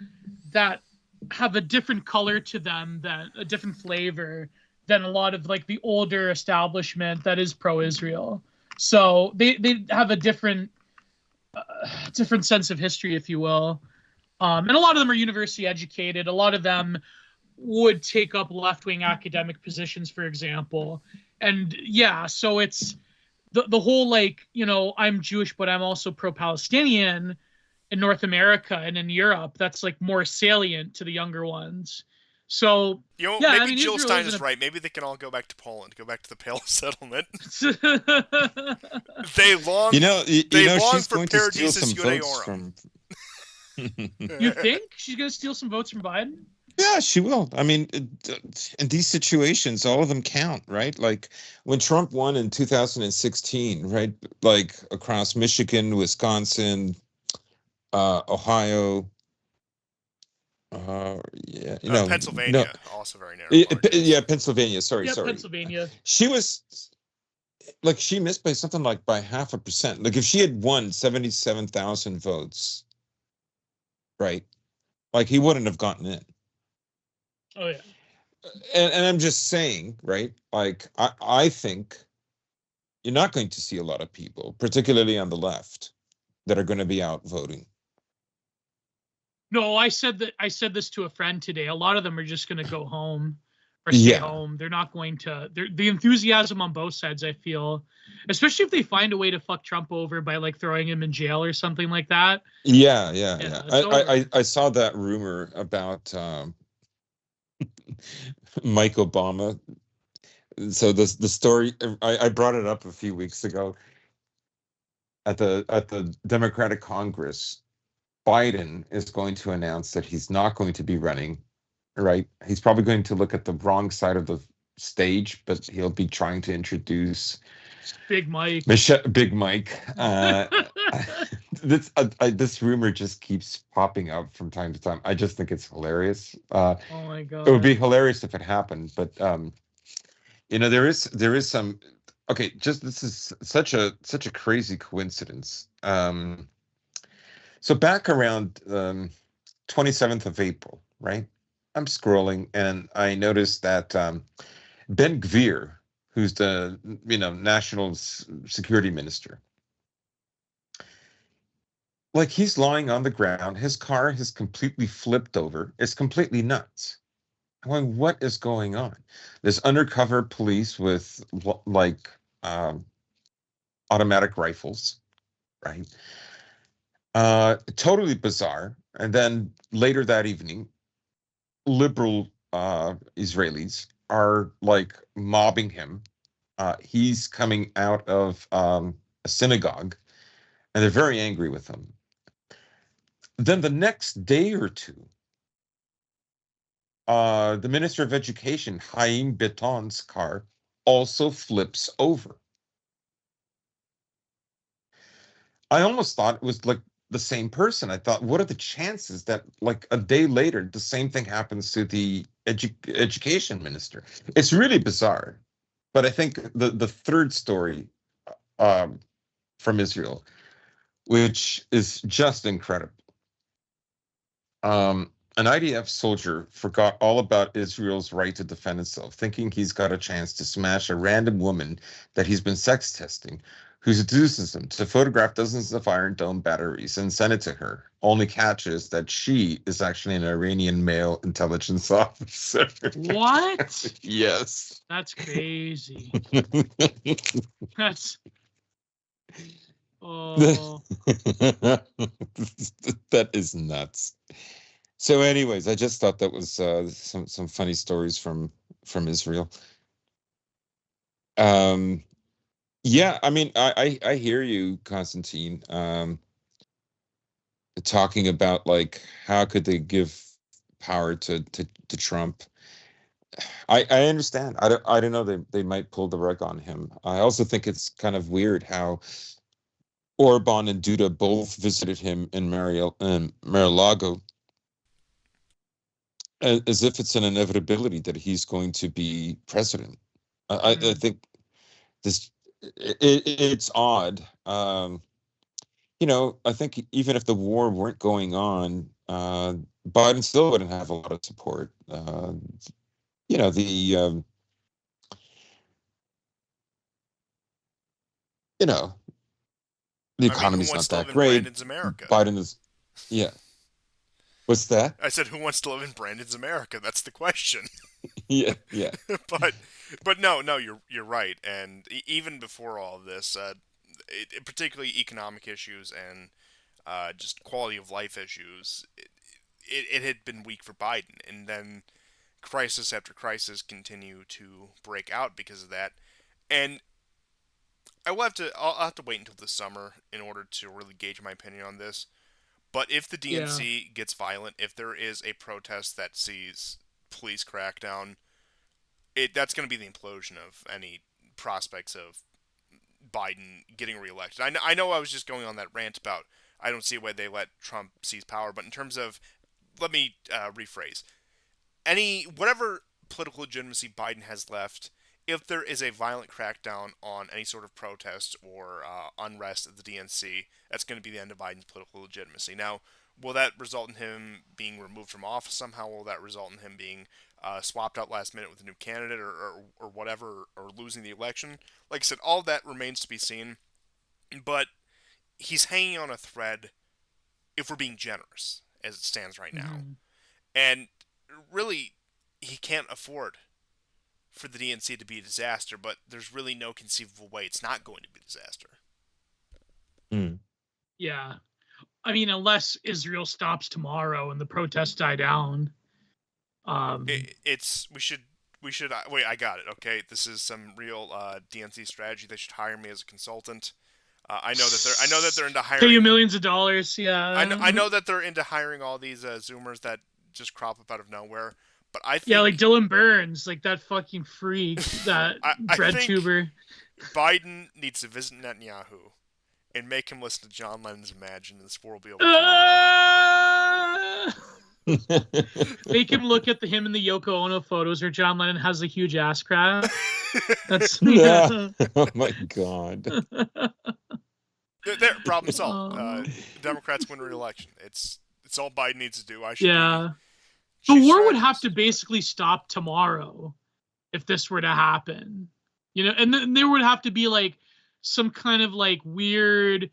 that have a different color to them, a different flavor than a lot of like the older establishment that is pro-Israel. So they have a different sense of history, if you will. And a lot of them are university educated. A lot of them would take up left-wing academic positions, for example. And so it's the whole like, I'm Jewish, but I'm also pro-Palestinian in North America and in Europe. That's like more salient to the younger ones. So maybe Jill Stein is right. Maybe they can all go back to Poland, go back to the Pale Settlement. They long, she's for going to steal some Judaeorum. votes from. You think she's going to steal some votes from Biden? Yeah, she will. I mean, in these situations, all of them count, right? Like when Trump won in 2016, right? Like across Michigan, Wisconsin, Ohio. Pennsylvania, also very narrow. Pennsylvania. Sorry. Pennsylvania. She was she missed by something like by 0.5%. Like if she had won 77,000 votes, right? Like he wouldn't have gotten in. Oh yeah. And I'm just saying, right? Like I think you're not going to see a lot of people, particularly on the left, that are going to be out voting. No, I said this to a friend today. A lot of them are just going to go home or stay Yeah, home. They're not going to. The enthusiasm on both sides, I feel, especially if they find a way to fuck Trump over by like throwing him in jail or something like that. yeah. It's over. I saw that rumor about Mike Obama. So the story I brought it up a few weeks ago at the Democratic Congress. Biden is going to announce that he's not going to be running, right? He's probably going to look at the wrong side of the stage, but he'll be trying to introduce Big Mike. Big Mike. This rumor just keeps popping up from time to time. I just think it's hilarious. Oh my It would be god. hilarious if it happened, but there is some. Okay, just this is such a crazy coincidence. So back around 27th of April, right? I'm scrolling and I noticed that Ben Gvir, who's the national security minister, like he's lying on the ground. His car has completely flipped over. It's completely nuts. I'm going, what is going on? There's undercover police with like um, automatic rifles, right? Totally bizarre. And then later that evening, liberal Israelis are like mobbing him. He's coming out of a synagogue, and they're very angry with him. Then the next day or two, the Minister of Education, Haim Beton's car, also flips over. I almost thought it was like the same person. I thought, what are the chances that like a day later, the same thing happens to the education minister? It's really bizarre. But I think the third story um, from Israel, which is just incredible. An IDF soldier forgot all about Israel's right to defend itself, thinking he's got a chance to smash a random woman that he's been sex testing, who seduces him to photograph dozens of Iron Dome batteries and send it to her. Only catch is that she is actually an Iranian male intelligence officer. What? Yes. That's crazy. That's oh That is nuts. So, anyways, I just thought that was some funny stories from Israel. Um, yeah, I mean, I hear you, Constantine, talking about like how could they give power to Trump. I understand. I don't know, they might pull the rug on him. I also think it's kind of weird how Orban and Duda both visited him in Mar-a-Lago as if it's an inevitability that he's going to be president. I think this it's odd. I think even if the war weren't going on, Biden still wouldn't have a lot of support. The you know the I mean, who economy's wants not to live that in great. Brandon's America? Biden is, yeah. What's that? I said, who wants to live in Brandon's America? That's the question. Yeah. but no, you're right. And even before all of this, particularly economic issues and just quality of life issues, it had been weak for Biden, and then crisis after crisis continue to break out because of that. And I'll have to wait until the summer in order to really gauge my opinion on this. But if the yeah. DNC gets violent, if there is a protest that sees police crackdown, that's going to be the implosion of any prospects of Biden getting reelected. I know I was just going on that rant about I don't see why they let Trump seize power, but in terms of, let me rephrase, whatever political legitimacy Biden has left, if there is a violent crackdown on any sort of protest or unrest at the DNC, that's going to be the end of Biden's political legitimacy. Now, Will that result in him being removed from office somehow? Will that result in him being swapped out last minute with a new candidate or whatever, or losing the election? Like I said, all that remains to be seen. But he's hanging on a thread, if we're being generous, as it stands right now. Mhm. And really, he can't afford for the DNC to be a disaster, but there's really no conceivable way it's not going to be a disaster. Yeah. I mean, unless Israel stops tomorrow and the protests die down. We should wait. I got it. Okay, this is some real DNC strategy. They should hire me as a consultant. I know that they're into hiring. Pay you millions of dollars. Yeah. I know that they're into hiring all these Zoomers that just crop up out of nowhere. But I think, yeah, like Dylan Burns, like that fucking freak, that bread tuber. Biden needs to visit Netanyahu and make him listen to John Lennon's Imagine, and this war will be over. Make him look at him in the Yoko Ono photos where John Lennon has a huge ass crack. That's Oh my god. There, problem solved. Democrats win re-election. It's all Biden needs to do. The war would have to basically stop tomorrow if this were to happen. You know, and then there would have to be like some kind of like weird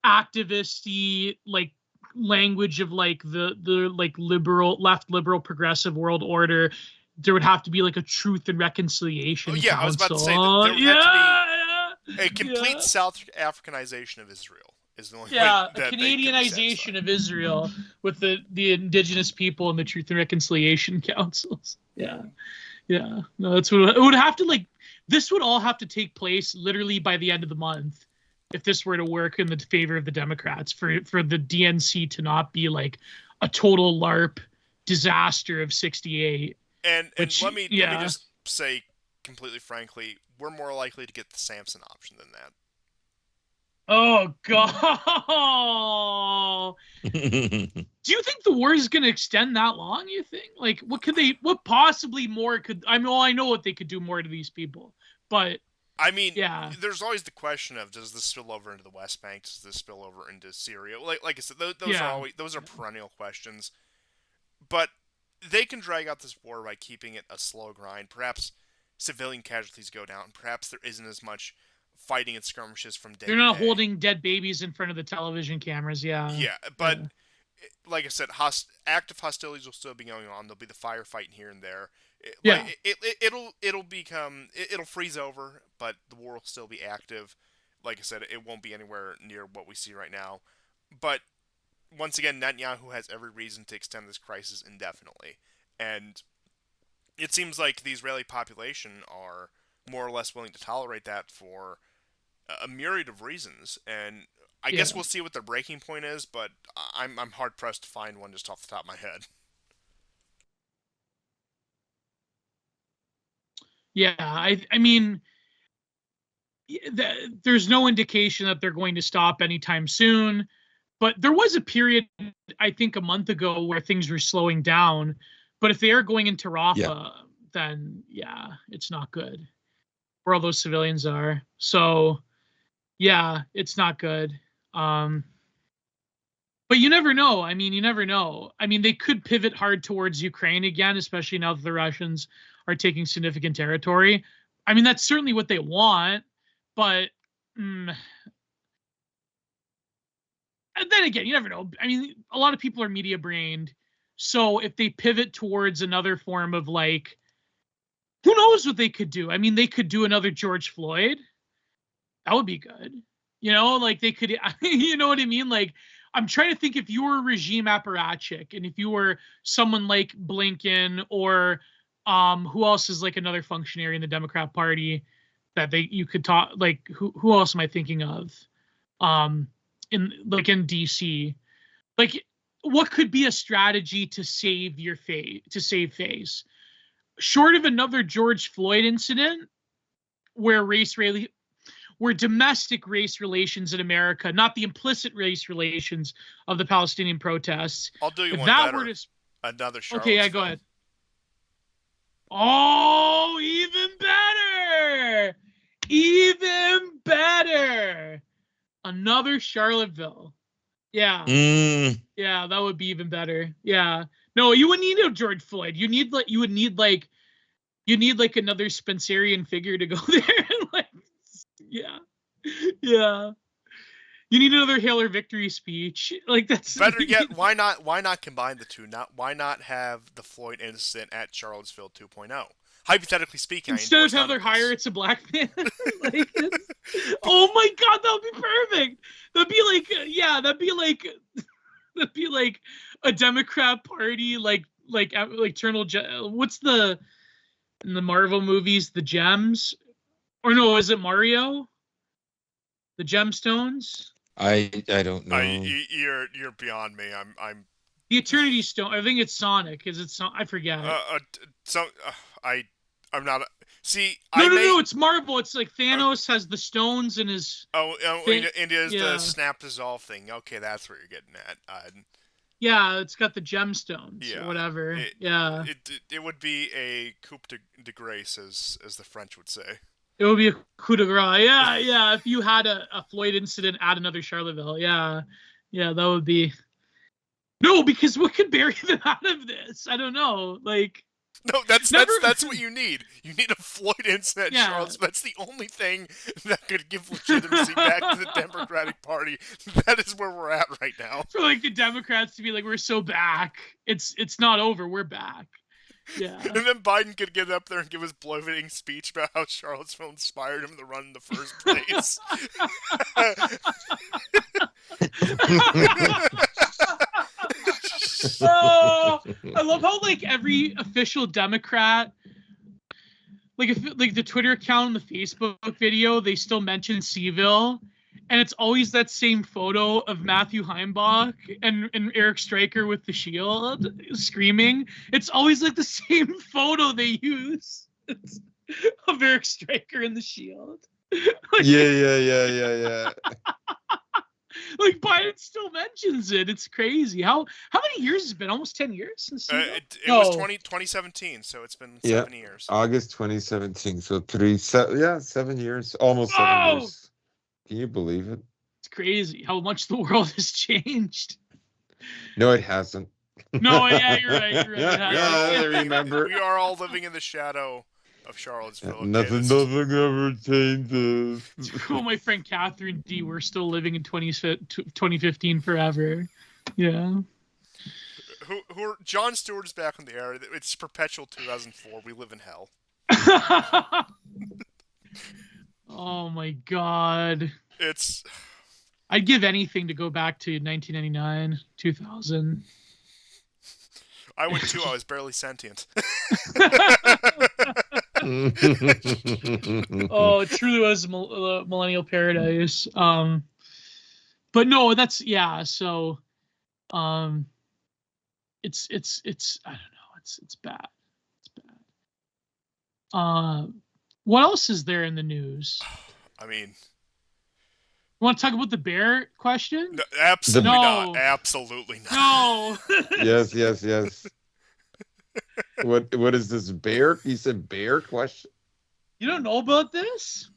activist-y like language of like the like left liberal progressive world order. There would have to be like a truth and reconciliation council. I was about to say that there would have to be a complete South Africanization of Israel. Is the only way a Canadianization of Israel with the indigenous people and the Truth and Reconciliation Councils. Yeah. No, that's what it would have to like. This would all have to take place literally by the end of the month if this were to work in the favor of the Democrats, for the DNC to not be like a total LARP disaster of '68. And let me just say completely frankly, we're more likely to get the Samson option than that. Oh God! Do you think the war is going to extend that long? You think? Like, what possibly more could? I know what they could do more to these people, but I mean, there's always the question of, does this spill over into the West Bank? Does this spill over into Syria? Like I said, those are perennial questions. But they can drag out this war by keeping it a slow grind. Perhaps civilian casualties go down. Perhaps there isn't as much fighting and skirmishes from day to day. They're not holding dead babies in front of the television cameras, Yeah, but like I said, active hostilities will still be going on. There'll be the firefighting here and there. It'll freeze over, but the war will still be active. Like I said, it won't be anywhere near what we see right now. But once again, Netanyahu has every reason to extend this crisis indefinitely. And it seems like the Israeli population are more or less willing to tolerate that for a myriad of reasons, and I guess we'll see what their breaking point is, but I'm hard pressed to find one just off the top of my head. Yeah, I mean, there's no indication that they're going to stop anytime soon, but there was a period, I think a month ago, where things were slowing down. But if they are going into Rafah, then it's not good where all those civilians are. So yeah, it's not good. But you never know. I mean, they could pivot hard towards Ukraine again, especially now that the Russians are taking significant territory. I mean, that's certainly what they want. But and then again, you never know. I mean, a lot of people are media brained. So if they pivot towards another form of like, who knows what they could do? I mean, they could do another George Floyd. That would be good. You know, like they could, you know what I mean? Like, I'm trying to think, if you were regime apparatchik and if you were someone like Blinken or who else is like another functionary in the Democrat Party that you could talk, like who else am I thinking of? In DC, like what could be a strategy to save face, short of another George Floyd incident where domestic race relations in America, not the implicit race relations of the Palestinian protests. I'll do you one better. Another Charlottesville. Okay, go ahead. Oh, even better! Even better! Another Charlottesville. Yeah. Mm. Yeah, that would be even better. Yeah. No, you wouldn't need a George Floyd. You would need like another Spencerian figure to go there. Like, yeah. Yeah. You need another Hail or Victory speech. Like that's Better yet, why not combine the two? Why not have the Floyd incident at Charlottesville 2.0? Hypothetically speaking, instead I of endorse none Heather of Heyer, this. it's a black man. Like, oh my god, that would be perfect. That'd be like, yeah, that'd be like a Democrat Party, like Eternal. What's in the Marvel movies, the gems, or no, is it Mario? The gemstones. I don't know. You're beyond me. I'm The Eternity Stone. I think it's Sonic. Is it Sonic? I forget. I'm not. See, No. It's Marvel. It's like Thanos has the stones in his. It is the snap dissolve thing. Okay, that's what you're getting at. Yeah, it's got the gemstones Yeah, or whatever. It would be a coup de grace, as the French would say. It would be a coup de grace. Yeah. If you had a Floyd incident at another Charlottesville, yeah, that would be. No, because what could bury them out of this? I don't know. Like, no, that's what you need. You need a Floyd incident, Charles. That's the only thing that could give legitimacy back to the Democratic Party. That is where we're at right now. For like the Democrats to be like, we're so back. It's not over. We're back. Yeah. And then Biden could get up there and give his bloviating speech about how Charlottesville inspired him to run in the first place. Oh, I love how like every official Democrat, like the Twitter account and the Facebook video, they still mention Seville, and it's always that same photo of Matthew Heimbach and Eric Stryker with the shield screaming. It's always like the same photo they use of Eric Stryker and the shield. Like, yeah. Like Biden still mentions it. It's crazy. How many years has it been? Almost 10 years since it was 2017, so it's been 7 years. August 2017. So 7 years, almost 7 years. Can you believe it? It's crazy how much the world has changed. No, it hasn't. No, yeah, you're right. I remember. We are all living in the shadow of Charlottesville. Okay? Nothing ever changes. Oh, my friend Catherine D. We're still living in 2015 forever. Yeah. Who are Jon Stewart is back on the air. It's perpetual 2004. We live in hell. Oh my god. I'd give anything to go back to 1999, 2000. I would too. I was barely sentient. Oh, it truly was millennial paradise. But no, that's so it's I don't know, it's bad. What else is there in the news? I mean, you want to talk about the bear question? No, absolutely not. Absolutely not. No. Yes. What is this bear? You said bear question? You don't know about this?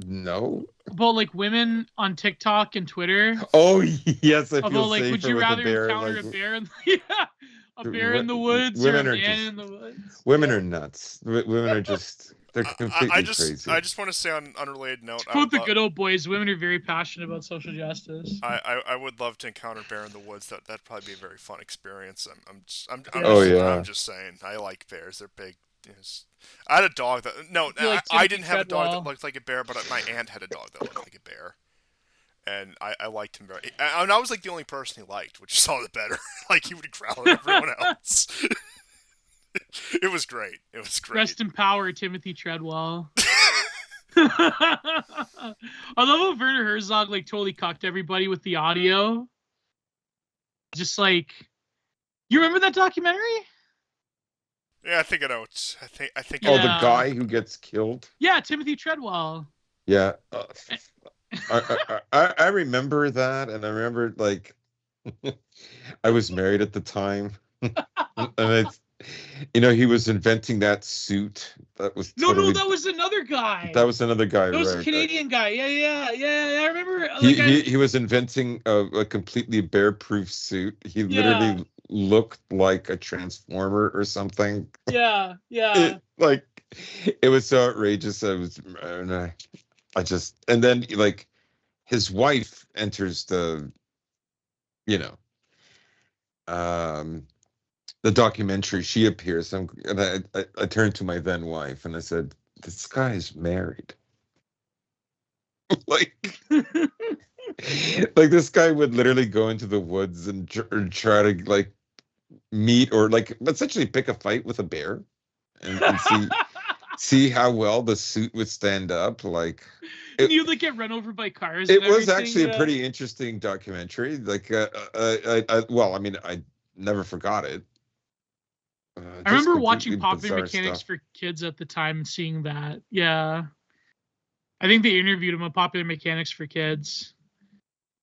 No. About like women on TikTok and Twitter. Oh yes, I feel about like, safer would you with rather a bear, encounter a bear in in the woods women or a are man just, in the woods? Women are nuts. Women are just they're completely crazy. I just want to say on an unrelated note. To quote the good old boys, women are very passionate about social justice. I would love to encounter a bear in the woods. That'd probably be a very fun experience. I'm just saying. I like bears. They're big. I had a dog that I didn't have a dog that looked like a bear, but my aunt had a dog that looked like a bear, and I liked him very. And I was like the only person he liked, which is all the better. Like he would growl at everyone else. It was great. Rest in power, Timothy Treadwell. I love how Werner Herzog like totally cucked everybody with the audio. Just like, you remember that documentary? Yeah, I think I know. I think. Oh, the guy who gets killed. Yeah, Timothy Treadwell. Yeah, I remember that, and I remember like I was married at the time, and he was inventing that suit. That was No, that was another guy. That was another guy, That was right? a Canadian guy. Yeah. I remember. He was inventing a completely bear-proof suit. He literally looked like a transformer or something. Yeah. It was so outrageous. And then like his wife enters the the documentary. She appears, and I turned to my then wife and I said, "This guy is married." like like this guy would literally go into the woods and try to like meet or like essentially pick a fight with a bear and see how well the suit would stand up. Like you like get run over by cars. It was actually a pretty interesting documentary. Like I never forgot it. I remember watching Popular Mechanics for Kids at the time and seeing that. Yeah. I think they interviewed him on Popular Mechanics for Kids.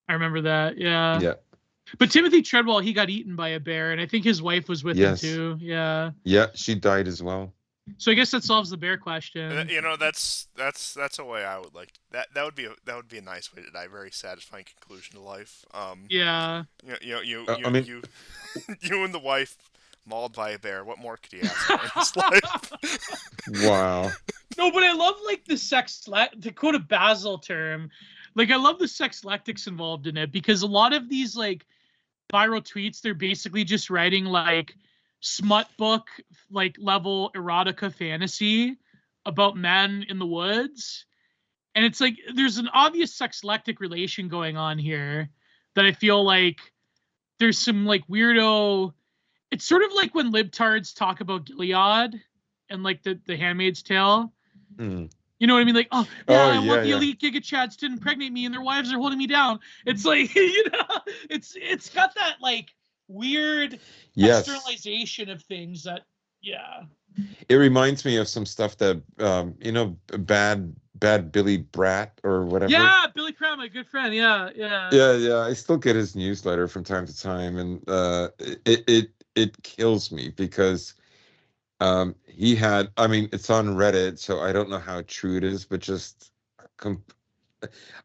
I remember that. Yeah. Yeah. But Timothy Treadwell, he got eaten by a bear, and I think his wife was with him too. Yeah. Yeah, she died as well. So I guess that solves the bear question. That's a way I would like that. That would be a nice way to die. Very satisfying conclusion to life. Yeah. You and the wife mauled by a bear. What more could you ask for in his life? Wow. No, but I love like the to quote a Basil term, like I love the sexlectics involved in it, because a lot of these like viral tweets, they're basically just writing like smut book like level erotica fantasy about men in the woods, and it's like there's an obvious sexlectic relation going on here that I feel like there's some like weirdo. It's sort of like when libtards talk about Gilead and like the Handmaid's Tale. Mm. You know what I mean? Like, I want the elite gigachads to impregnate me and their wives are holding me down. It's like, it's got that like weird externalization of things that, It reminds me of some stuff that, bad Billy Bratt or whatever. Yeah, Billy Pratt, my good friend. Yeah. I still get his newsletter from time to time, and it kills me because he had, it's on Reddit, so I don't know how true it is, but just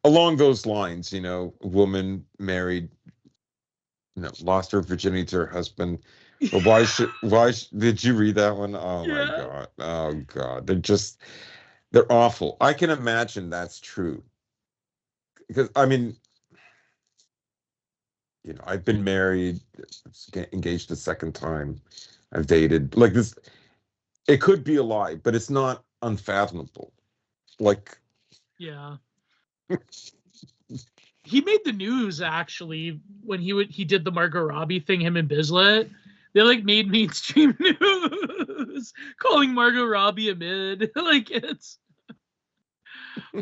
along those lines, woman married, lost her virginity to her husband. But why did you read that one? Oh my God. They're awful. I can imagine that's true. Because I've been married, engaged a second time. I've dated like this. It could be a lie, but it's not unfathomable. Like, yeah. He made the news actually when he did the Margot Robbie thing. Him and Bizlet, they like made mainstream news, calling Margot Robbie a mid. Like it's,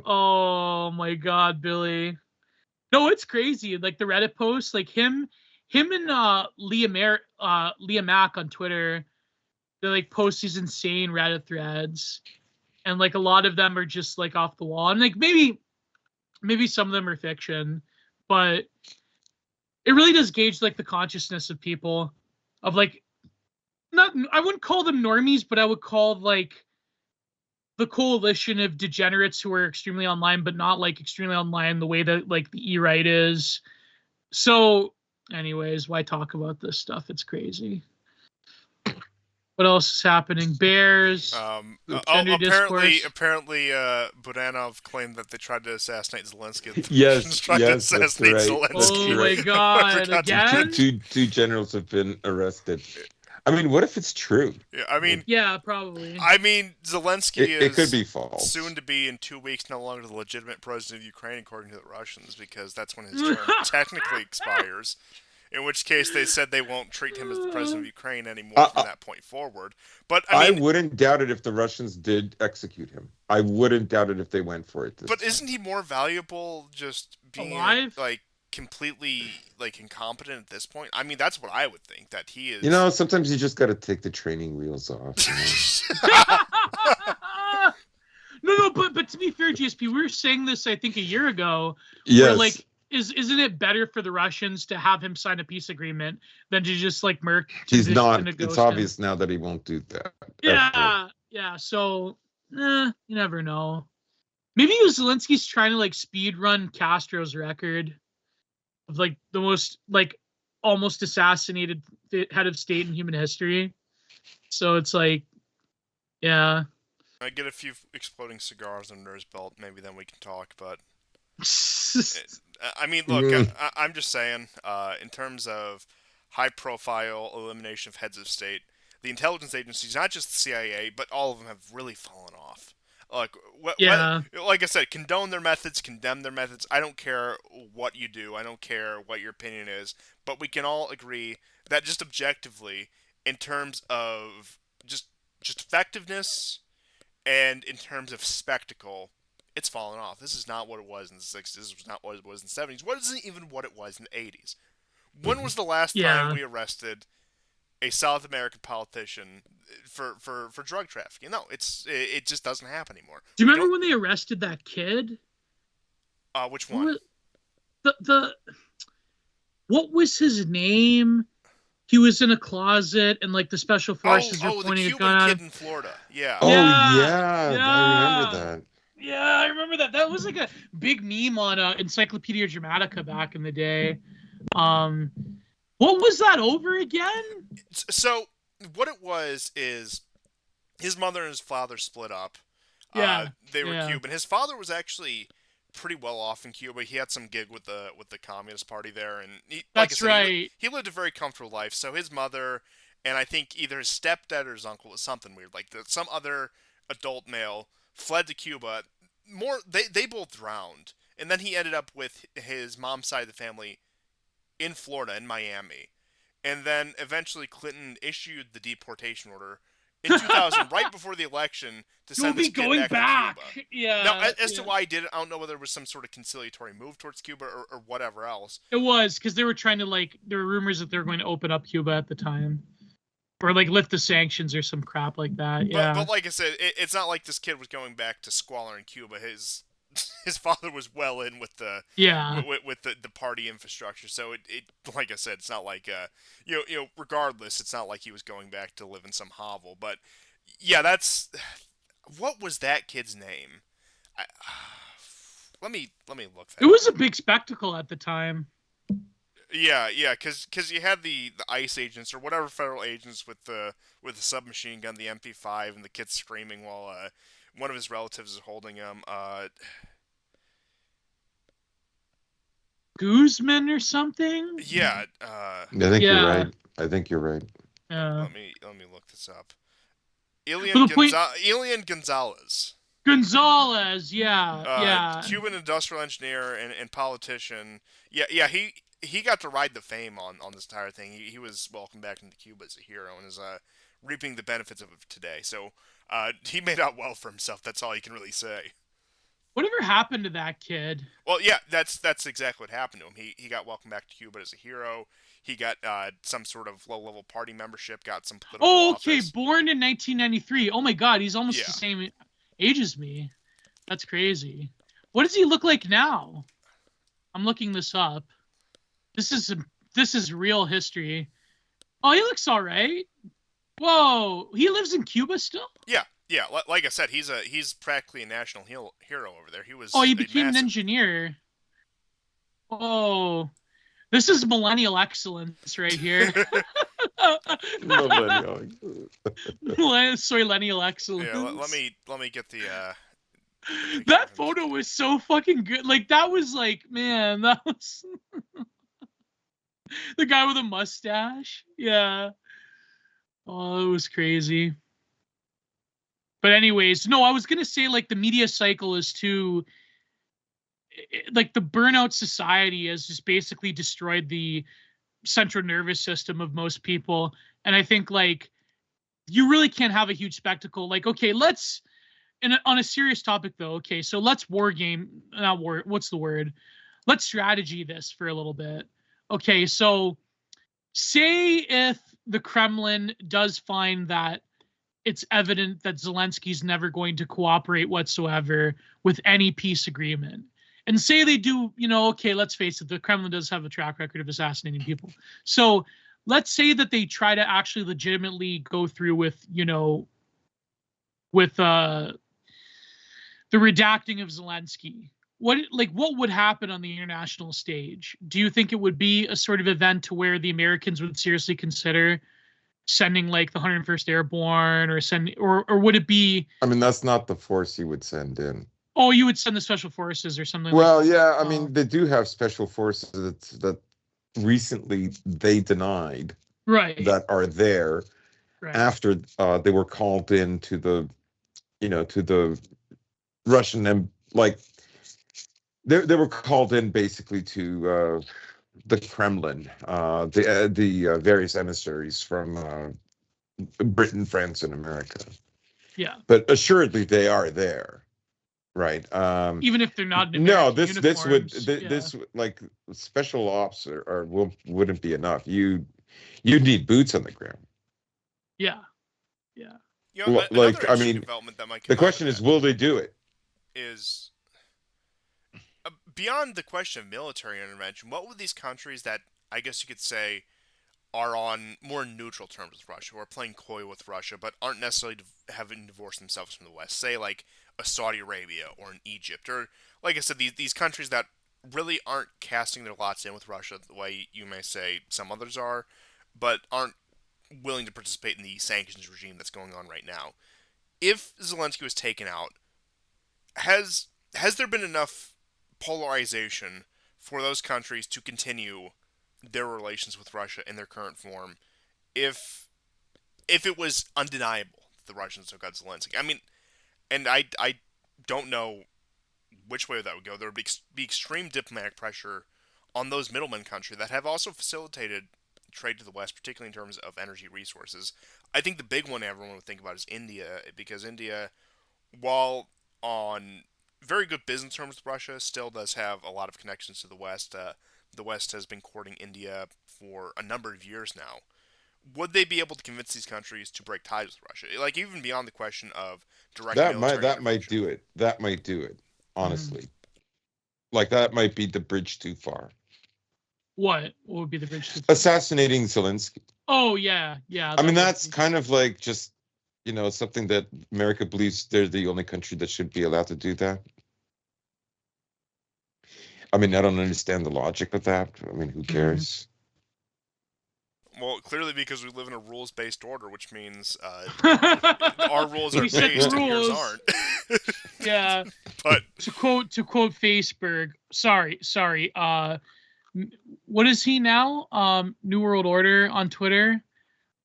oh my God, Billy. No, it's crazy. Like the Reddit posts, like him and Leah Mack on Twitter. They like post these insane Reddit threads, and like a lot of them are just like off the wall, and like maybe some of them are fiction, but it really does gauge like the consciousness of people, of like, I wouldn't call them normies, but I would call like the coalition of degenerates who are extremely online, but not like extremely online the way that like the E-right is. So anyways, why talk about this stuff? It's crazy. What else is happening? Bears. Apparently, Budanov claimed that they tried to assassinate Zelensky. Yes, Zelensky. Oh my God! Again, two generals have been arrested. What if it's true? Yeah, probably. Zelensky it could be false. Soon to be in 2 weeks no longer the legitimate president of Ukraine, according to the Russians, because that's when his term technically expires. In which case, they said they won't treat him as the president of Ukraine anymore from that point forward. But I wouldn't doubt it if the Russians did execute him. I wouldn't doubt it if they went for it. But isn't he more valuable just being alive? Like completely like incompetent at this point? That's what I would think, that he is. Sometimes you just got to take the training wheels off. No, but to be fair, GSP, we were saying this I think a year ago. Yes. Where, like, isn't it better for the Russians to have him sign a peace agreement than to just like He's not. to It's ghost him? obvious now that he won't do that. Yeah, yeah. So, you never know. Maybe Zelensky's trying to like speed run Castro's record of like the most like almost assassinated head of state in human history. So it's like, yeah. I get a few exploding cigars under his belt, maybe then we can talk. But I mean, look, I'm just saying, in terms of high-profile elimination of heads of state, the intelligence agencies, not just the CIA, but all of them have really fallen off. Like, like I said, condone their methods, condemn their methods. I don't care what you do. I don't care what your opinion is. But we can all agree that just objectively, in terms of just effectiveness and in terms of spectacle, it's fallen off. This is not what it was in the 60s. This was not what it was in the 70s. What isn't even what it was in the 80s? When was the last time we arrested a South American politician for drug trafficking? No, it just doesn't happen anymore. Do you remember when they arrested that kid? Which one? What was his name? He was in a closet and like the special forces were pointing a gun at him. The Cuban kid in Florida. Yeah. Oh yeah, I remember that. Yeah, I remember that. That was like a big meme on Encyclopedia Dramatica back in the day. What was that over again? So what it was is his mother and his father split up. Yeah, they were Cuban. His father was actually pretty well off in Cuba. He had some gig with the Communist Party there, and he lived a very comfortable life. So his mother and I think either his stepdad or his uncle was something weird, like some other adult male fled to Cuba. They both drowned, and then he ended up with his mom's side of the family in Florida, in Miami, and then eventually Clinton issued the deportation order in 2000, right before the election, to send this kid back to Cuba. Yeah. Now, as to why he did it, I don't know whether it was some sort of conciliatory move towards Cuba or whatever else. It was because they were trying to there were rumors that they were going to open up Cuba at the time, or like lift the sanctions or some crap like that. But like I said, it's not like this kid was going back to squalor in Cuba. His father was well in with the with the party infrastructure, so it like I said, it's not like regardless, it's not like he was going back to live in some hovel. But yeah, that's what was that kid's name? Let me look. It was a big spectacle at the time. Yeah, because you had the ICE agents or whatever federal agents with the submachine gun, the MP5, and the kid screaming while one of his relatives is holding him. Guzman or something? Yeah. I think you're right. I think you're right. Let me look this up. Elian Gonzalez. Gonzalez, yeah. Cuban industrial engineer and politician. Yeah. He got to ride the fame on this entire thing. He was welcomed back into Cuba as a hero and is reaping the benefits of it today. So he made out well for himself. That's all you can really say. Whatever happened to that kid? Well, yeah, that's exactly what happened to him. He got welcomed back to Cuba as a hero. He got some sort of low-level party membership, got some political office. Born in 1993. Oh my God, he's almost the same age as me. That's crazy. What does he look like now? I'm looking this up. This is real history. Oh, he looks all right. Whoa, he lives in Cuba still? Yeah. Like I said, he's practically a national hero over there. He became an engineer. Oh, this is millennial excellence right here. Millennial excellence. Yeah, let me get the. That photo was so fucking good. Like that was like, man, that was the guy with a mustache. Yeah. Oh, it was crazy. But anyways, no, I was going to say like the media cycle is too, like the burnout society has just basically destroyed the central nervous system of most people. And I think like you really can't have a huge spectacle. Like, okay, on a serious topic though. Okay, so let's what's the word? Let's strategy this for a little bit. Okay, so say if the Kremlin does find that it's evident that Zelensky's never going to cooperate whatsoever with any peace agreement. And say they do, okay, let's face it, the Kremlin does have a track record of assassinating people. So let's say that they try to actually legitimately go through with, with the redacting of Zelensky. What would happen on the international stage? Do you think it would be a sort of event to where the Americans would seriously consider sending like the 101st Airborne or would it be? I mean, that's not the force you would send in. Oh, you would send the special forces or something. Well, like that. yeah, I mean, they do have special forces that recently they denied that are there after they were called in to the, to the Russian and they were called in basically to the Kremlin, the various emissaries from Britain, France, and America. Yeah. But assuredly, they are there, right? Even if they're not in no, American this like special ops wouldn't be enough. You need boots on the ground. Yeah. Like, I mean, development that might come the question is, will they do it? Is beyond the question of military intervention. What would these countries that I guess you could say are on more neutral terms with Russia, or are playing coy with Russia, but aren't necessarily having divorced themselves from the West, say like a Saudi Arabia or an Egypt, or like I said, these countries that really aren't casting their lots in with Russia the way you may say some others are, but aren't willing to participate in the sanctions regime that's going on right now. If Zelensky was taken out, has there been enough polarization for those countries to continue their relations with Russia in their current form if it was undeniable that the Russians took out Zelensky? I mean, and I don't know which way that would go. There would be extreme diplomatic pressure on those middlemen countries that have also facilitated trade to the West, particularly in terms of energy resources. I think the big one everyone would think about is India, because India, while on very good business terms with Russia, still does have a lot of connections to the West. The West has been courting India for a number of years now. Would they be able to convince these countries to break ties with Russia? Like, even beyond the question of direct military that might do it. That might do it, honestly. Like, that might be the bridge too far. What would be the bridge too far? Assassinating Zelensky. Oh, yeah. I mean, that's kind of like just, something that America believes they're the only country that should be allowed to do that. I mean, I don't understand the logic of that. I mean, who cares? Well, clearly because we live in a rules-based order, which means our rules are based and yours aren't. Yeah. But to quote Facebook, sorry. What is he now? New World Order on Twitter.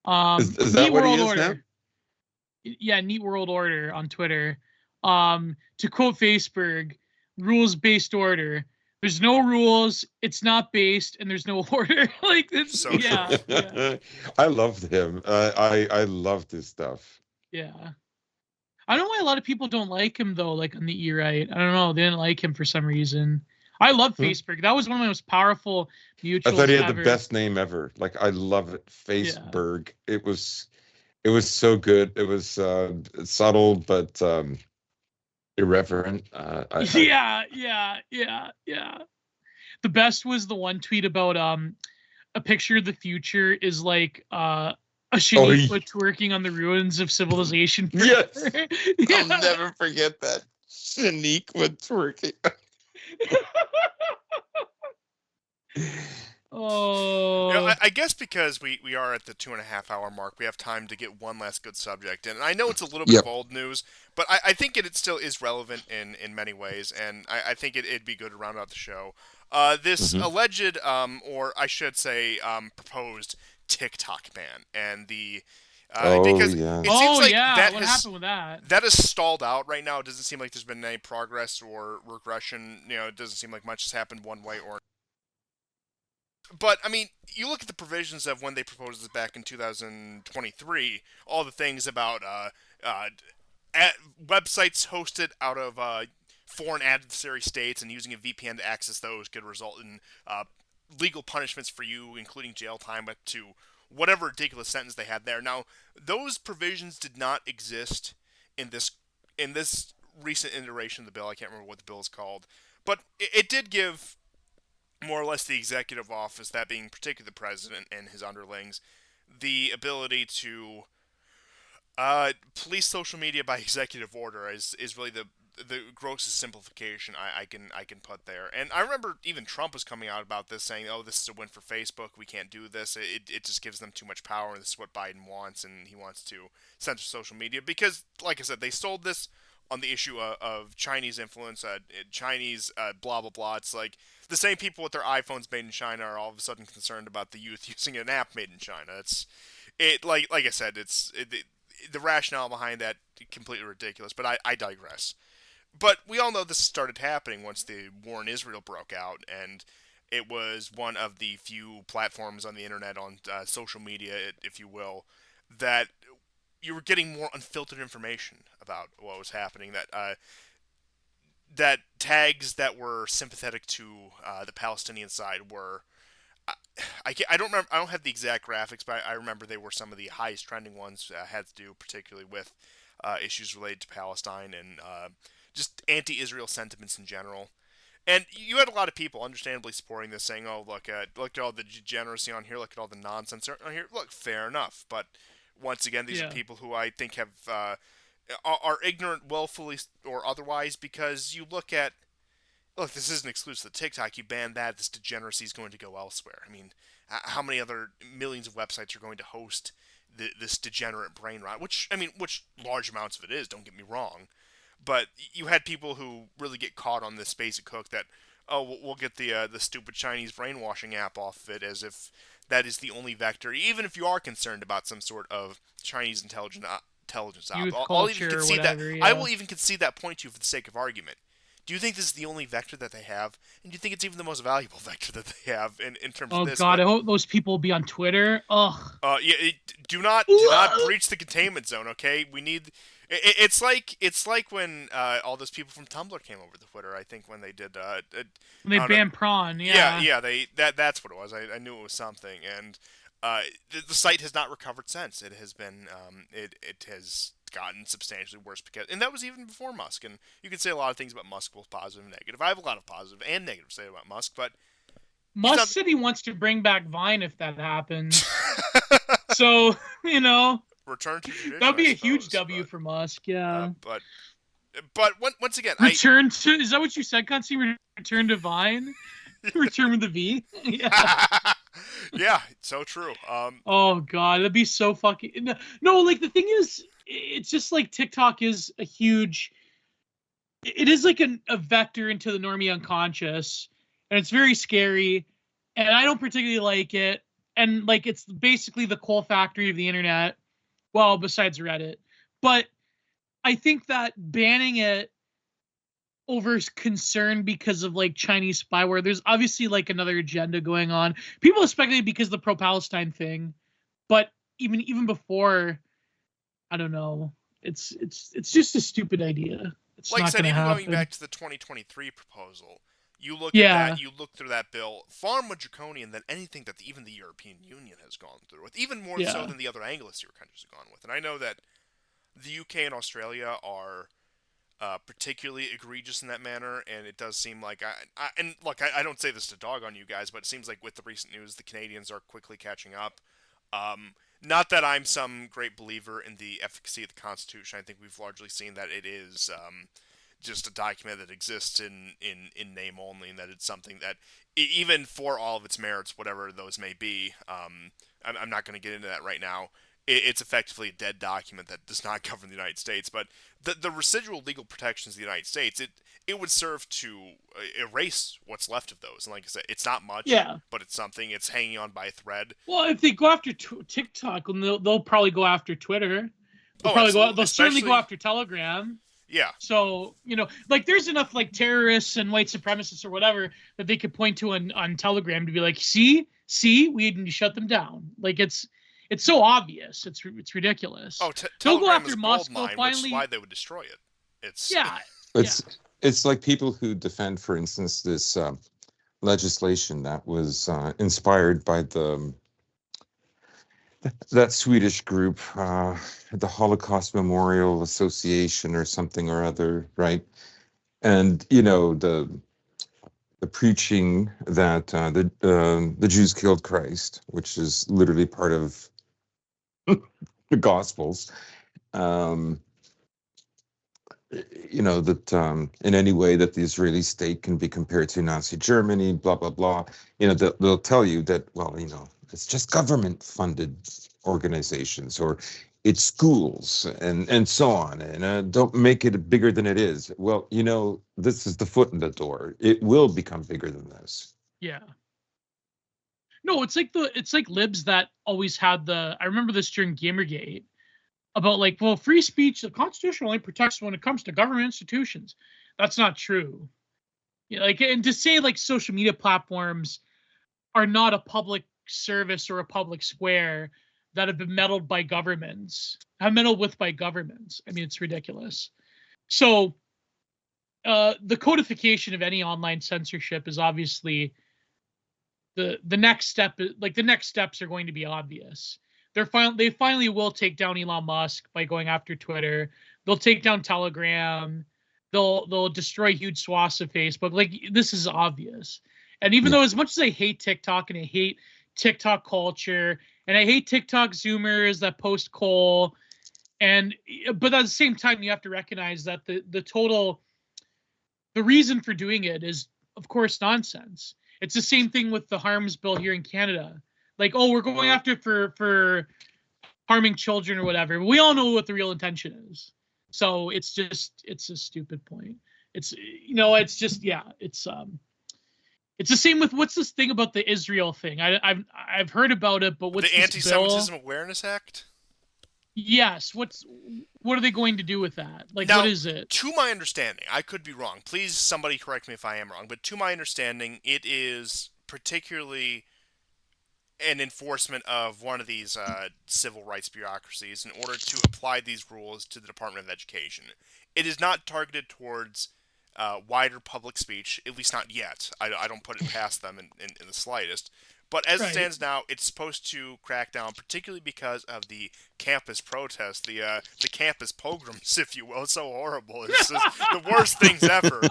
Is that what he is Order. now? Yeah, Neat World Order on Twitter. To quote Facebook, rules-based order. There's no rules, it's not based, and there's no order. Like, it's, so yeah. I loved him. I loved his stuff. Yeah. I don't know why a lot of people don't like him, though, like on the E-Right. I don't know. They didn't like him for some reason. I love Facebook. That was one of my most powerful mutuals. I thought he had the best name ever. Like, I love it. Facebook. Yeah. It was so good. It was subtle, but irreverent. Yeah. The best was the one tweet about a picture of the future is like a Shaniqua twerking on the ruins of civilization. Yes, yeah. I'll never forget that. Shaniqua twerking. Oh, I guess because we are at the 2.5 hour mark, we have time to get one last good subject. And I know it's a little bit of old news, but I think it still is relevant in many ways, and I think it'd be good to round out the show. This alleged, or I should say, proposed TikTok ban, and the because it seems like what happened with that? That is stalled out right now. It doesn't seem like there's been any progress or regression. It doesn't seem like much has happened one way or. But, I mean, you look at the provisions of when they proposed this back in 2023, all the things about websites hosted out of foreign adversary states and using a VPN to access those could result in legal punishments for you, including jail time up to whatever ridiculous sentence they had there. Now, those provisions did not exist in this recent iteration of the bill. I can't remember what the bill is called. But it did give more or less the executive office, that being particularly the president and his underlings, the ability to police social media by executive order is really the grossest simplification I can put there. And I remember even Trump was coming out about this, saying, "Oh, this is a win for Facebook. We can't do this. It just gives them too much power, and this is what Biden wants, and he wants to censor social media because, like I said, they sold this on the issue of Chinese influence, Chinese blah blah blah. It's like the same people with their iPhones made in China are all of a sudden concerned about the youth using an app made in China. It's it like I said, the rationale behind that completely ridiculous. But I digress. But we all know this started happening once the war in Israel broke out, and it was one of the few platforms on the internet, on social media, if you will, that you were getting more unfiltered information about what was happening. That tags that were sympathetic to the Palestinian side were. I don't remember. I don't have the exact graphics, but I remember they were some of the highest trending ones. Had to do particularly with issues related to Palestine and just anti-Israel sentiments in general. And you had a lot of people understandably supporting this, saying, "Oh, look at all the degeneracy on here. Look at all the nonsense on here. Look, fair enough." But once again, these are Yeah. people who I think have are ignorant, willfully or otherwise, because you look, this isn't exclusive to TikTok. You ban that, this degeneracy is going to go elsewhere. I mean, how many other millions of websites are going to host this degenerate brain rot? Which large amounts of it is. Don't get me wrong, but you had people who really get caught on this basic hook that, oh, we'll get the stupid Chinese brainwashing app off of it, as if that is the only vector. Even if you are concerned about some sort of Chinese intelligence op, Youth I'll even culture or concede that. whatever. I Yeah. will even concede that point to you for the sake of argument. Do you think this is the only vector that they have? And do you think it's even the most valuable vector that they have in terms of Oh this? God, But I hope those people will be on Twitter. Ugh. yeah, do not breach the containment zone. Okay, we need. It's like when all those people from Tumblr came over to Twitter. I think when they did. When they I don't know. banned prawn. Yeah, Yeah. yeah. That's what it was. I knew it was something, and the site has not recovered since. It has been it has gotten substantially worse because, and that was even before Musk. And you could say a lot of things about Musk, both positive and negative. I have a lot of positive and negative to say about Musk, but he's Musk not. said he wants to bring back Vine if that happens. So, you know, Return to tradition, that'd I be a huge suppose. W for Musk. Yeah. But once again, Return to, is that what you said, Constantine? Return to Vine? Return with the V? Yeah. yeah, so true. Oh God, that'd be so fucking no. Like the thing is, it's just like TikTok is a huge. It is like a vector into the normie unconscious, and it's very scary. And I don't particularly like it. And like it's basically the coal factory of the internet. Well, besides Reddit, but I think that banning it over concern because of like Chinese spyware. There's obviously like another agenda going on. People speculate because of the pro-Palestine thing, but even before, I don't know. It's just a stupid idea. It's like I not said, going to even going happen. back to the 2023 proposal, you look at Yeah. that, you look through that bill, far more draconian than anything that even the European Union has gone through with, even more so Yeah. than the other Anglosphere countries have gone with. And I know that the UK and Australia are particularly egregious in that manner, and it does seem like and look, I don't say this to dog on you guys, but it seems like with the recent news, the Canadians are quickly catching up. Not that I'm some great believer in the efficacy of the Constitution. I think we've largely seen that it is just a document that exists in name only, and that it's something that, even for all of its merits, whatever those may be, I'm not going to get into that right now. It's effectively a dead document that does not govern the United States. But the residual legal protections of the United States, it would serve to erase what's left of those. And like I said, it's not much, Yeah. but it's something. It's hanging on by a thread. Well, if they go after TikTok, they'll probably go after Twitter. They'll probably absolutely. they'll certainly go Especially, after Telegram. yeah. So, like there's enough like terrorists and white supremacists or whatever that they could point to on Telegram to be like, see, we need to shut them down. Like it's so obvious. It's ridiculous. Oh, They'll go Telegram after is a Musk. gold They'll mine, which is finally, why they would destroy it. It's yeah. It's like people who defend, for instance, this legislation that was inspired by that Swedish group, the Holocaust Memorial Association or something or other, right? And the preaching that the Jews killed Christ, which is literally part of the Gospels. That in any way that the Israeli state can be compared to Nazi Germany, blah, blah, blah. They'll tell you that, well, it's just government-funded organizations, or it's schools, and so on. And don't make it bigger than it is. Well, this is the foot in the door. It will become bigger than this. Yeah. No, it's like libs that always had I remember this during Gamergate, about free speech, the Constitution only protects when it comes to government institutions. That's not true. And to say social media platforms are not a public service or a public square that have been meddled with by governments. I mean, it's ridiculous. So the codification of any online censorship is obviously the next step. The next steps are going to be obvious. They finally will take down Elon Musk by going after Twitter. They'll take down Telegram. They'll destroy huge swaths of Facebook. This is obvious. And even though, as much as I hate TikTok and I hate TikTok culture and I hate TikTok Zoomers that post coal, but at the same time you have to recognize that the reason for doing it is, of course, nonsense. It's the same thing with the harms bill here in Canada. We're going after it for harming children or whatever. We all know what the real intention is. So it's a stupid point. It's the same with, what's this thing about the Israel thing? I've heard about it, but what's the Anti-Semitism Awareness Act? Yes. What are they going to do with that? Now, what is it? To my understanding, I could be wrong. Please, somebody correct me if I am wrong. But to my understanding, it is particularly an enforcement of one of these civil rights bureaucracies in order to apply these rules to the Department of Education. It is not targeted towards wider public speech, at least not yet. I don't put it past them in the slightest. But as it stands now, it's supposed to crack down, particularly because of the campus protests, the campus pogroms, if you will. It's so horrible. It's just the worst things ever.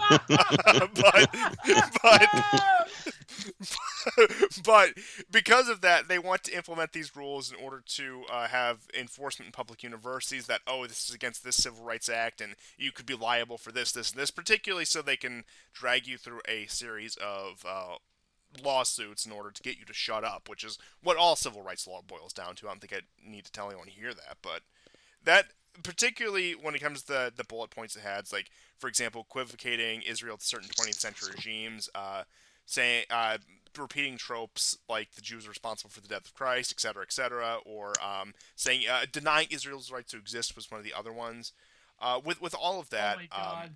But because of that, they want to implement these rules in order to have enforcement in public universities that, this is against this Civil Rights Act, and you could be liable for this, this, and this, particularly so they can drag you through a series of lawsuits in order to get you to shut up, which is what all civil rights law boils down to. I don't think I need to tell anyone here that, but that, particularly when it comes to the bullet points it has, for example, equivocating Israel to certain 20th century regimes, saying, repeating tropes like the Jews are responsible for the death of Christ, etc., or saying denying Israel's right to exist was one of the other ones. With all of that, oh my God.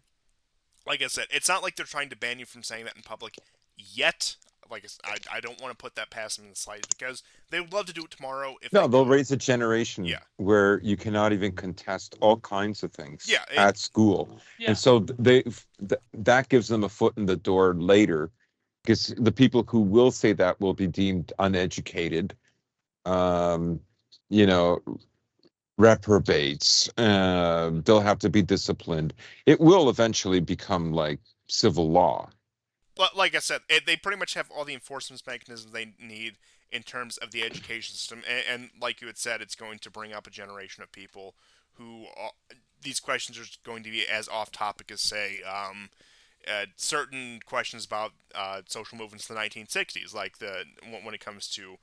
Like I said, it's not like they're trying to ban you from saying that in public yet. I don't want to put that past them in the slightest, because they would love to do it tomorrow. They'll raise a generation where you cannot even contest all kinds of things at school. Yeah. And so that gives them a foot in the door later, because the people who will say that will be deemed uneducated, reprobates. They'll have to be disciplined. It will eventually become like civil law. But like I said, they pretty much have all the enforcement mechanisms they need in terms of the education system. And like you had said, it's going to bring up a generation of people who these questions are going to be as off topic as, say, certain questions about social movements in the 1960s, like when it comes to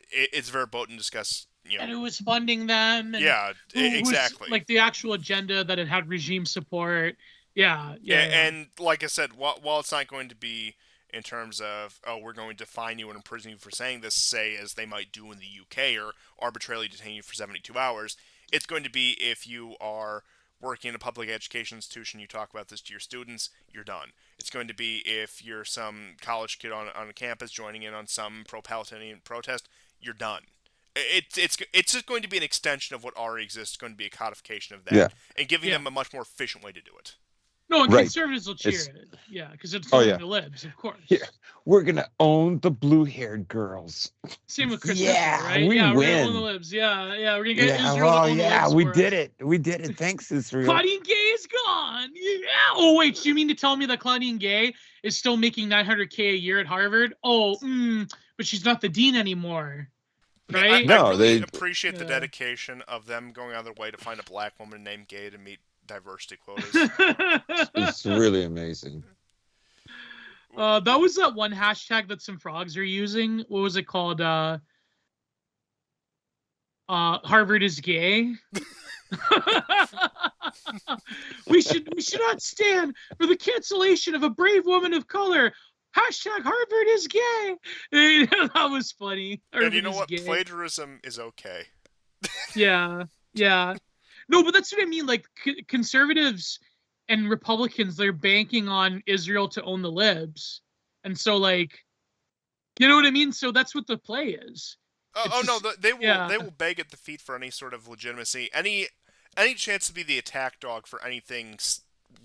it's verboten discuss. And who was funding them? And exactly. Like the actual agenda that it had regime support. Yeah. And like I said, while it's not going to be in terms of, we're going to fine you and imprison you for saying this, say, as they might do in the UK, or arbitrarily detain you for 72 hours, it's going to be if you are working in a public education institution, you talk about this to your students, you're done. It's going to be if you're some college kid on a campus joining in on some pro-Palestinian protest, you're done. It's just going to be an extension of what already exists. It's going to be a codification of that, and giving them a much more efficient way to do it. No, and conservatives will cheer it. Yeah, because it's the libs, of course. Yeah, we're gonna own the blue-haired girls. Same with Chris Mitchell, right? We win. We're gonna own the libs. Yeah, we're gonna get Israel to own the libs. We did it. We did it. Thanks, Israel. Fighting gay is gone. on. Yeah. Oh, wait, you mean to tell me that Claudine Gay is still making $900K a year at Harvard? Oh, but she's not the dean anymore, right? I No, really they appreciate the Yeah. dedication of them going out of their way to find a black woman named Gay to meet diversity quotas. it's really amazing. That was that one hashtag that some frogs are using. What was it called? Harvard is gay. we should not stand for the cancellation of a brave woman of color. Hashtag Harvard is gay. That was funny. Harvard And you know is what? gay. Plagiarism is okay. Yeah. No, but that's what I mean. Like conservatives and Republicans, they're banking on Israel to own the libs, and so like, you know what I mean. So that's what the play is. They will beg at the feet for any sort of legitimacy, any chance to be the attack dog for anything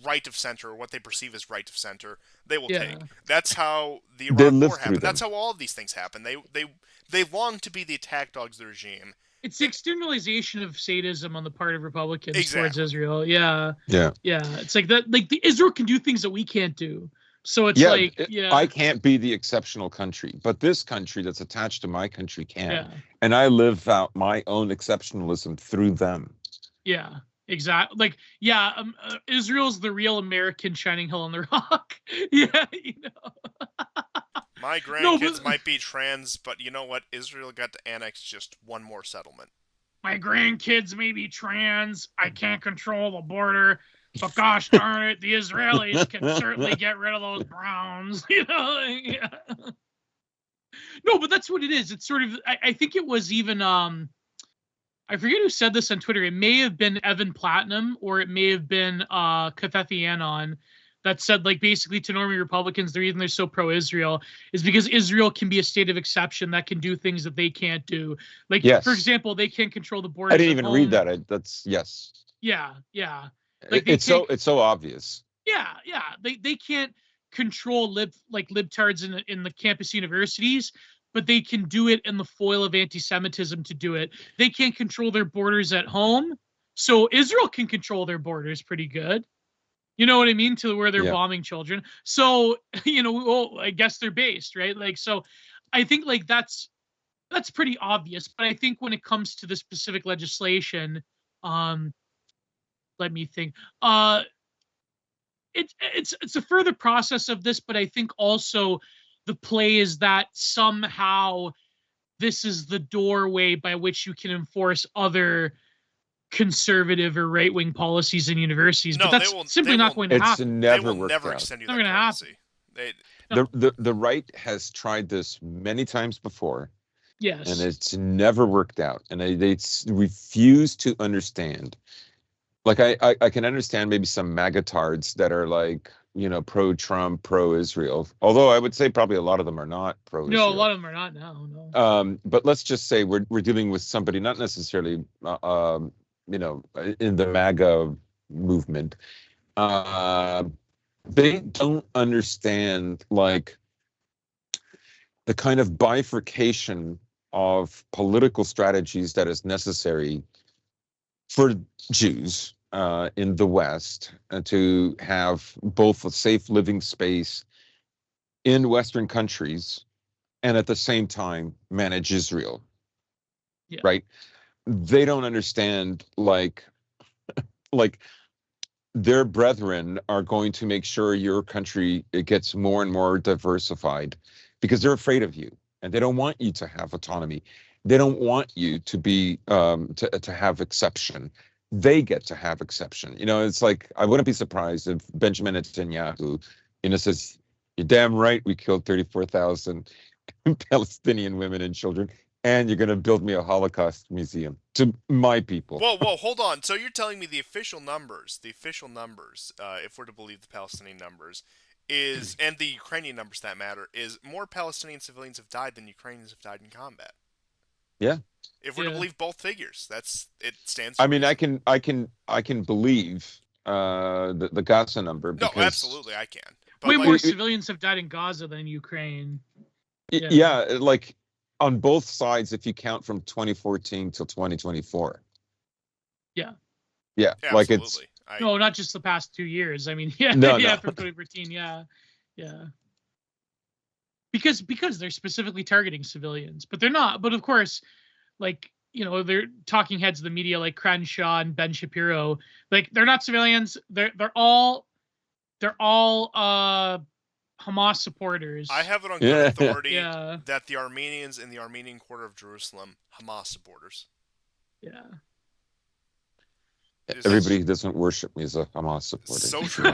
right of center or what they perceive as right of center. They will take. That's how the Iraq War happened. That's how all of these things happen. They long to be the attack dogs of the regime. It's the externalization of sadism on the part of Republicans towards Israel. Yeah. It's like that. Like the Israel can do things that we can't do. So it's I can't be the exceptional country, but this country that's attached to my country can, and I live out my own exceptionalism through them. Yeah, exactly. Like, Israel's the real American Shining Hill on the Rock. Yeah, you know. My grandkids might be trans, but you know what? Israel got to annex just one more settlement. My grandkids may be trans. I can't control the border. But gosh darn it, the Israelis can certainly get rid of those Browns. You know? Yeah. No, but that's what it is. It's sort of, I think it was even, I forget who said this on Twitter. It may have been Evan Platinum, or it may have been Kathethi Anon, that said, like, basically to normie Republicans, the reason they're so pro-Israel is because Israel can be a state of exception that can do things that they can't do. Like, for example, they can't control the borders. I didn't even read that. That's yes. Yeah. Like it's so obvious. Yeah. They can't control libtards in the campus universities, but they can do it in the foil of anti-Semitism to do it. They can't control their borders at home, so Israel can control their borders pretty good. You know what I mean? To where they're bombing children. So, you know, well, I guess they're based, right? Like, so I think like that's pretty obvious. But I think when it comes to the specific legislation, let me think. It's a further process of this, but I think also the play is that somehow this is the doorway by which you can enforce other conservative or right-wing policies in universities. No, but that's simply not going to happen. They will never extend you that courtesy. The right has tried this many times before. Yes. And it's never worked out. And they refuse to understand. Like, I can understand maybe some magatards that are like, you know, pro-Trump, pro-Israel. Although I would say probably a lot of them are not pro-Israel. No, a lot of them are not now. No. But let's just say we're dealing with somebody not necessarily, you know, in the MAGA movement. They don't understand like the kind of bifurcation of political strategies that is necessary for Jews in the West to have both a safe living space in Western countries and at the same time manage Israel. Right? They don't understand like their brethren are going to make sure your country it gets more and more diversified because they're afraid of you and they don't want you to have autonomy. They don't want you to be to have exception. They get to have exception. You know, it's like I wouldn't be surprised if Benjamin Netanyahu, you know, says, "You're damn right, we killed 34,000 Palestinian women and children, and you're going to build me a Holocaust museum to my people." Whoa, hold on. So you're telling me the official numbers, if we're to believe the Palestinian numbers, is, and the Ukrainian numbers that matter, is more Palestinian civilians have died than Ukrainians have died in combat. Yeah. If we're to believe both figures, it stands. I mean, I can believe the Gaza number. No, absolutely, I can. But way more civilians have died in Gaza than Ukraine. Yeah, like on both sides, if you count from 2014 till 2024. Yeah. Yeah, like it's No, not just the past 2 years. I mean, yeah, No, yeah, no. from 2014, yeah. Because they're specifically targeting civilians, but they're not. But of course, like, they're talking heads of the media like Crenshaw and Ben Shapiro. Like, they're not civilians. They're all Hamas supporters. I have it on good authority Yeah. that the Armenians in the Armenian quarter of Jerusalem, Hamas supporters. Yeah. Everybody who doesn't worship me is a Hamas supporter. So true.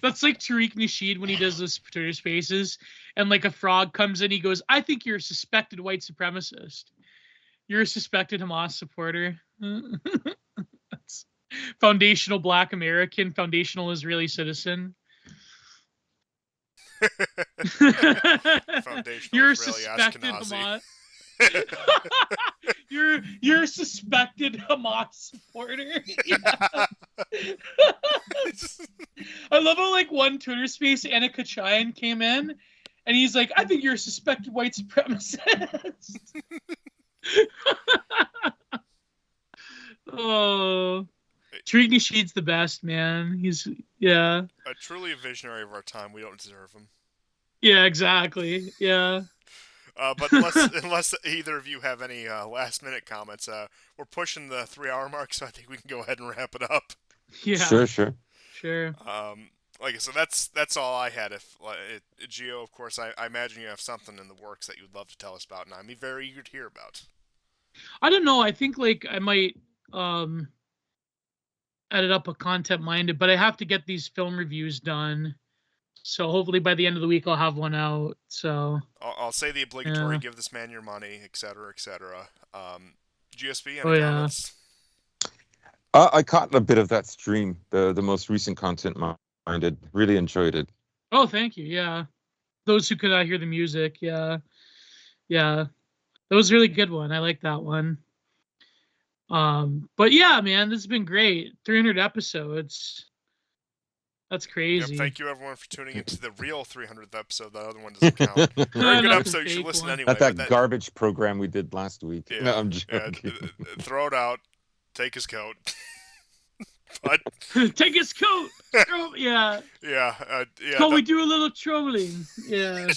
That's like Tariq Nasheed when he does those Twitter spaces, and like a frog comes in, he goes, "I think you're a suspected white supremacist. You're a suspected Hamas supporter." That's foundational Black American, foundational Israeli citizen. Foundational You're a Israeli suspected Ashkenazi. Hamas. You're a suspected Hamas supporter. Yeah. I love how like one Twitter space, Anna Kachayan came in, and he's like, "I think you're a suspected white supremacist." Oh, Tariq Nasheed's the best, man. He's A truly a visionary of our time. We don't deserve him. Yeah, exactly. Yeah. But unless either of you have any last-minute comments, we're pushing the 3-hour mark, so I think we can go ahead and wrap it up. Yeah. Sure. Like I said, that's all I had. Gio, of course, I imagine you have something in the works that you'd love to tell us about, and I'm very eager to hear about. I don't know. I think like I might edit up a content minded, but I have to get these film reviews done. So hopefully by the end of the week I'll have one out. So I'll say the obligatory, give this man your money, etc., etc. GSP, any comments? I caught a bit of that stream, the most recent content minded. Really enjoyed it. Oh, thank you. Yeah, those who could not hear the music. Yeah, that was a really good one. I like that one. But yeah, man, this has been great. 300 episodes. That's crazy. Yep, thank you everyone for tuning into the real 300th episode. The other one doesn't count. Very good episode. You should listen anyway. Not that garbage program we did last week. Yeah, no, I'm joking. Throw it out. Take his coat. But take his coat. Yeah. Yeah. So we do a little trolling. Yeah.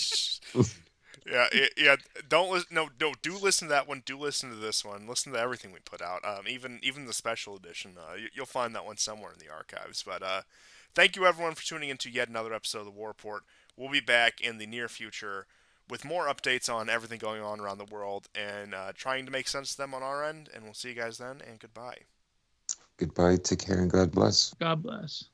Yeah. Don't listen. No. Do listen to that one. Do listen to this one. Listen to everything we put out. Even the special edition. You'll find that one somewhere in the archives. But thank you everyone for tuning into yet another episode of the War Report. We'll be back in the near future with more updates on everything going on around the world and trying to make sense of them on our end. And we'll see you guys then. And goodbye. Goodbye. Take care and God bless. God bless.